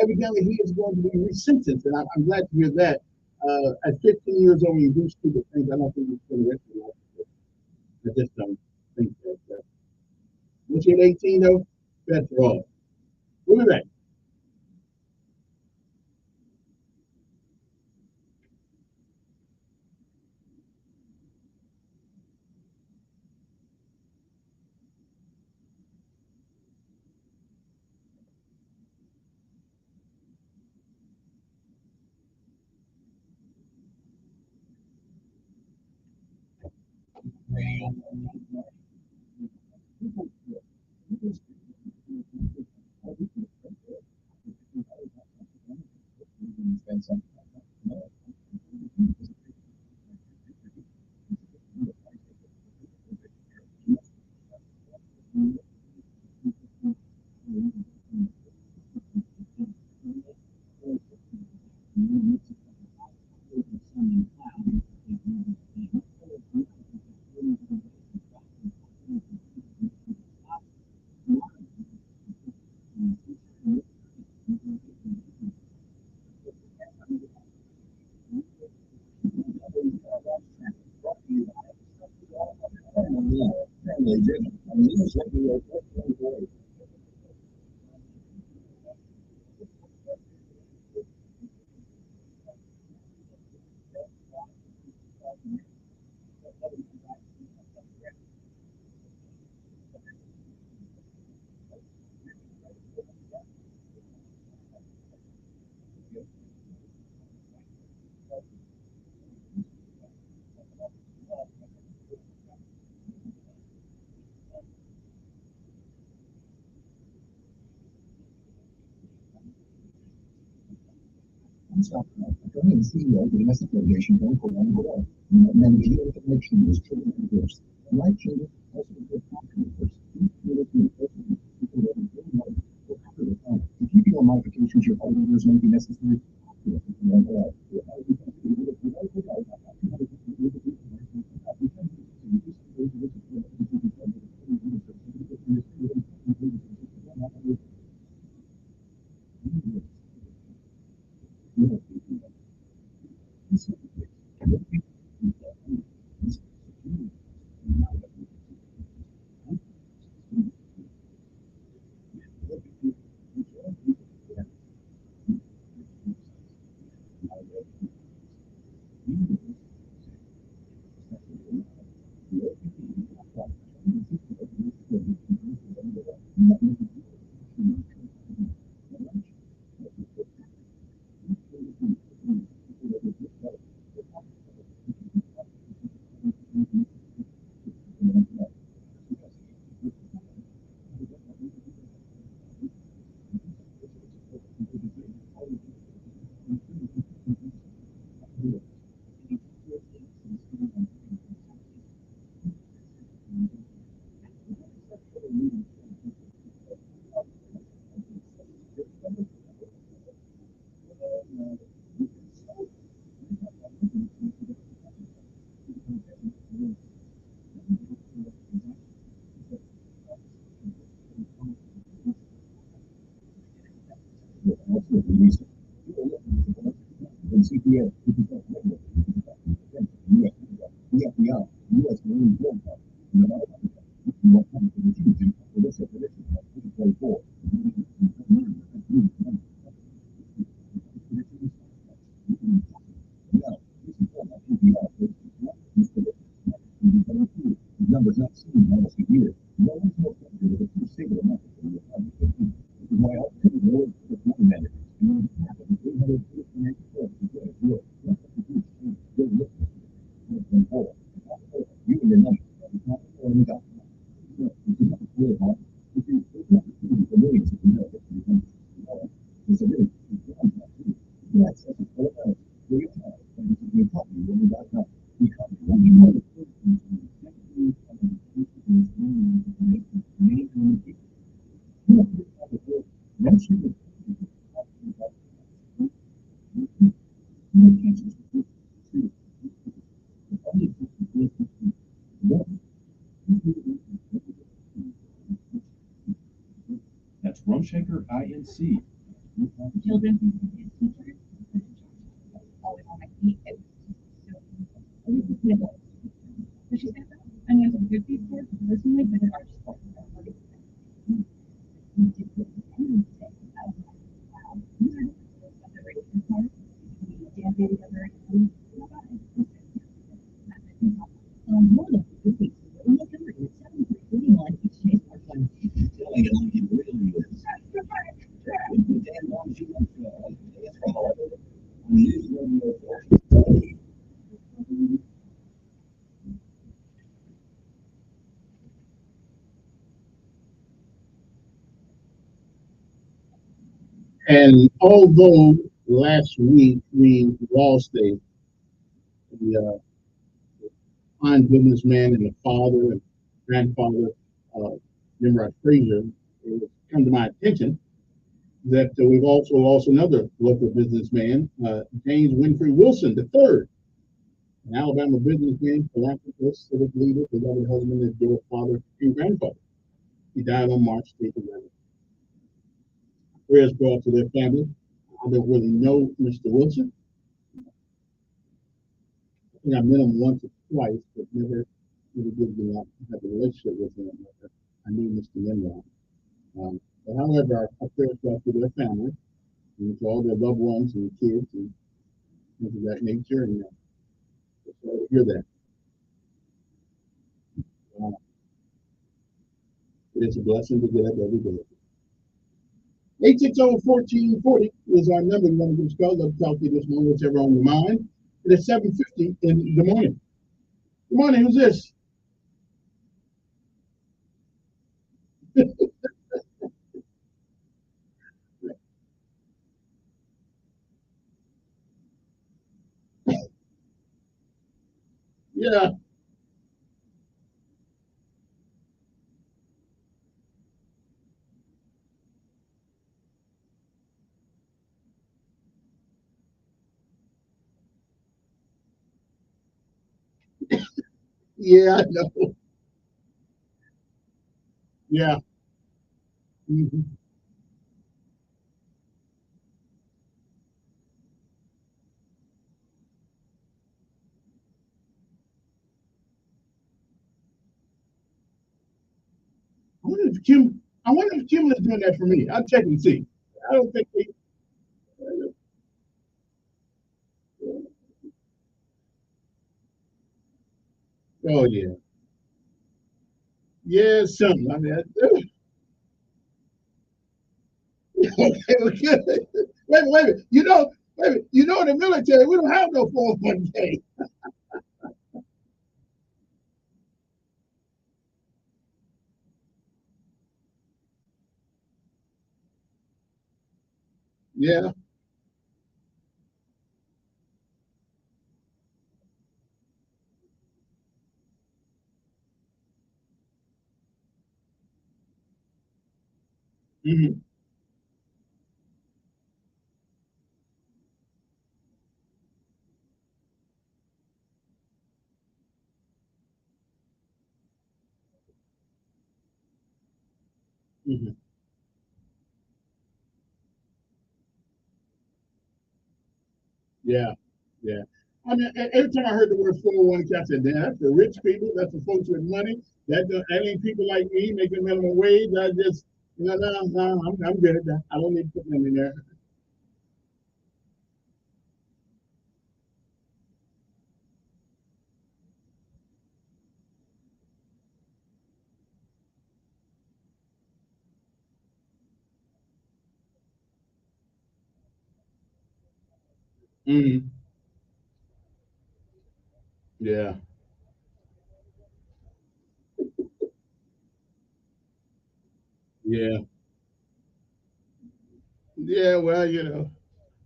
Evidently, he is going to be resentenced, and I'm glad to hear that. At 15 years old, you do stupid things. I don't think he's going to rest your life. I just don't. think that. Once you hit 18 though, that's all. We'll be back. Attorney and CEO of the domestic litigation firm Montgomery. Men deal with life changes triggered by divorce. And life changes also include after divorce. If you feel modifications your partners may be necessary, CPA, the FBI, U.S. Marine Corps, what comes to the Tuesday for this expedition of 2024. Now, this is what PPR numbers not seen in almost a year. No one's more familiar with a true single amount of the Republic. This is why all the world recommended it. 300 you and your number. Millions of Americans. It's a really access to all else. We That's Rumshaker INC. Children, teachers, always on my feet. So she said that. And he has a good feet for personally, but it are just like, you do it anything. You are the racing part. You dance together. More than 50 in Montgomery at 7341 East Chase Parkway. Telling it like it really is. With the Dan Longino Show, it's from 11 News Radio 440. And although last week we lost the fine businessman and the father and grandfather, Nimrod Frazier, it has come to my attention that we've also lost another local businessman, James Winfrey Wilson III, an Alabama businessman, philanthropist, civic leader, beloved husband, and dear father and grandfather. He died on March 8th. Prayers go out to their family. I don't really know Mr. Wilson. I think I met him once or twice, but never really did have a relationship with him. I knew Mr. Nimrod. But however, our prayers go out to their family and to all their loved ones and kids and things of that nature. And sorry to hear that. It's a blessing to get up every day. 860-1440 is our number. You want to give us a call? Let's talk to you this morning, whichever on your mind. It is 7:50 in the morning. Good morning. Who's this? Yeah. Yeah, I know. Yeah. Mm-hmm. I wonder if Kim is doing that for me. I'll check and see. I don't think they. Oh yeah. Yeah, something. I mean, okay, well, good. Wait a minute. Wait a minute. You know, in the military, we don't have no 401k. Yeah. Mm-hmm. Mm-hmm. Yeah. Yeah. I mean, every time I heard the word 401k, I said, "Damn, that's for rich people. That's for folks with money. That ain't people like me making minimum wage. I just, no, I'm good at that. I don't need to put them in there." Mm-hmm. Yeah. Yeah. Yeah. Well,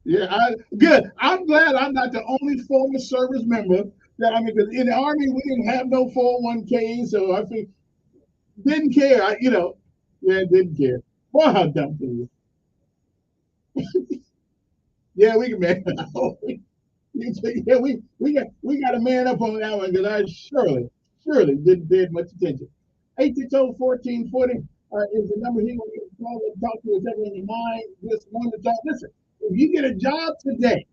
Yeah, good. I'm glad I'm not the only former service member that I mean, because in the army we didn't have no 401k, so I think didn't care. Yeah, didn't care. Boy, how dumb thing is. Yeah, we can man. Yeah, we got a man up on that one because I surely didn't pay much attention. 860-1440 is the number he wants to call and talk to us everyone in your mind. Just want to talk. Listen, if you get a job today.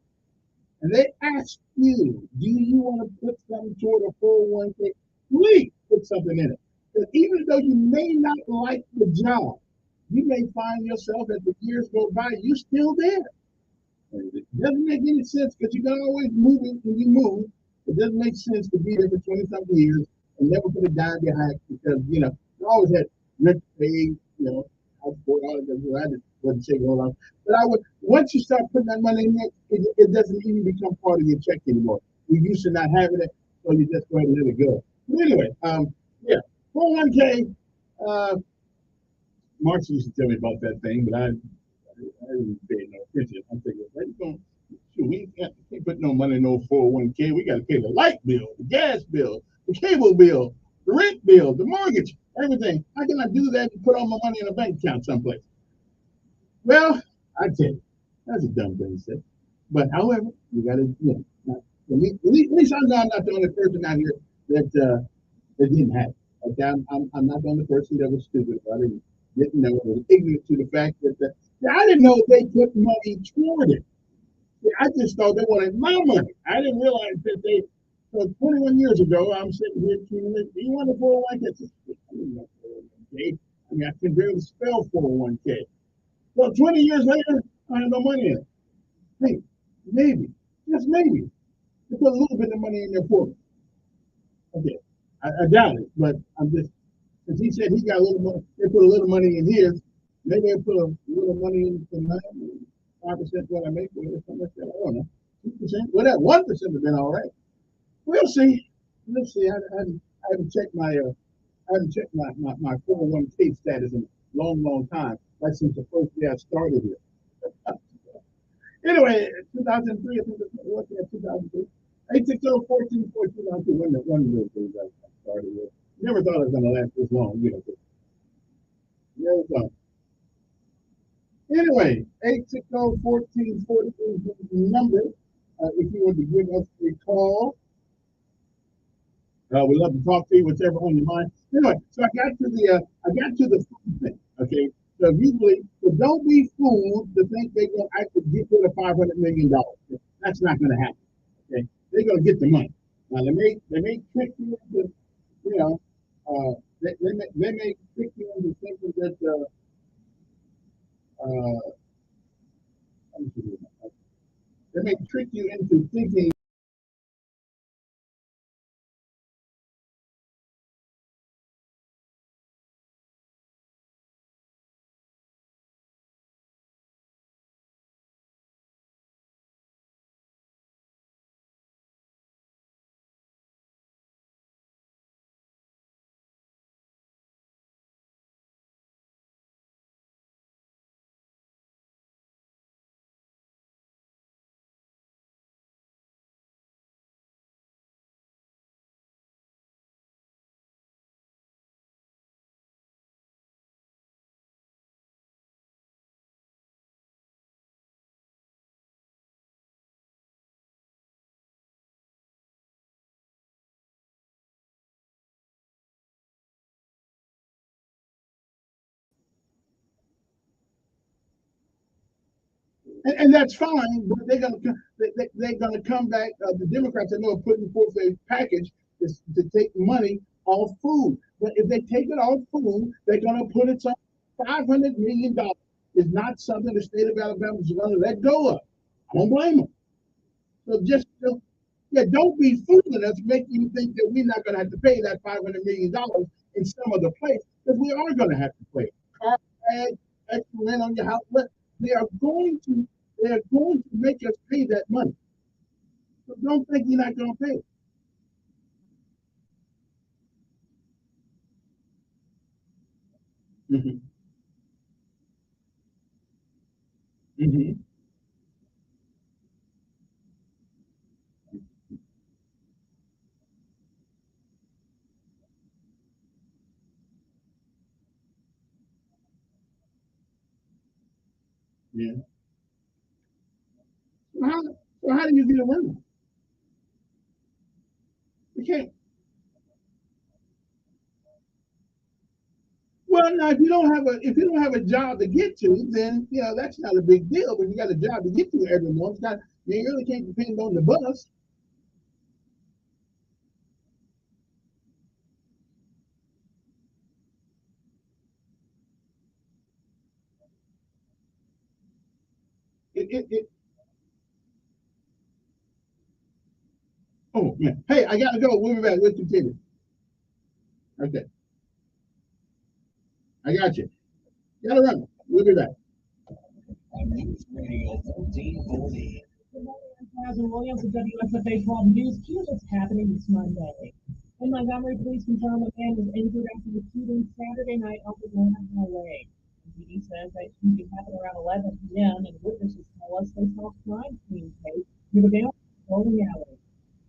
And they ask you, do you want to put something toward a 401k? Please put something in it. that even though you may not like the job, you may find yourself as the years go by, you're still there. It doesn't make any sense because you can always move it when you move. It doesn't make sense to be there for 20 something years and never put a dime behind because, you always had rent paid, I was $4, I just wasn't shaking all out. But I would, once you start putting that money in there, it doesn't even become part of your check anymore. You're used to not having it, so you just go ahead and let it go. But anyway, yeah, 401k, Marcia used to tell me about that thing, but I didn't pay no attention. I'm thinking, where you going? Shoot, we can't put no money in no 401k. We got to pay the light bill, the gas bill, the cable bill, the rent bill, the mortgage, everything. How can I do that and put all my money in a bank account someplace? Well, I tell you, that's a dumb thing to say. But however, you got to, at least I know I'm not the only person out here that didn't have it. Okay, I'm not the only person that was stupid. I didn't know, was ignorant to the fact that I didn't know they put money toward it. See, I just thought they wanted my money. I didn't realize that so 21 years ago, I'm sitting here tweeting, do you want a 401k? I didn't know 401k. I mean, I can barely spell 401k. So 20 years later, I have no money in it. Hey, maybe, just maybe, they put a little bit of money in there for me. Okay, I doubt it, but I'm just, because he said he got a little money, they put a little money in his, maybe they put a little money in for mine, 5% what I make, or something like that. I don't know, 2%, whatever, 1% have been all right. We'll see. We'll see. I haven't checked my 401k status in a long time. That's since the first day I started here. Anyway, 2003, I think it was 2003. 860-1414, one of those things I started with. Never thought it was going to last this long, Never thought. Anyway, 860-1414 is the number. If you want to give us a call, we'd love to talk to you, whatever on your mind. Anyway, so I got to the food thing. Okay, so usually, so don't be fooled to think they're going to actually get rid of $500 million. That's not going to happen. Okay, they're going to get the money. Now they may trick you into, they may trick you into thinking that they may trick you into thinking. And that's fine, but they're gonna come back. The Democrats, I know, are putting forth a package to take money off food. But if they take it off food, they're gonna put it on $500 million. Is not something the state of Alabama is gonna let go of. I don't blame them. So don't be fooling us, making you think that we're not gonna have to pay that $500 million in some other place, because we are gonna have to pay car tag, extra rent on your house. They are going to make us pay that money. So don't think you're not going to pay it. Mm-hmm. Mm-hmm. Yeah. So how do you get around it? You can't. Well, now if you don't have a job to get to, then that's not a big deal. But you got a job to get to every month. You really can't depend on the bus. Oh man, hey, I gotta go. We'll be back. We'll continue. Okay, I got you. Gotta run. We'll be back. News Radio 1440. Williams with WSFA 12 News. Here's what's happening this Monday. In Montgomery, police confirm a man was injured after the shooting Saturday night off Atlanta Highway. The PD says that shooting happened around 11 p.m. and witnesses tell us they saw crime scene tape near the Bale bowling alley.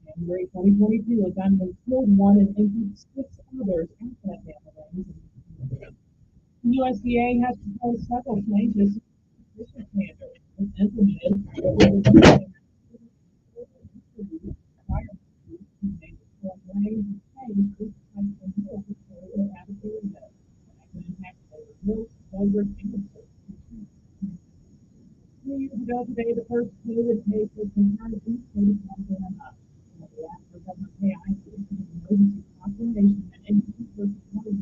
January 2022, a gunman killed one and injured 6 others after that gathering. The USDA has proposed several changes to the standards and implemented Years ago today, the first COVID case was confirmed in the state of Alabama. The act for Governor AI to issue an emergency proclamation that any person coming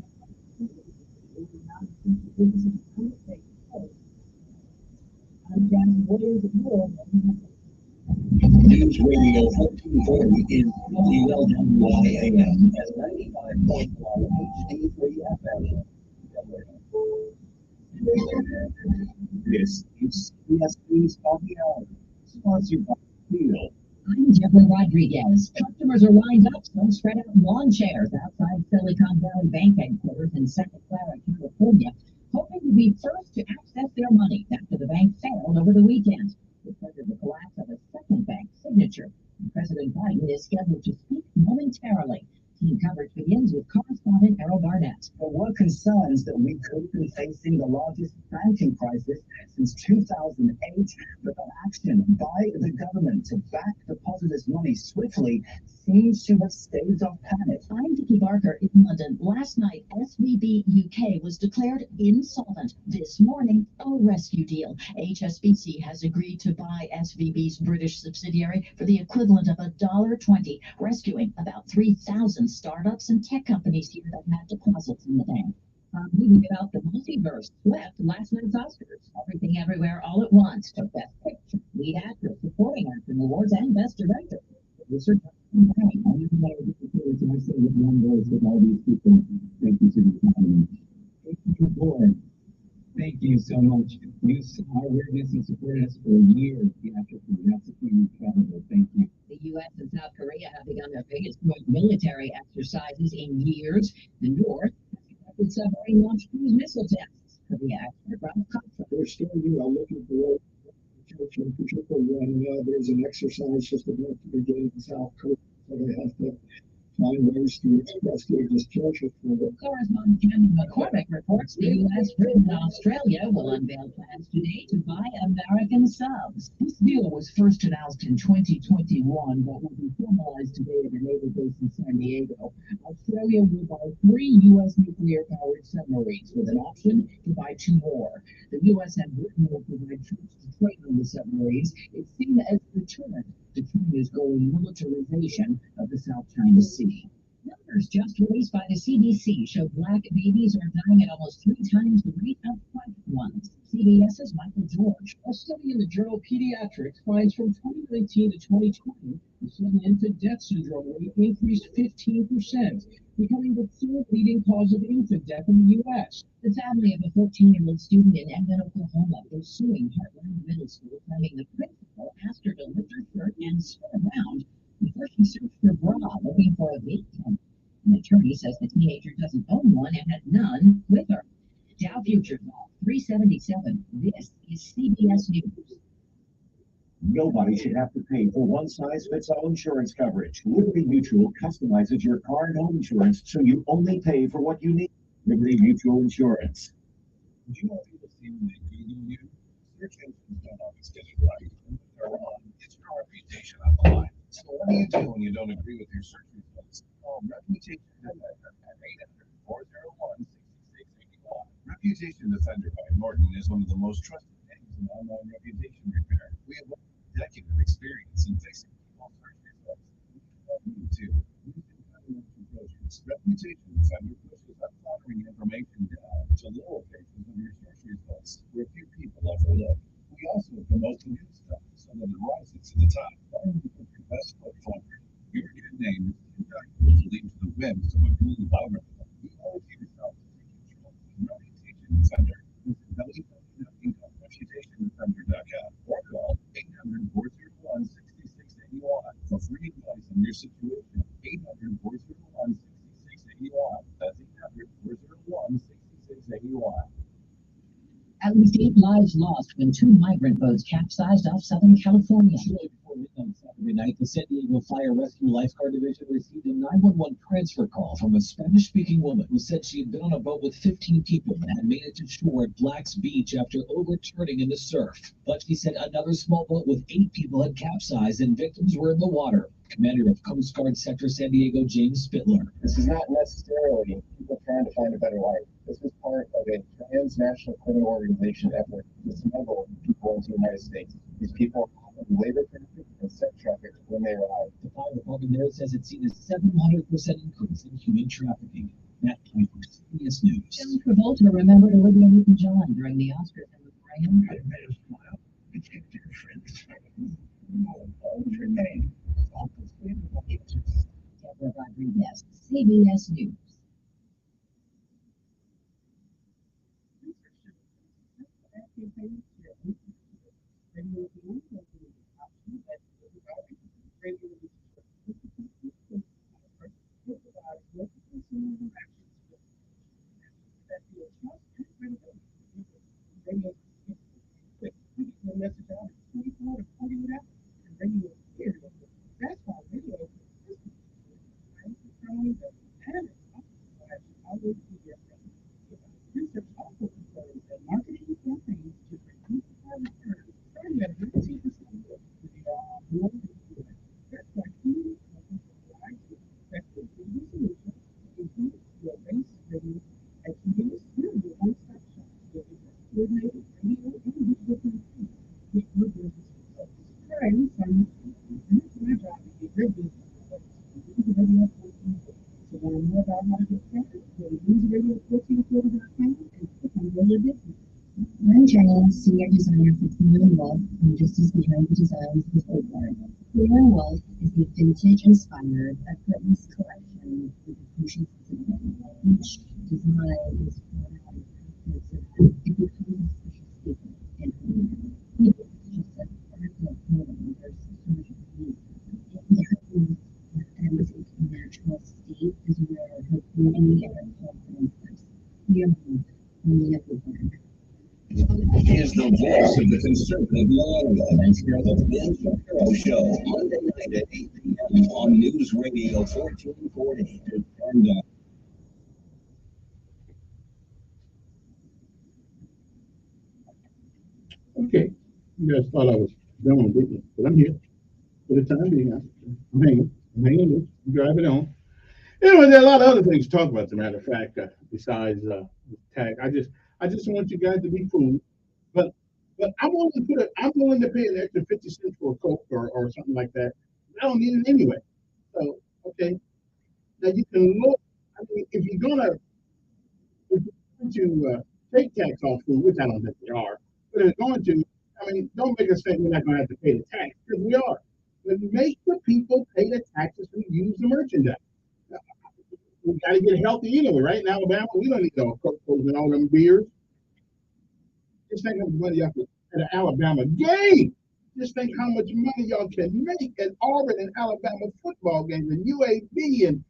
is not essential business in the state. I'm Janice Williams at News Radio 1440 is WLWYAM at 95.1 HD3 FM. This is CBS News on the Hour, sponsored by Field. I'm Deborah Rodriguez. Customers are lined up, so spread out in lawn chairs outside Silicon Valley Bank headquarters in Santa Clara, California, hoping to be first to access their money after the bank failed over the weekend. Because of the collapse of a second bank Signature, President Biden is scheduled to speak momentarily. Team coverage begins with correspondent Errol Barnett. There were concerns that we could be facing the largest banking crisis since 2008, but that action by the government to back depositors' money swiftly seems to have staved off panic. I'm Vicky Barker in London. Last night, SVB UK was declared insolvent. This morning, a rescue deal. HSBC has agreed to buy SVB's British subsidiary for the equivalent of $1.20, rescuing about 3,000 startups and tech companies here that had deposits in the bank. Reading about the multiverse swept last night's Oscars. Everything Everywhere All at Once took Best Picture, Lead Actor, Supporting Actor awards, and Best Director. Producer I just want to say with one voice with all these people. Thank you to the family. Thank you, board. Thank you so much. You saw our weirdness and supported us for years. That's incredible. Thank you. The U.S. and South Korea have begun their biggest joint military exercises in years. The North has conducted submarine launched cruise missile tests. Korea expert Ralph Cox. They're still, looking for when there's an exercise just about to begin in South Korea. So they have to find ways to express their displeasure for it. Correspondent Candy McCormick reports the U.S., Britain, and Australia will unveil plans today to buy American subs. This deal was first announced in 2021, but will be formalized today at a naval base in San Diego. Australia will buy 3 U.S. nuclear-powered submarines with an option to buy 2 more. The U.S. and Britain will provide troops to train on the submarines. It's seen as a deterrent to China's growing militarization of the South China Sea. Numbers just released by the CDC show Black babies are dying at almost 3 times the rate of white ones. CBS's Michael George. A study in the journal Pediatrics finds from 2019 to 2020, the sudden infant death syndrome rate increased 15%, becoming the 3rd leading cause of infant death in the U.S. The family of a 14-year-old student in Edmond, Oklahoma, is suing Heartland Middle School, claiming the principal asked her to lift her shirt and spin around before she searched her bra looking for a vape pen. An attorney says the teenager doesn't own one and had none with her. Dow Futures off 377. This is CBS News. Nobody should have to pay for one-size-fits-all insurance coverage. Liberty Mutual customizes your car and home insurance so you only pay for what you need. Liberty Mutual Insurance. Did you know people see when they Google you? Search engines don't always get it right. And when they're wrong, it's your reputation on the line. So what do you do when you don't agree with your search results? Call Reputation Defender at 800-401-6681. Reputation Defender by Norton is one of the most trusted names in online reputation repair. We have a decade of experience in fixing people's search results. We love you too. Using cutting-edge approaches, Reputation Defender pushes unflattering information down to lower pages of your search results where few people ever look. We also promote the good stuff so that it rises to the top. Why don't you put your best foot forward? Your good name is invaluable to lead to the win, so when you leave out, you owe it to yourself to take control of Reputation Defender. Visit www.reputationdefender.com or call 800-401-6681 for free advice on your situation. 800-401-6681. That's 800-401-6681. At least 8 lives lost when 2 migrant boats capsized off Southern California. Shortly before midnight Saturday night, the San Diego Fire Rescue Lifeguard Division received a 911 transfer call from a Spanish-speaking woman who said she had been on a boat with 15 people and had made it to shore at Black's Beach after overturning in the surf. But she said another small boat with 8 people had capsized and victims were in the water. Commander of Coast Guard Sector San Diego, James Spittler. This is not necessarily people trying to find a better life. This was part of a transnational criminal organization effort to smuggle people into the United States. These people are labor trafficked and sex trafficked when they arrive. The fire department there says it's seen a 700% increase in human trafficking. Matt Piper, CBS News. John Travolta remembered Olivia Newton-John during the Oscars and was praying. I met a smile. It's your dear friends. What was her name? Deborah Rodriguez, CBS News. I'm Jenny, senior designer for Clear and Wolf, and just as behind the designs is Oakland. Clear and Wolf is a vintage-inspired, effortless collection with a crucial sensibility. Each design is brought out in so that it becomes a special staple in home. It's just an art of home. There's so much beauty. And it's a natural state is where her beauty and her confidence lives. Clear and Wolf, only at Oakland. He is the voice of the conservative long the Ben Shapiro Show, Monday night at 8 p.m. on News Radio 1440. And, Okay, you guys thought I was done with it, but I'm here for the time being. I'm hanging loose, drive it on. Anyway, there are a lot of other things to talk about. As a matter of fact, besides tag, I just want you guys to be cool. But I'm willing to pay an extra 50 cents for a Coke or something like that. I don't need it anyway. So okay, now you can look. I mean, if you're going to take tax off food, which I don't think they are, but if they're going to, I mean, don't make us think we're not going to have to pay the tax, because we are. But make the people pay the taxes who use the merchandise. We got to get healthy anyway, right? In Alabama, we don't need no Coke and all them beers. Just think how much money y'all can at an Alabama game. Just think how much money y'all can make at Auburn and Alabama football games and UAB and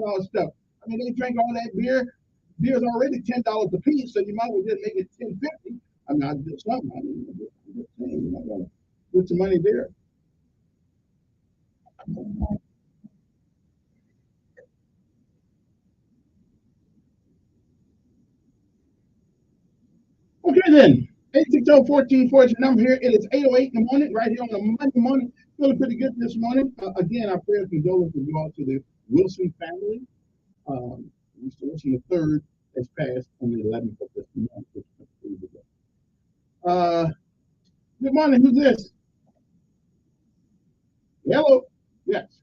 all stuff. I mean, they drink all that beer. Beer's already $10 a piece, so you might as well just make it $10.50. I mean, I did something. I mean, I'm just saying, you might want to put some money there. Okay, then. 860-1440 is the number here. It is 8:08 in the morning, right here on the Monday morning. Feeling pretty good this morning. Again, our prayers and condolences go out to the Wilson family. Mr. Wilson the third has passed on the 11th of this month. Good morning. Who's this? Hello. Yes.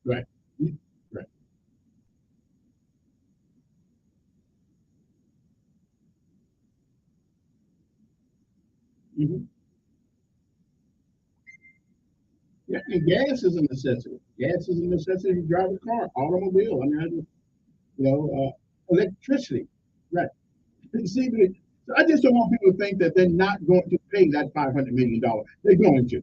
Right. Right. Hmm. Yeah, and gas is a necessity. Gas is a necessity to drive a car, automobile. I mean, electricity. Right. See, so I just don't want people to think that they're not going to pay that $500 million. They're going to.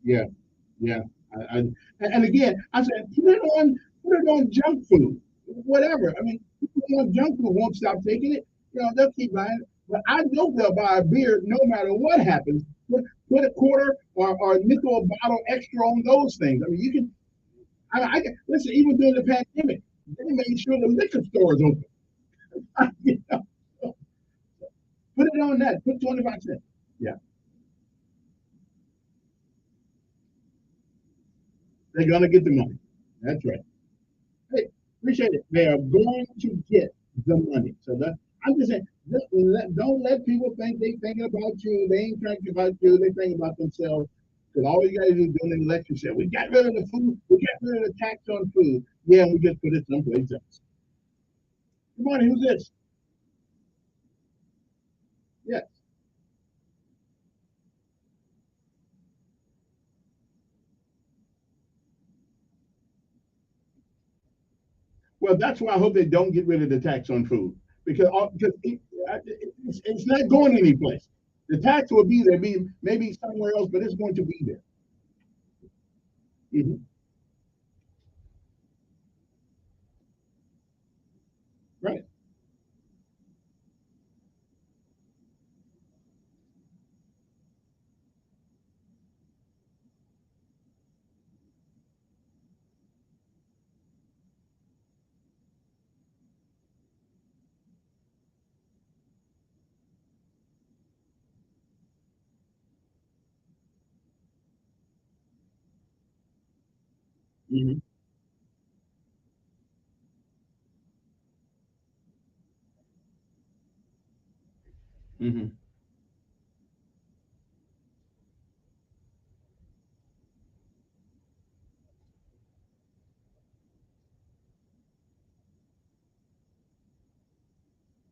Yeah, yeah. And again, I said, put it on junk food, whatever. I mean, people on junk food won't stop taking it. They'll keep buying it. But I know they'll buy a beer no matter what happens. Put a quarter or a nickel a bottle extra on those things. I mean, you can. Listen. Even during the pandemic, they made sure the liquor stores open. You know? Put it on that. Put 25 cents. Yeah, they're gonna get the money. That's right. Hey, appreciate it. They are going to get the money. So that I'm just saying, don't let people think they thinking about you. They ain't thinking about you. They think about themselves. Because all you got to do during an election say, we got rid of the food. We got rid of the tax on food. Yeah, we just put it someplace else. Good morning. Who's this? Yeah. Well, that's why I hope they don't get rid of the tax on food because it's not going anyplace. The tax will be there, be maybe somewhere else, but it's going to be there. Hmm. Right. Hmm. Hmm.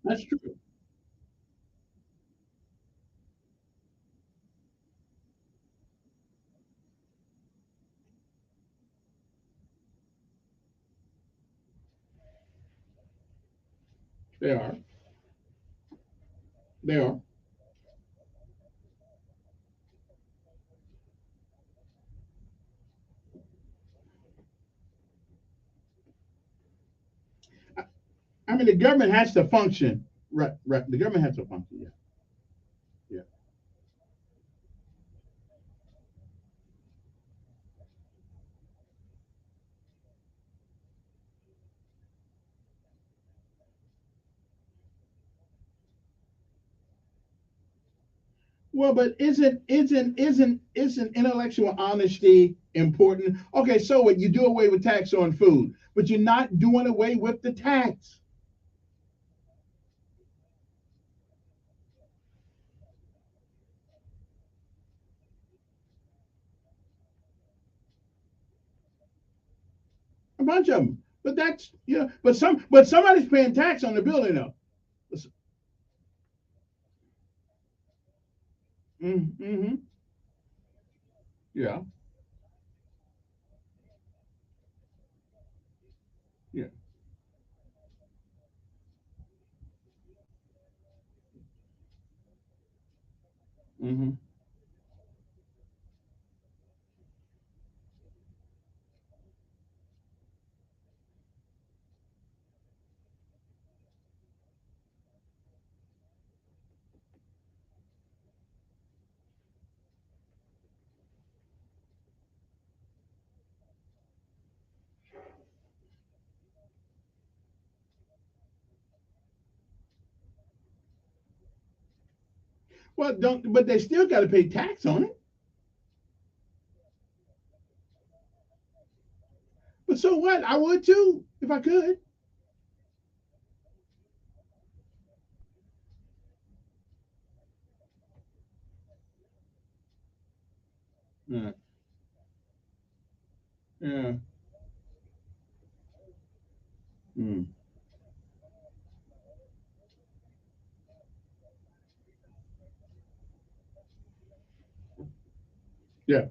That's true. They are. They are. I mean, the government has to function. Right. Right. The government has to function. Yeah. Yeah. Well, but isn't intellectual honesty important? Okay, so what you do away with tax on food, but you're not doing away with the tax. A bunch of them. But that's but somebody's paying tax on the building though. Mm-hmm. Yeah. Yeah. Mm-hmm. Well, don't but they still got to pay tax on it. But so what? I would too if I could. Yeah. Yeah. Mm. Yeah.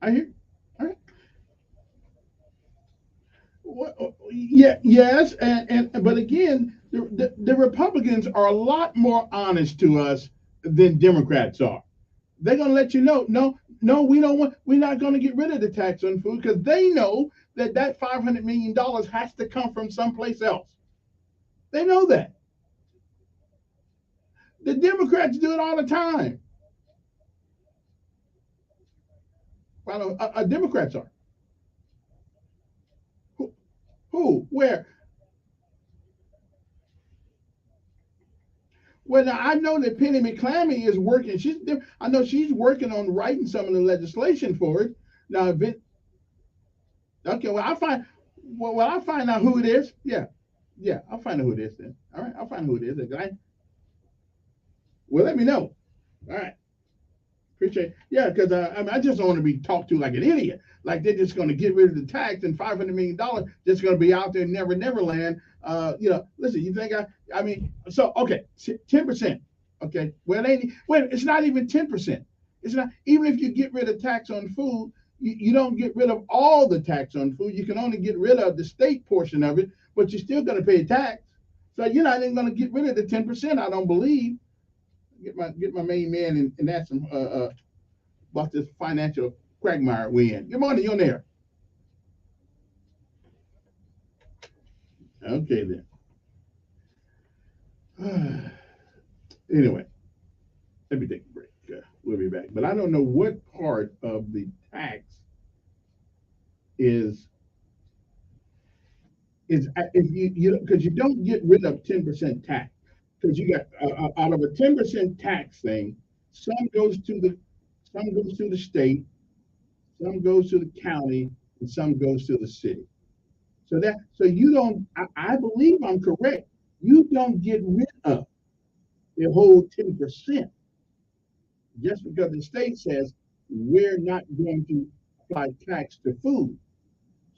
I hear. All right. Yeah. Yes. And but again, the Republicans are a lot more honest to us than Democrats are. They're gonna let you know, no, no, we don't want. We're not gonna get rid of the tax on food because they know that $500 million has to come from someplace else. They know that. The Democrats do it all the time. Well, Democrats are. Who? Who? Where? Well, now, I know that Penny McClammy is working. I know she's working on writing some of the legislation for it. Now, okay. Well, I find. Well, I'll find out who it is. Yeah, yeah. I'll find out who it is then. All right, I'll find out who it is. Well, let me know. All right. Appreciate it. Yeah, because I just don't want to be talked to like an idiot. Like they're just going to get rid of the tax and $500 million just going to be out there in never land. Listen, you think I mean, so okay, 10%. Okay, well, it's not even 10%. It's not even if you get rid of tax on food, you don't get rid of all the tax on food. You can only get rid of the state portion of it, but you're still going to pay tax. So you're not even going to get rid of the 10%. I don't believe. Get my main man and ask him about this financial quagmire we in. Good morning, you're there. Okay then. Anyway, let me take a break. We'll be back. But I don't know what part of the tax is if you because you don't get rid of 10% tax because you got out of a 10% tax thing, some goes to the state, some goes to the county, and some goes to the city. So you don't. I believe I'm correct. You don't get rid of the whole 10% just because the state says we're not going to apply tax to food.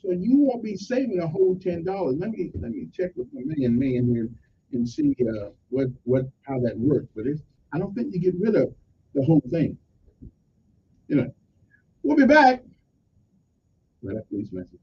So you won't be saving a whole $10. Let me check with my man here and see what how that works. But I don't think you get rid of the whole thing. We'll be back right after these messages.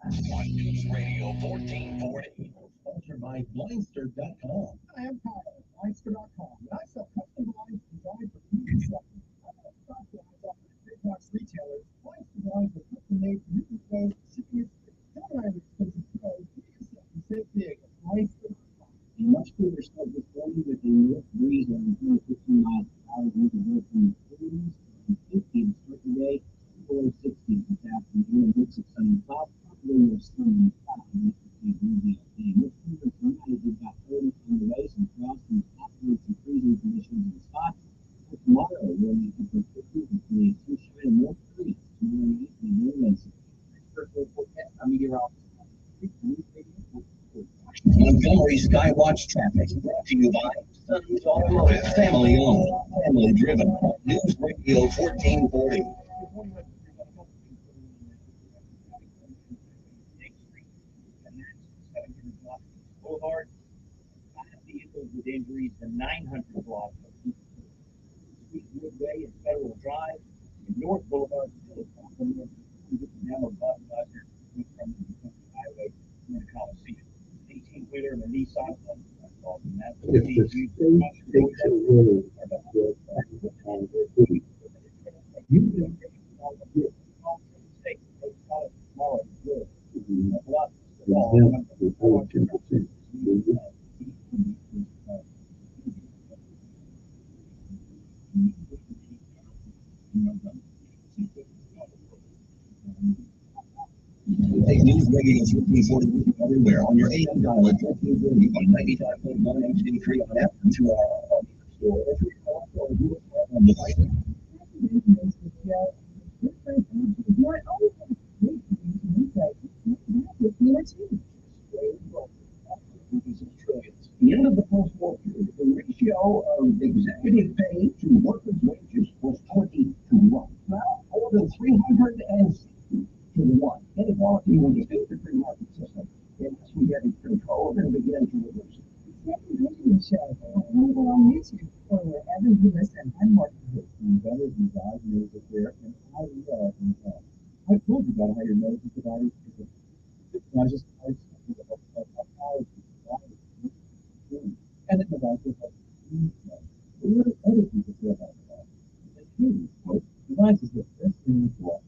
On News Radio 1440. Sponsored by Blindster.com. Hi, I'm Kyle at Blindster.com, and I sell custom blinds designed for you and yourself. I have stock blinds offered at big box retailers. Blindster blinds are custom made for you and clothes. Shipping is free. Don't have expensive clothes. Do it yourself and save big at Blindster.com. A much cooler start this morning with a north breeze on 115 miles per hour. We can go from the 40s to 50 to start the day. Below 60 this afternoon. A mix of sun and cloud. Probably more sun than cloud. And this cooler tonight, we've got 30 on the way, some frost and possibly some freezing conditions in spots. For tomorrow, we'll make up for 50 with the sunshine and more trees. Tomorrow night, and more winds. First forecast, I'm meteorologist. Montgomery Skywatch traffic brought to you by Sons Automotive, family owned, family driven. News Radio 1440. Boulevard, 5 vehicles with injuries, the 900 block of Woodway and Federal Drive, and North Boulevard, still a problem with now a bus buzzer from the highway in the Coliseum. 18-wheeler and a Nissan, and that's what If the state takes a role you can get the whole 10%. Take news radio 1340 everywhere on your AM dial at 1340 on 95.9 HD3 on app to our audio store every or Google on device. The end of the post-war period, the ratio of executive pay to workers' wages was 20 to 1. Now, more than 360 to 1. Inequality will defeat the free market system unless we get in control and begin to reduce it. The show available on YouTube or wherever you listen. I'm Martin. Better than God knows it there, and I love himself. I told you about how your nose is divided. It's not just parts of how and it provides us with other people feel about that. And two, devices the best thing for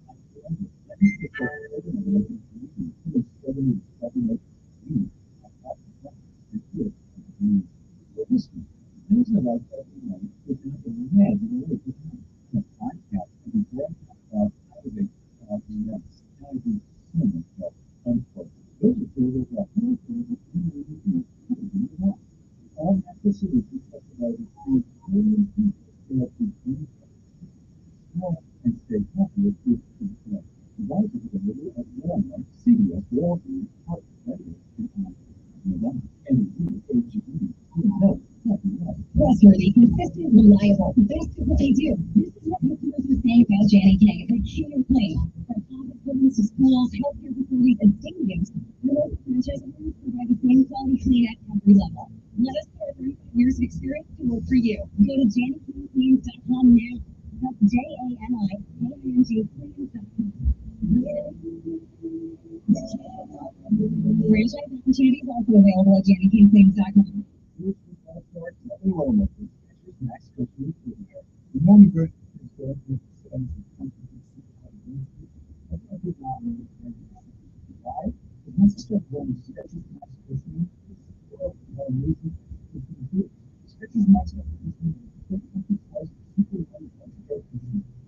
Trustworthy, consistent, reliable. That's what they do. This is what customers are saying about Janny K. They can't claim. From office buildings to schools, healthcare facilities, and stadiums, the local franchise owners provide the same quality clean at every level. Let us put our 35 years of experience to work for you. Go to JannyKCleans.com now. That's JANIKING.com. Franchise opportunities also available at JannyKCleans.com. enrollment in Skechers Max Custom Footwear. The morning version is going to why? It has to start wearing Skechers Max Custom Skechers Max Custom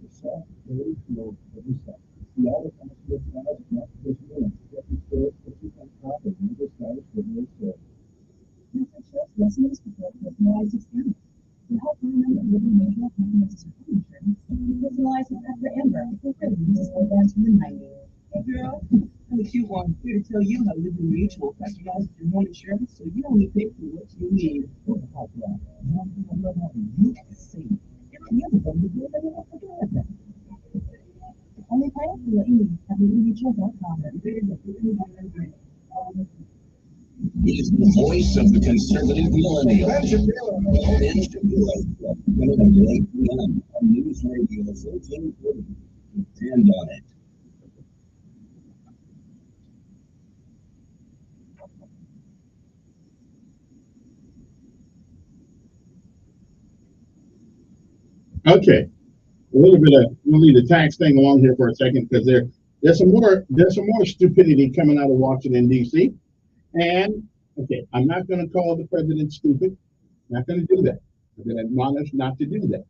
soft, very feel every step. See all the comfortable styles and application Skechers stores, Skechers on top, and other styles for no store. Listeners prefer personalized experience. To help remember living major comprehensive insurance, personalized for Amber, for Christmas, or that's for 90. Hey girl, I'm a cute one. Here to tell you how Liberty Mutual customizes your home insurance so you only pay for what you need. One thing I love having you can see. The other thing is that I don't forget that. Only find out what you need at libertymutual.com. He's the voice of the conservative millennial. Ben Shapiro. Coming up at 8 p.m. on News Radio 1440. Depend on it. Okay, we'll leave the tax thing along here for a second because there's some more stupidity coming out of Washington D.C. And okay, I'm not going to call the president stupid. I'm not going to do that. I'm going to admonish not to do that.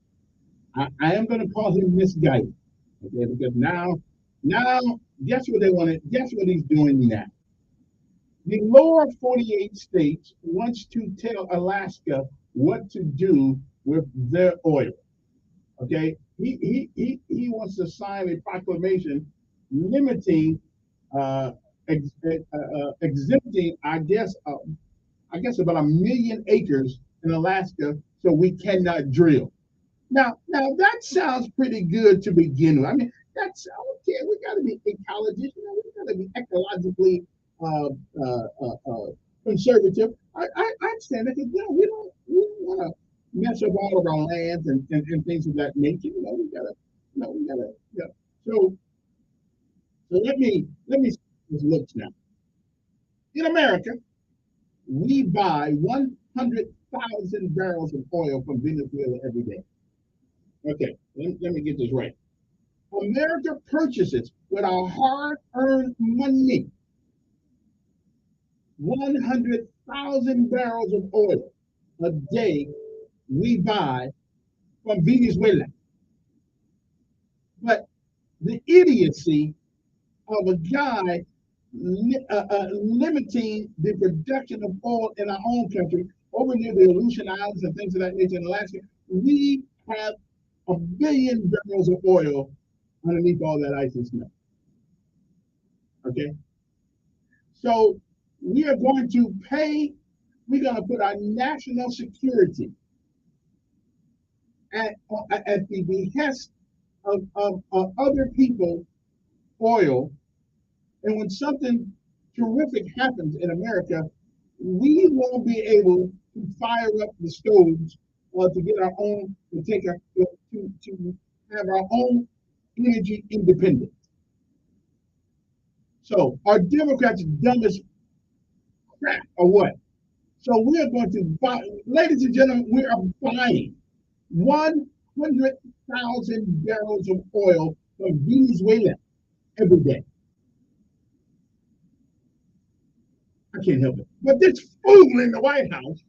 I am going to call him misguided. Okay, because now, guess what they want to? Guess what he's doing now? The lower 48 states wants to tell Alaska what to do with their oil. Okay, he wants to sign a proclamation limiting, exempting, I guess about 1 million acres in Alaska, so we cannot drill. Now that sounds pretty good to begin with. I mean, that's okay. We got to be ecologists, we got to be ecologically conservative. I understand that because we don't want to mess up all of our lands and things of that nature. We gotta. So let me see this looks now. In America, we buy 100,000 barrels of oil from Venezuela every day. Okay, let me get this right. America purchases with our hard-earned money 100,000 barrels of oil a day we buy from Venezuela. But the idiocy of a guy limiting the production of oil in our own country over near the Aleutian Islands and things of that nature in Alaska. We have 1 billion barrels of oil underneath all that ice and snow. Okay? So we are going to pay, we're going to put our national security at the behest of other people, oil. And when something terrific happens in America, we won't be able to fire up the stoves to get our own, to take our, to have our own energy independence. So are Democrats dumb as crap or what? So we're going to buy, ladies and gentlemen, we are buying 100,000 barrels of oil from Venezuela every day. I can't help it. But this fool in the White House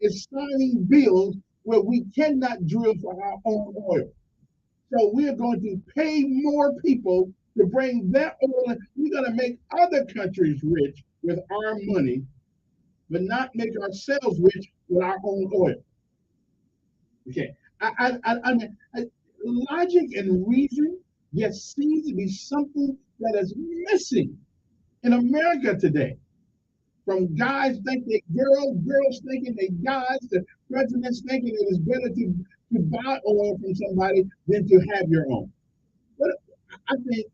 is signing bills where we cannot drill for our own oil. So we're going to pay more people to bring their oil. We're going to make other countries rich with our money, but not make ourselves rich with our own oil. Okay. I mean, logic and reason just seems to be something that is missing in America today. From guys think they girls thinking they guys, to presidents thinking it is better to buy oil from somebody than to have your own. But I think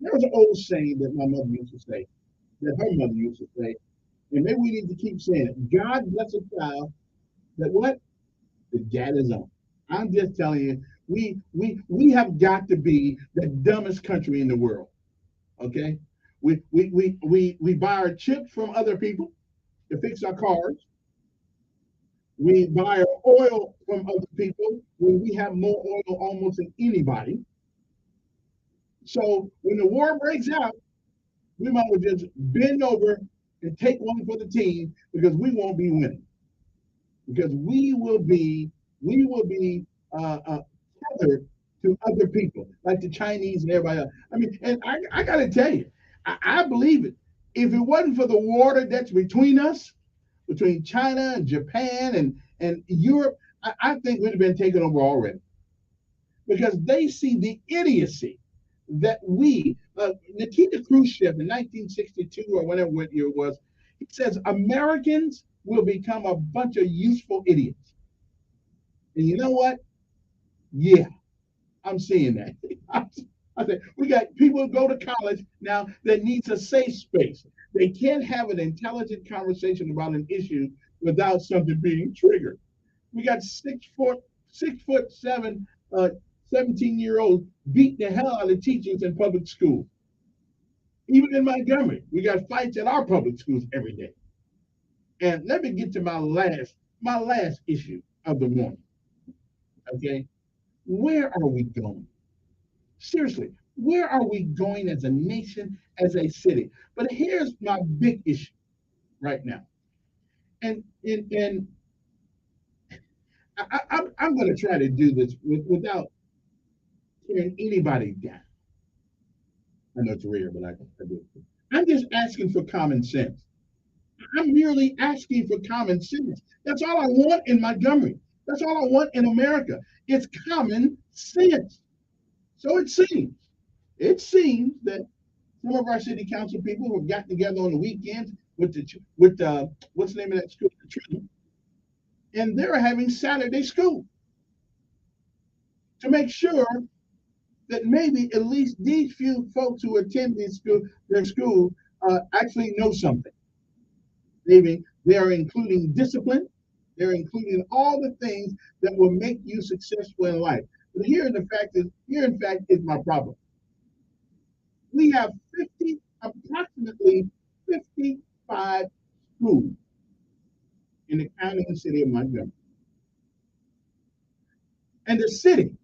there was an old saying that my mother used to say, that her mother used to say, and maybe we need to keep saying it. God bless a child that what? The dad is on. I'm just telling you, we have got to be the dumbest country in the world. Okay? We buy our chips from other people to fix our cars. We buy our oil from other people when we have more oil almost than anybody. So when the war breaks out, we might as well just bend over and take one for the team because we won't be winning. Because we will be tethered to other people, like the Chinese and everybody else. I mean, and I got to tell you, I believe it. If it wasn't for the water that's between us, between China and Japan and Europe, I think we'd have been taken over already. Because they see the idiocy that Nikita Khrushchev in 1962 or whatever year it was, he says Americans will become a bunch of useful idiots. And you know what? Yeah, I'm seeing that. I said, we got people who go to college now that needs a safe space. They can't have an intelligent conversation about an issue without something being triggered. We got 6'7", 17-year-olds beating the hell out of teachers in public schools. Even in Montgomery, we got fights at our public schools every day. And let me get to my last issue of the morning. Okay, where are we going? Seriously, where are we going as a nation, as a city? But here's my big issue right now. And I'm going to try to do this without tearing anybody down. I know it's rare, but I do. I'm just asking for common sense. I'm merely asking for common sense. That's all I want in Montgomery. That's all I want in America. It's common sense. So it seems that some of our city council people who have gotten together on the weekends with what's the name of that school, and they're having Saturday school to make sure that maybe at least these few folks who attend their school actually know something. Maybe they are including discipline. They're including all the things that will make you successful in life. But here, in fact, is my problem. We have approximately 55 schools in the county and city of Montgomery. And the city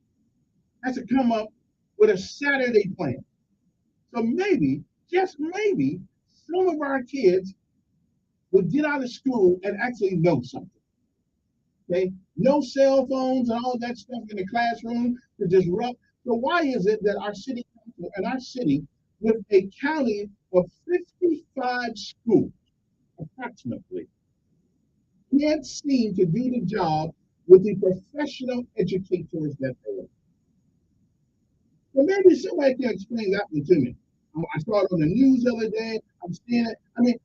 has to come up with a Saturday plan. So maybe, just maybe, some of our kids will get out of school and actually know something. Okay? No cell phones and all that stuff in the classroom to disrupt. So why is it that our city council and our city with a county of 55 schools, approximately, can't seem to do the job with the professional educators that they are. So maybe somebody can explain that one to me. I saw it on the news the other day. I'm seeing it. I mean,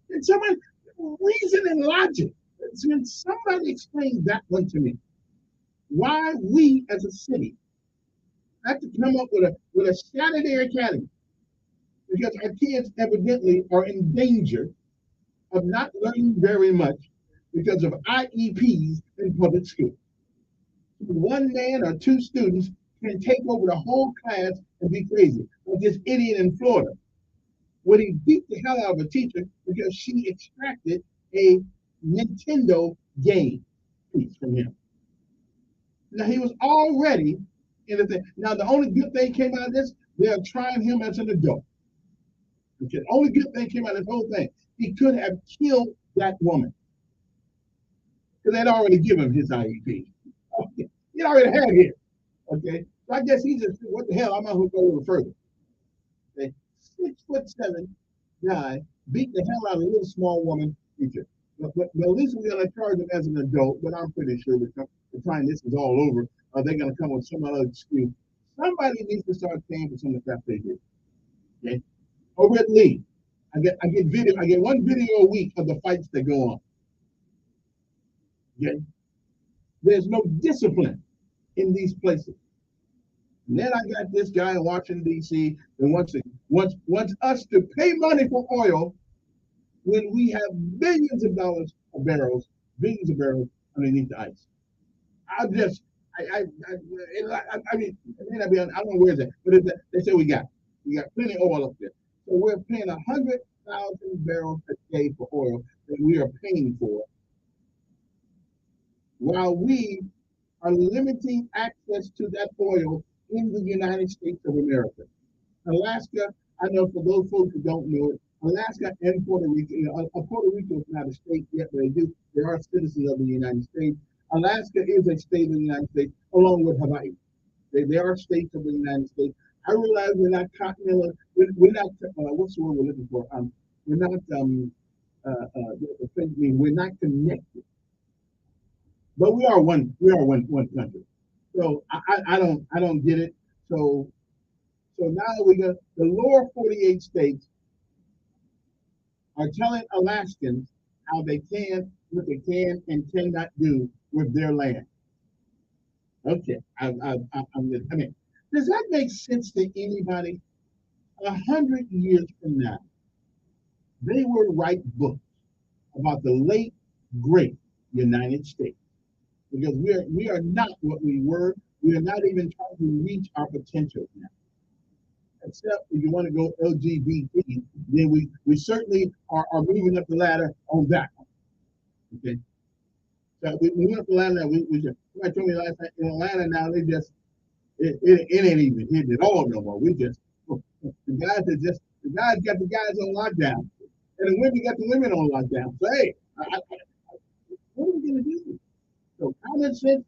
can somebody reason and logic? Can somebody explain that one to me? Why we as a city have to come up with a Saturday academy? Because our kids evidently are in danger of not learning very much because of IEPs in public school. One man or two students can take over the whole class and be crazy. Like this idiot in Florida, where he beat the hell out of a teacher because she extracted a Nintendo game piece from him. Now he was already in the thing. Now the only good thing came out of this, they are trying him as an adult. Okay, the only good thing came out of this whole thing. He could have killed that woman because they'd already given him his IEP. Okay. He already had it. Okay, so I guess he just said, what the hell? I'm not going to go a little further. Okay. 6'7" guy beat the hell out of a little small woman teacher. But at least we're going to charge him as an adult. But I'm pretty sure by the time this is all over, they're going to come with some other excuse. Somebody needs to start paying for some of the stuff they do. Okay, over at Lee, I get one video a week of the fights that go on. Okay, there's no discipline in these places. And then I got this guy in Washington, D.C. that wants us to pay money for oil when we have billions of dollars of barrels, billions of barrels underneath the ice. I mean, it may not be, I don't know where it's at, but they say we got plenty of oil up there. So we're paying 100,000 barrels a day for oil that we are paying for, while we are limiting access to that oil in the United States of America. Alaska, I know for those folks who don't know it, Alaska and Puerto Rico, Puerto Rico is not a state yet, but they are citizens of the United States. Alaska is a state of the United States, along with Hawaii. They are states of the United States. I realize we're not continental, we're not, what's the word we're looking for? We're not connected. But we are one country. So I don't get it. So now the lower 48 states are telling Alaskans how they can, what they can and cannot do with their land. Okay, I mean, does that make sense to anybody? 100 years from now, they will write books about the late, great United States. Because we are not what we were. We are not even trying to reach our potential now. Except if you want to go LGBT, then we certainly are moving up the ladder on that one. Okay. So we went up the ladder. I told me last night in Atlanta now they just it ain't even hitting it all no more. We just the guys got the guys on lockdown, and the women got the women on lockdown. So hey, what are we gonna do? So common sense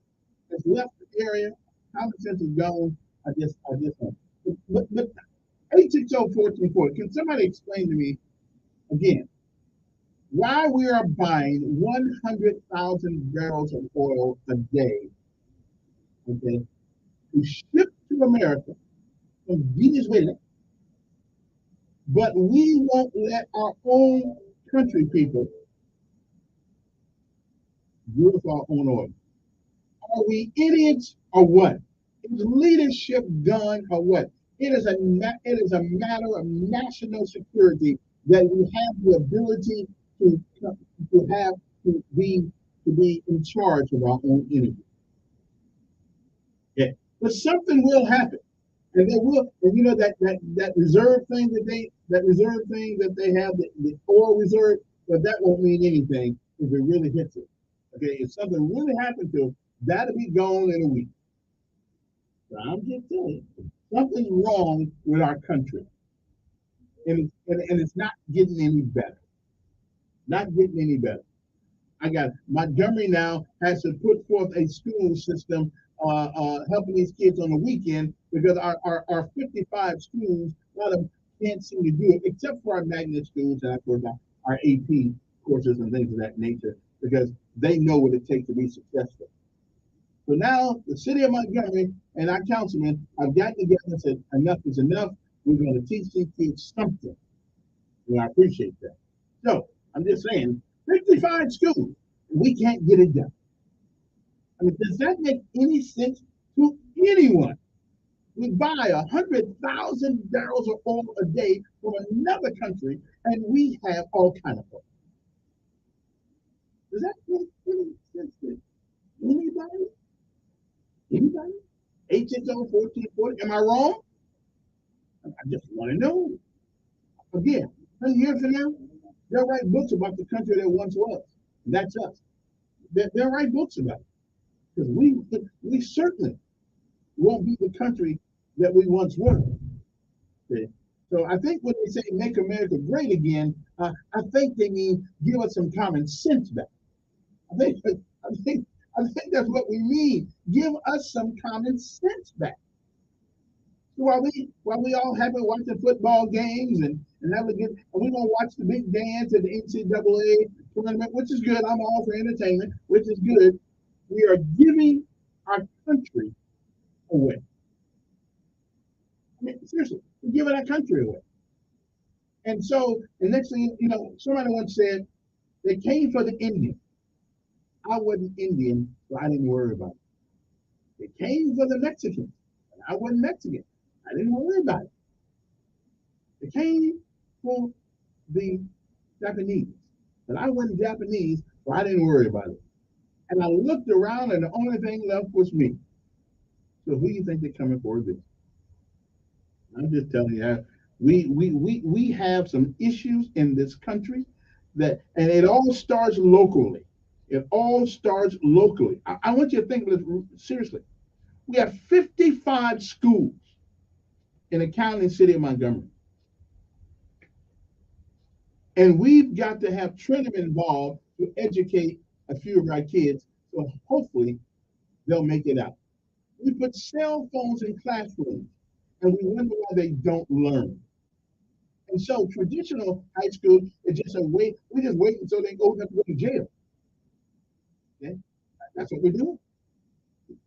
has left the area. Common sense is gone. I just don't. But 860-1440. Can somebody explain to me again why we are buying 100,000 barrels of oil a day, okay, to ship to America from Venezuela, but we won't let our own country people use our own oil? Are we idiots or what? Is leadership done or what? It is a matter of national security that we have the ability to be in charge of our own energy. Yeah. But something will happen. And they will, and you know that reserve thing that they have, the oil reserve, but that won't mean anything if it really hits it. Okay, if something really happened to it, that'll be gone in a week. So I'm just telling you, something's wrong with our country. And it's not getting any better. Not getting any better. I got Montgomery now has to put forth a school system helping these kids on the weekend because our 55 schools, a lot of them can't seem to do it, except for our magnet schools and of course our AP courses and things of that nature, because they know what it takes to be successful. So now the city of Montgomery and our councilmen have gotten together and said, enough is enough. We're going to teach these kids something. And I appreciate that. So I'm just saying, 55 schools, we can't get it done. I mean, does that make any sense to anyone? We buy 100,000 barrels of oil a day from another country, and we have all kind of oil. Does that make any sense to anybody? Anybody? HSO 1440, am I wrong? I just want to know. Again, 10 years from now, they'll write books about the country that once was. That's us. They'll write books about it. Because we certainly won't be the country that we once were. Okay? So I think when they say make America great again, I think they mean give us some common sense back. I think that's what we mean. Give us some common sense back. So while we all happy watching football games and have a good, and we're gonna watch the big dance at the NCAA tournament, which is good. I'm all for entertainment, which is good. We are giving our country away. I mean, seriously, we're giving our country away. And so the next thing, somebody once said they came for the Indian. I wasn't Indian, so I didn't worry about it. They came for the Mexicans, and I wasn't Mexican. I didn't worry about it. They came for the Japanese, but I wasn't Japanese, so I didn't worry about it. And I looked around, and the only thing left was me. So who do you think they're coming for this? I'm just telling you, we have some issues in this country and it all starts locally. It all starts locally. I want you to think of this seriously. We have 55 schools in the county and city of Montgomery. And we've got to have Trinity involved to educate a few of our kids, so hopefully they'll make it out. We put cell phones in classrooms, and we wonder why they don't learn. And so traditional high school is just we just wait until they go to go to jail. Okay? That's what we're doing.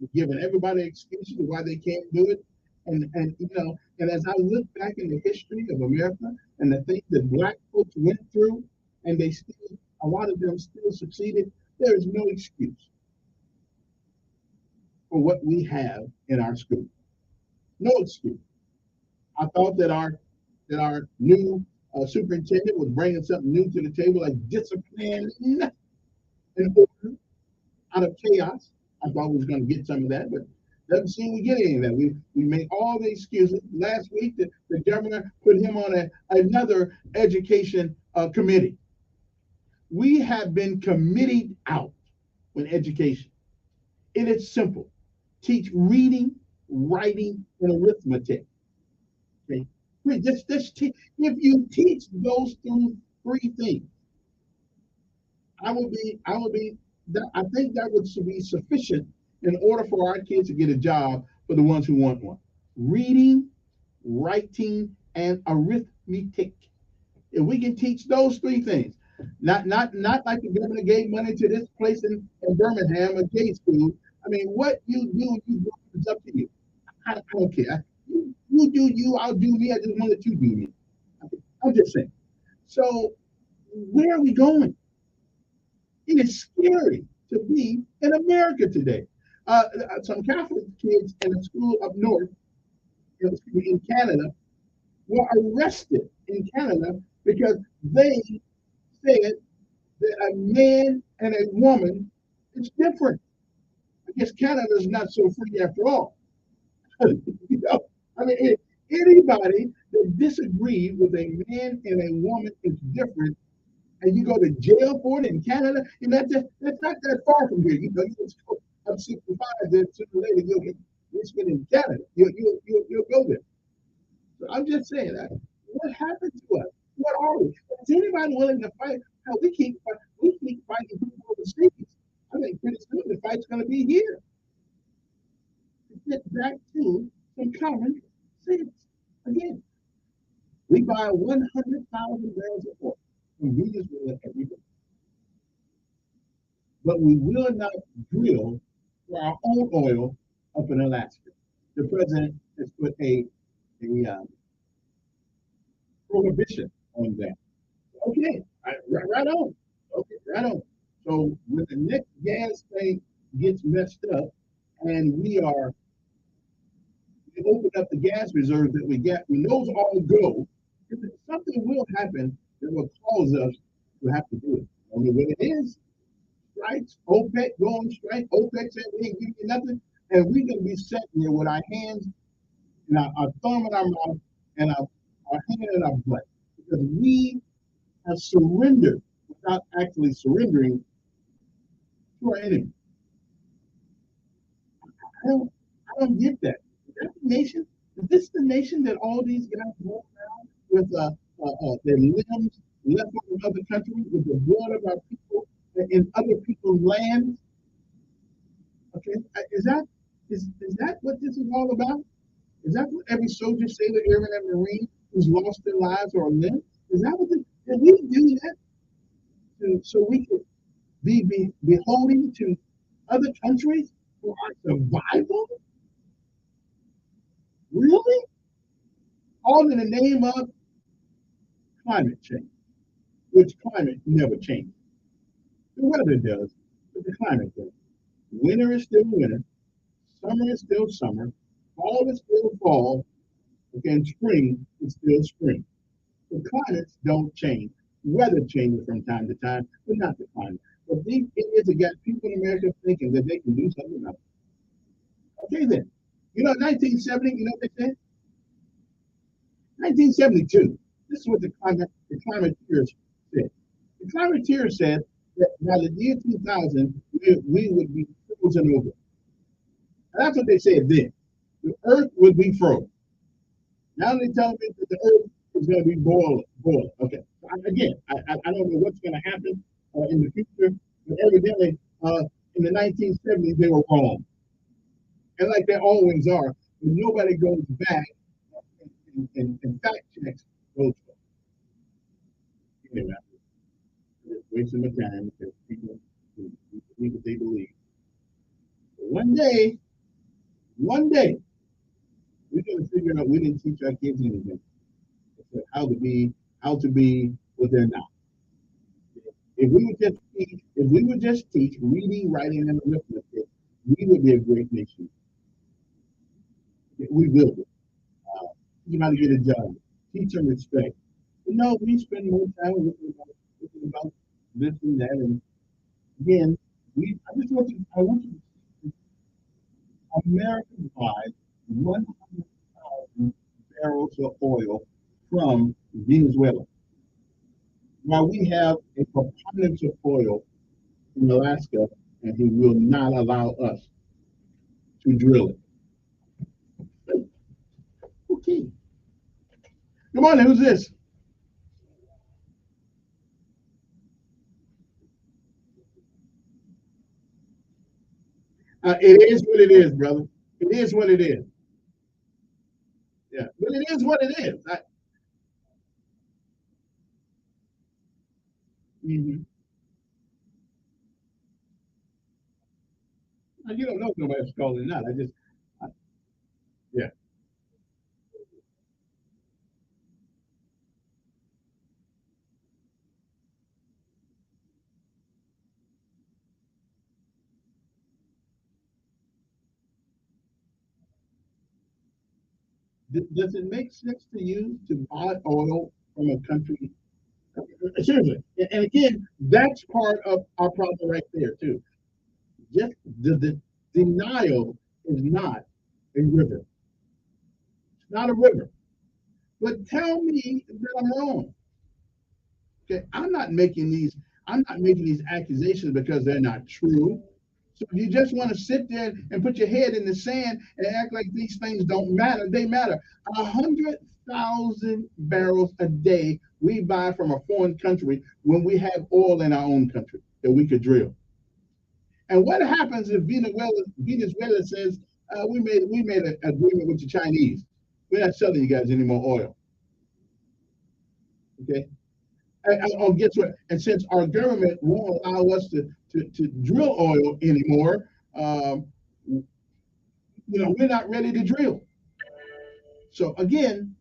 We're giving everybody excuses of why they can't do it. And as I look back in the history of America and the things that Black folks went through, and a lot of them still succeeded, there is no excuse for what we have in our school. No excuse. I thought that our new superintendent was bringing something new to the table, like discipline and order out of chaos. I thought we was going to get some of that, but doesn't seem we get any of that. We make all the excuses. Last week, the governor put him on another education committee. We have been committed out with education. It is simple. Teach reading, writing, and arithmetic. Okay? If you teach those three things, I think that would be sufficient in order for our kids to get a job for the ones who want one. Reading, writing, and arithmetic. If we can teach those three things, not like the governor gave money to this place in Birmingham, a K school. I mean, what you do, it's up to you. I don't care. You do you, I'll do me. I just want that you do me. I'm just saying. So where are we going? It is scary to be in America today. Some Catholic kids in a school up north, in Canada, were arrested in Canada because they said that a man and a woman is different. I guess Canada is not so free after all. I mean, anybody that disagrees with a man and a woman is different, and you go to jail for it in Canada, and that's not that far from here. You just go up 65, then sooner or later you'll spend in Canada. You'll go there. So I'm just saying that. What happened to us? What are we? Is anybody willing to fight? Hell, we keep fighting people overseas. I think pretty soon the fight's going to be here. get back to some common sense. Again, we buy 100,000 barrels of oil from Venezuela every day, but we will not drill for our own oil up in Alaska. The president has put a prohibition on that. Okay, right on. Okay, right on. So when the next gas thing gets messed up, and we open up the gas reserves that we get, when those all go, something will happen that will cause us to have to do it. I mean, what it is, strikes, OPEC go on strike, OPEC said we ain't giving you nothing, and we're gonna be sitting there with our hands and our thumb in our mouth and our hand in our butt because we have surrendered without actually surrendering to our enemy. I don't get that. Is that the nation? Is this the nation that all these guys walk around with their limbs left from other countries, with the blood of our people in other people's lands? Okay, is that what this is all about? Is that what every soldier, sailor, airman, and marine who's lost their lives or a limb? Is that what? Did we do that so we could be beholden to other countries for our survival? Really? All in the name of climate change, which climate never changes. The weather does, but the climate does. Winter is still winter, summer is still summer, fall is still fall, and spring is still spring. The climates don't change. Weather changes from time to time, but not the climate. But these idiots have got people in America thinking that they can do something about it. Okay then. 1970, you know what they said? 1972. This is what the climateers said. The climateers said that by the year 2000, we would be frozen over. And that's what they said then. The earth would be frozen. Now they're telling me that the earth is going to be boiling. Okay. Again, I don't know what's going to happen in the future, but evidently in the 1970s they were wrong. And like they always are, when nobody goes back and fact checks those folks. Anyway, wasting my time because people believe what they believe. But one day, we're going to figure out we didn't teach our kids anything. How to be what they're not. If we would just teach reading, writing, and arithmetic, we would be a great nation. We will be. Teach them how to get a job. Teach them respect. But no, we spend more time looking about this and that. And again, I want you to America buys 100,000 barrels of oil from Venezuela. While we have a preponderance of oil in Alaska, and he will not allow us to drill it. Okay. Good morning. Who's this? It is what it is, brother. It is what it is. Yeah, but it is what it is. Mhm. You don't know if nobody's calling or not. Yeah. Does it make sense to you to buy oil from a country? Seriously. And again, that's part of our problem right there, too. Just the denial is not a river. It's not a river. But tell me that I'm wrong. Okay, I'm not making these accusations because they're not true. So if you just want to sit there and put your head in the sand and act like these things don't matter, they matter. 100,000 barrels a day we buy from a foreign country when we have oil in our own country that we could drill. And what happens if Venezuela says we made an agreement with the Chinese. We're not selling you guys any more oil. Okay. Oh, guess what? And since our government won't allow us to drill oil anymore, we're not ready to drill. So again,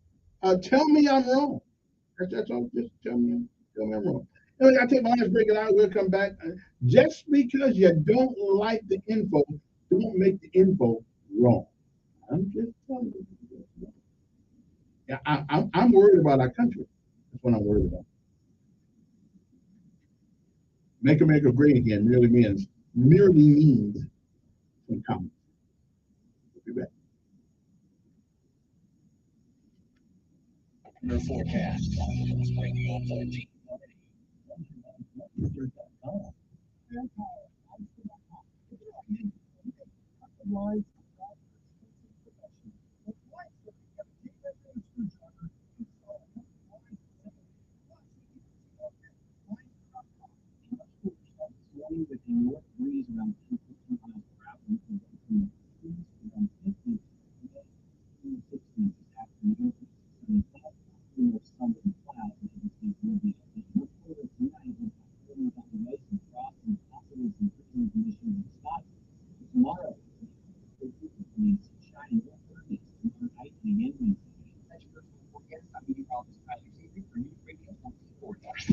tell me I'm wrong. That's all. Just tell me I'm wrong. And I take my last break and I will come back. Just because you don't like the info, don't make the info wrong. I'm just telling you. Yeah, I'm worried about our country. That's what I'm worried about. Make America great again merely means some comments. We'll be back. Your forecast. Radio 14. With a north breeze around 2 miles per hour, from the east around 50 to the 60s this afternoon. More sun and clouds, as you can see, will be much colder tonight with feelings on the west and frost and possibly some freezing conditions in spots. Tomorrow, means sunshine and more 30s tomorrow night and again Wednesday. That's your personal forecast. I'm meteorologist Tyler Sealy for News Radio 1440.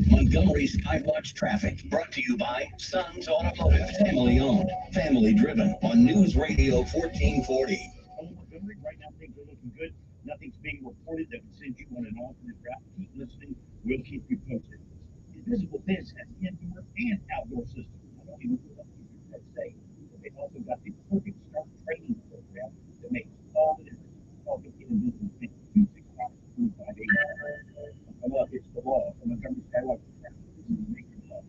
Montgomery Skywatch Traffic, brought to you by Sons Automotive, family owned, family driven, on News Radio 1440. Montgomery, right now things are looking good. Nothing's being reported that would send you on an alternate route. Keep listening. We'll keep you posted. Invisible Fence has indoor and outdoor systems. Not only will help keep your pets safe, but they've also got the perfect start training program that makes all the difference. Call me at Invisible Fence 265-2580. Come up, it's the law from Montgomery Skywatch Traffic. This is Making Love.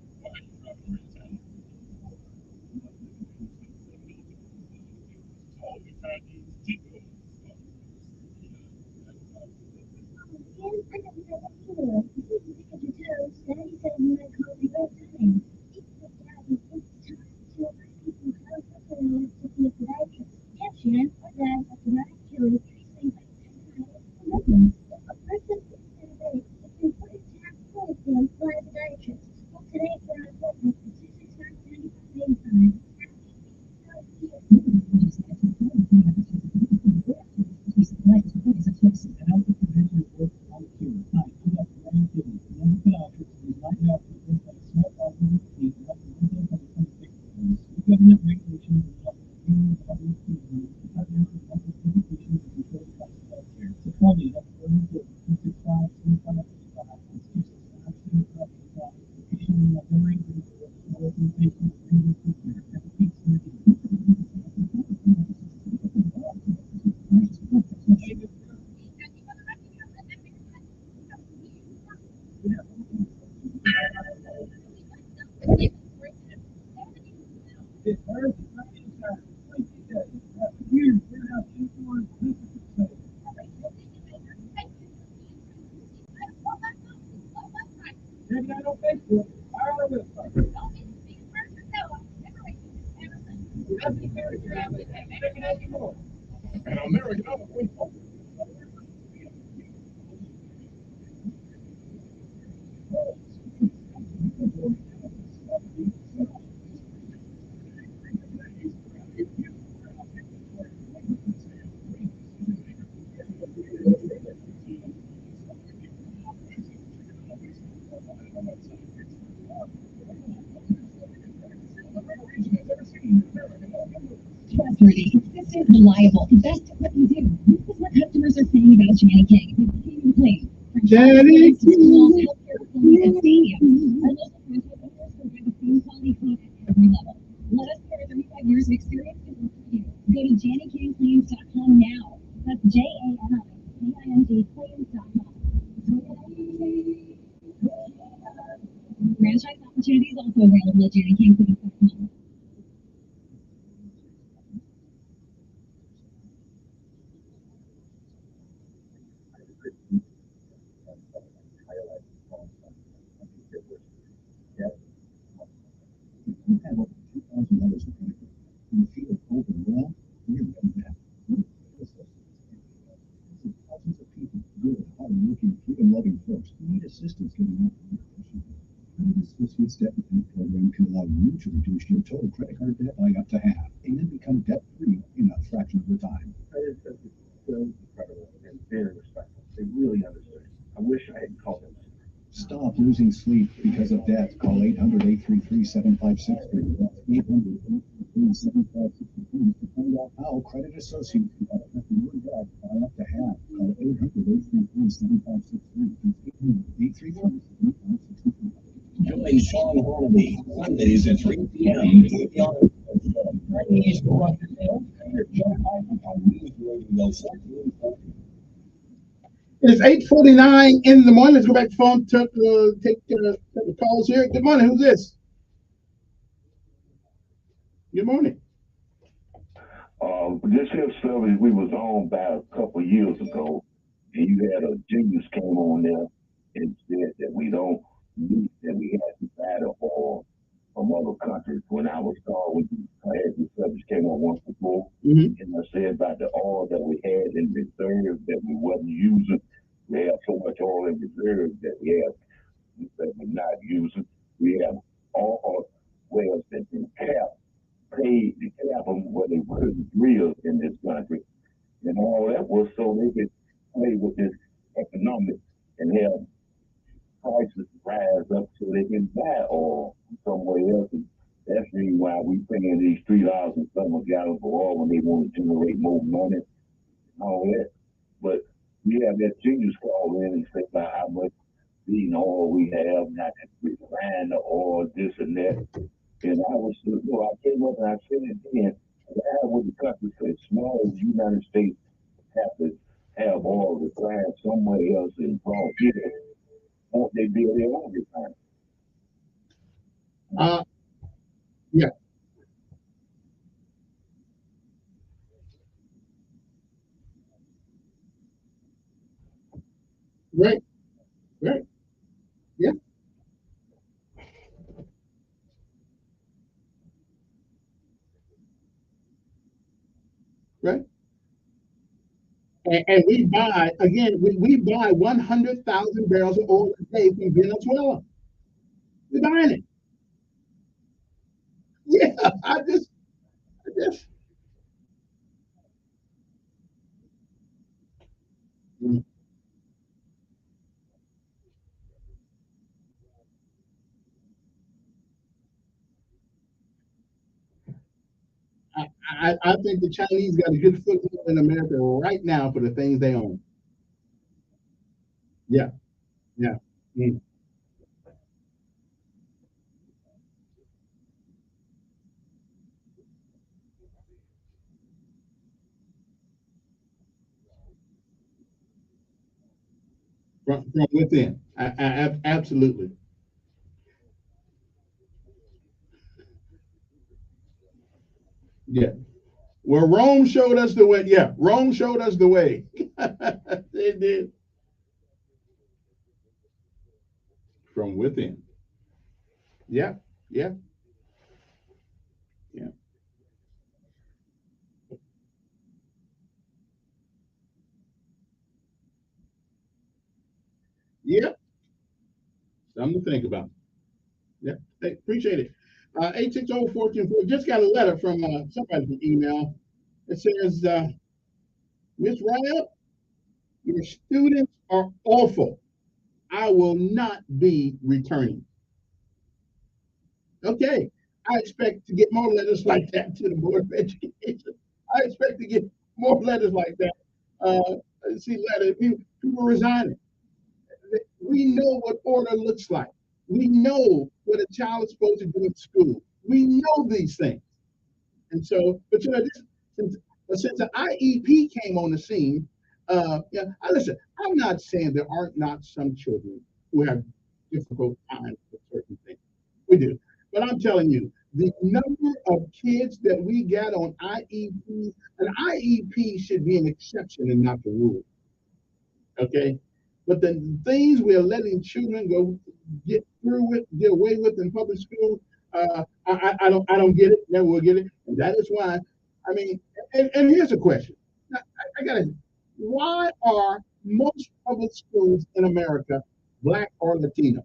And American Trustworthy, consistent, reliable. That's what we do. This is what customers are saying about Jenny King. Please. Jenny King. And stadiums. Our local franchise owners provide the same quality clean at every level. Let us pair 35 years of experience and work for you. Go to JannyKingCleans.com now. That's JANIKING Claims.com. Franchise opportunities also available at JannyKingCleans.com. You have over 2,000 others in the feel overwhelmed, we're ready to First, you need assistance getting out of your efficiently. Credit Associates Debt Relief Program can allow you to reduce your total credit card debt by up to half and then become debt-free in a fraction of the time. Credit Associates is so incredible and very respectful. They really understood. I wish I had called them sooner. Stop losing sleep because of debt. Call 800-833-7563. That's 800-833-7563 to find out how Credit Associates can affect your debt by up to half. Call 800-833-7563. That's 800-833-7563. Join Sean Hannity Sundays at 3 p.m. Chinese corrupted sales and Joe Biden on News Radio 1440. It's 8:49 in the morning. Let's go back to the phone, take the calls here. Good morning. Who's this? Good morning. This here service we was on about a couple of years ago, and you had a genius came on there and said that we don't need that we had to buy the oil from other countries. When I was called, I had this service came on once before, and I said about the oil that we had in reserve that we wasn't using. We have so much oil in reserve that we're not using. We have all wells that been paid to cap them where they couldn't drill in this country. And all that was so they could play with this economic and have prices rise up so they can buy oil somewhere else. And that's the reason why we paying these $3 and some gallons for oil when they want to generate more money and all that. But we have that genius call in and say about how much being oil we have, not to refine the oil, this and that. And I was, I came up and I said it then, why would the country as small as the United States have to have oil refined somewhere else in broad here? Won't they build their own refinery? Yeah. Right. Right. Yeah. Right. And we buy, again, we buy 100,000 barrels of oil a day from Venezuela. We're buying it. Yeah, I just I think the Chinese got a good foothold in America right now for the things they own. Yeah, yeah. From within. Absolutely. Yeah. Well, Rome showed us the way. Yeah, Rome showed us the way. They did. From within. Yeah, yeah, yeah. Yeah, something to think about. Yeah, hey, appreciate it. 860-1440. Just got a letter from somebody from email. It says, Miss Wright, your students are awful. I will not be returning. Okay. I expect to get more letters like that to the Board of Education. I expect to get more letters like that. See letters, people resigning. We know what order looks like. We know what a child is supposed to do at school. We know these things. And so, but since the IEP came on the scene, yeah, listen, I'm not saying there aren't not some children who have difficult times with certain things. We do. But I'm telling you, the number of kids that we got on IEP, an IEP should be an exception and not the rule. Okay? But the things we're letting children go get through with, get away with in public school, I don't get it. Never will get it. And that is why, I mean, and here's a question. I gotta, why are most public schools in America black or Latino?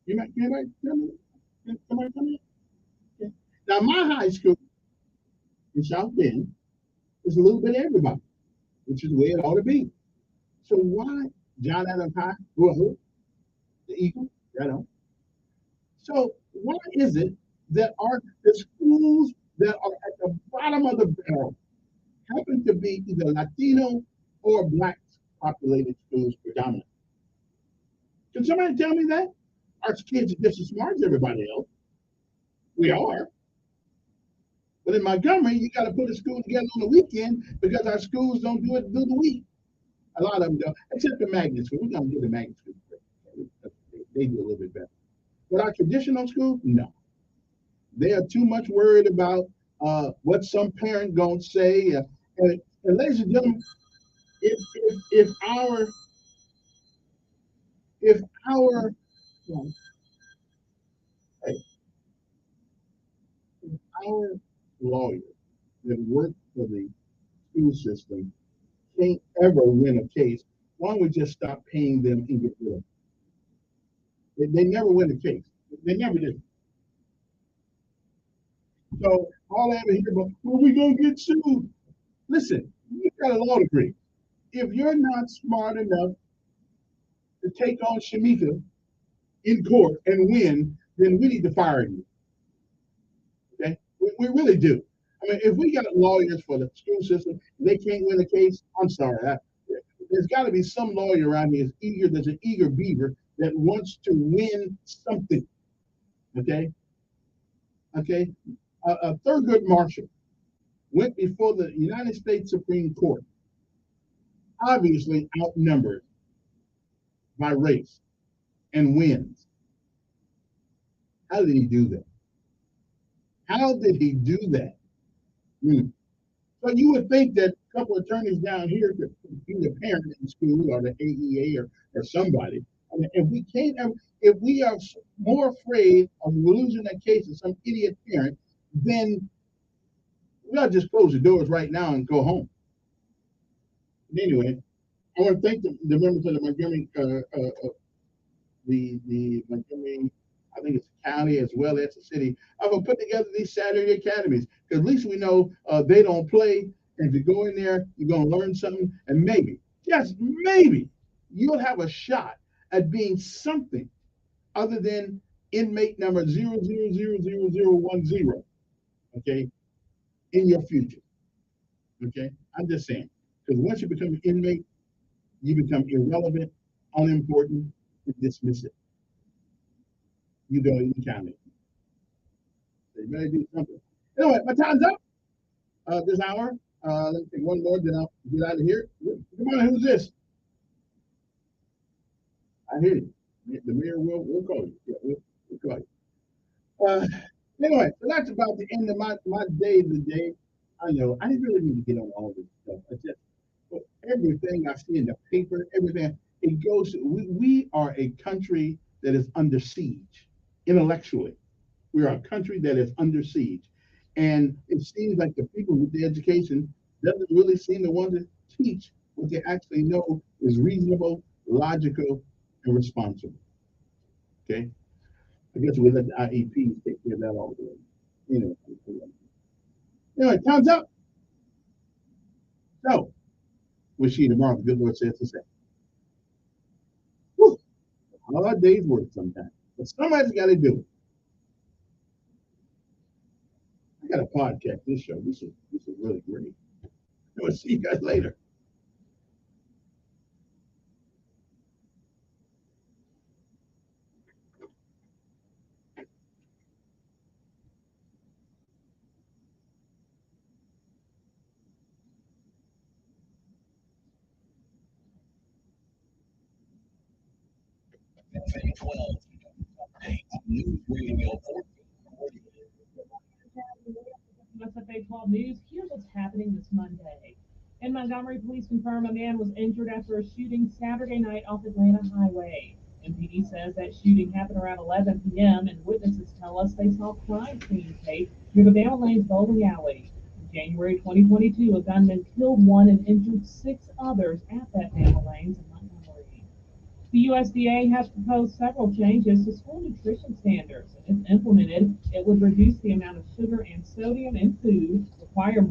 Anybody tell me? Can somebody tell me? Okay. Now, my high school in South Bend is a little bit of everybody, which is the way it ought to be. So why John Adams High? Well, the Eagle, you know. So why is it that the schools that are at the bottom of the barrel happen to be either Latino or black populated schools predominantly? Can somebody tell me that? Our kids are just as smart as everybody else. We are. But in Montgomery, you got to put a school together on the weekend because our schools don't do it through the week. A lot of them don't, except the magnet school. We're going to give the magnet school. They do a little bit better. But our traditional schools, no. They are too much worried about what some parent gonna say. And ladies and gentlemen, if our well, hey, if our lawyers that work for the school system can't ever win a case, why don't we just stop paying them and get rid of them? They never win a case. They never do. So all I ever hear about, well, we gonna get sued. Listen, you got a law degree. If you're not smart enough to take on Shamika in court and win, then we need to fire you. Okay? We really do. I mean, if we got lawyers for the school system, they can't win a case, I'm sorry. There's got to be some lawyer around here there's an eager beaver that wants to win something. Okay? Okay? A Thurgood Marshall went before the United States Supreme Court, obviously outnumbered by race, and wins. How did he do that? How did he do that? So you would think that a couple of attorneys down here could be the parent in school or the AEA or somebody. I mean, if we are more afraid of losing a case to some idiot parent, then we ought to just close the doors right now and go home. But anyway, I want to thank the members of the Montgomery the Montgomery, I think it's a county as well as a city, I'm gonna put together these Saturday academies because at least we know they don't play. And if you go in there, you're gonna learn something, and maybe, yes, maybe you'll have a shot at being something other than inmate number 000010. Okay, in your future. Okay, I'm just saying because once you become an inmate, you become irrelevant, unimportant, and dismissive. You go in the county. So you better do something. Anyway, my time's up this hour. Let me take one more, then I'll get out of here. Come on, who's this? I hear you. The mayor will call you. Yeah, we'll call you. Anyway, so that's about the end of my day today. I know I didn't really need to get on all this stuff. I just everything I see in the paper, everything it goes. We are a country that is under siege intellectually. We are a country that is under siege. And it seems like the people with the education doesn't really seem to want to teach what they actually know is reasonable, logical, and responsible. Okay? I guess we'll let the IEPs take care of that all the way. Anyway, time's up. So, we'll see you tomorrow. The good Lord says the same. Whew. All our days work sometimes. But somebody's got to do it. I got a podcast this show. This is really great. We'll see you guys later. FM 12 update News Radio 1440. USFA 12 News, here's what's happening this Monday. In Montgomery, police confirm a man was injured after a shooting Saturday night off Atlanta Highway. MPD says that shooting happened around 11 p.m. and witnesses tell us they saw crime scene tape near the Bama Lanes bowling alley. In January 2022, a gunman killed one and injured 6 others at that Bama Lanes in Montgomery. The USDA has proposed several changes to school nutrition standards. If implemented, it would reduce the amount of sugar and sodium in food, require more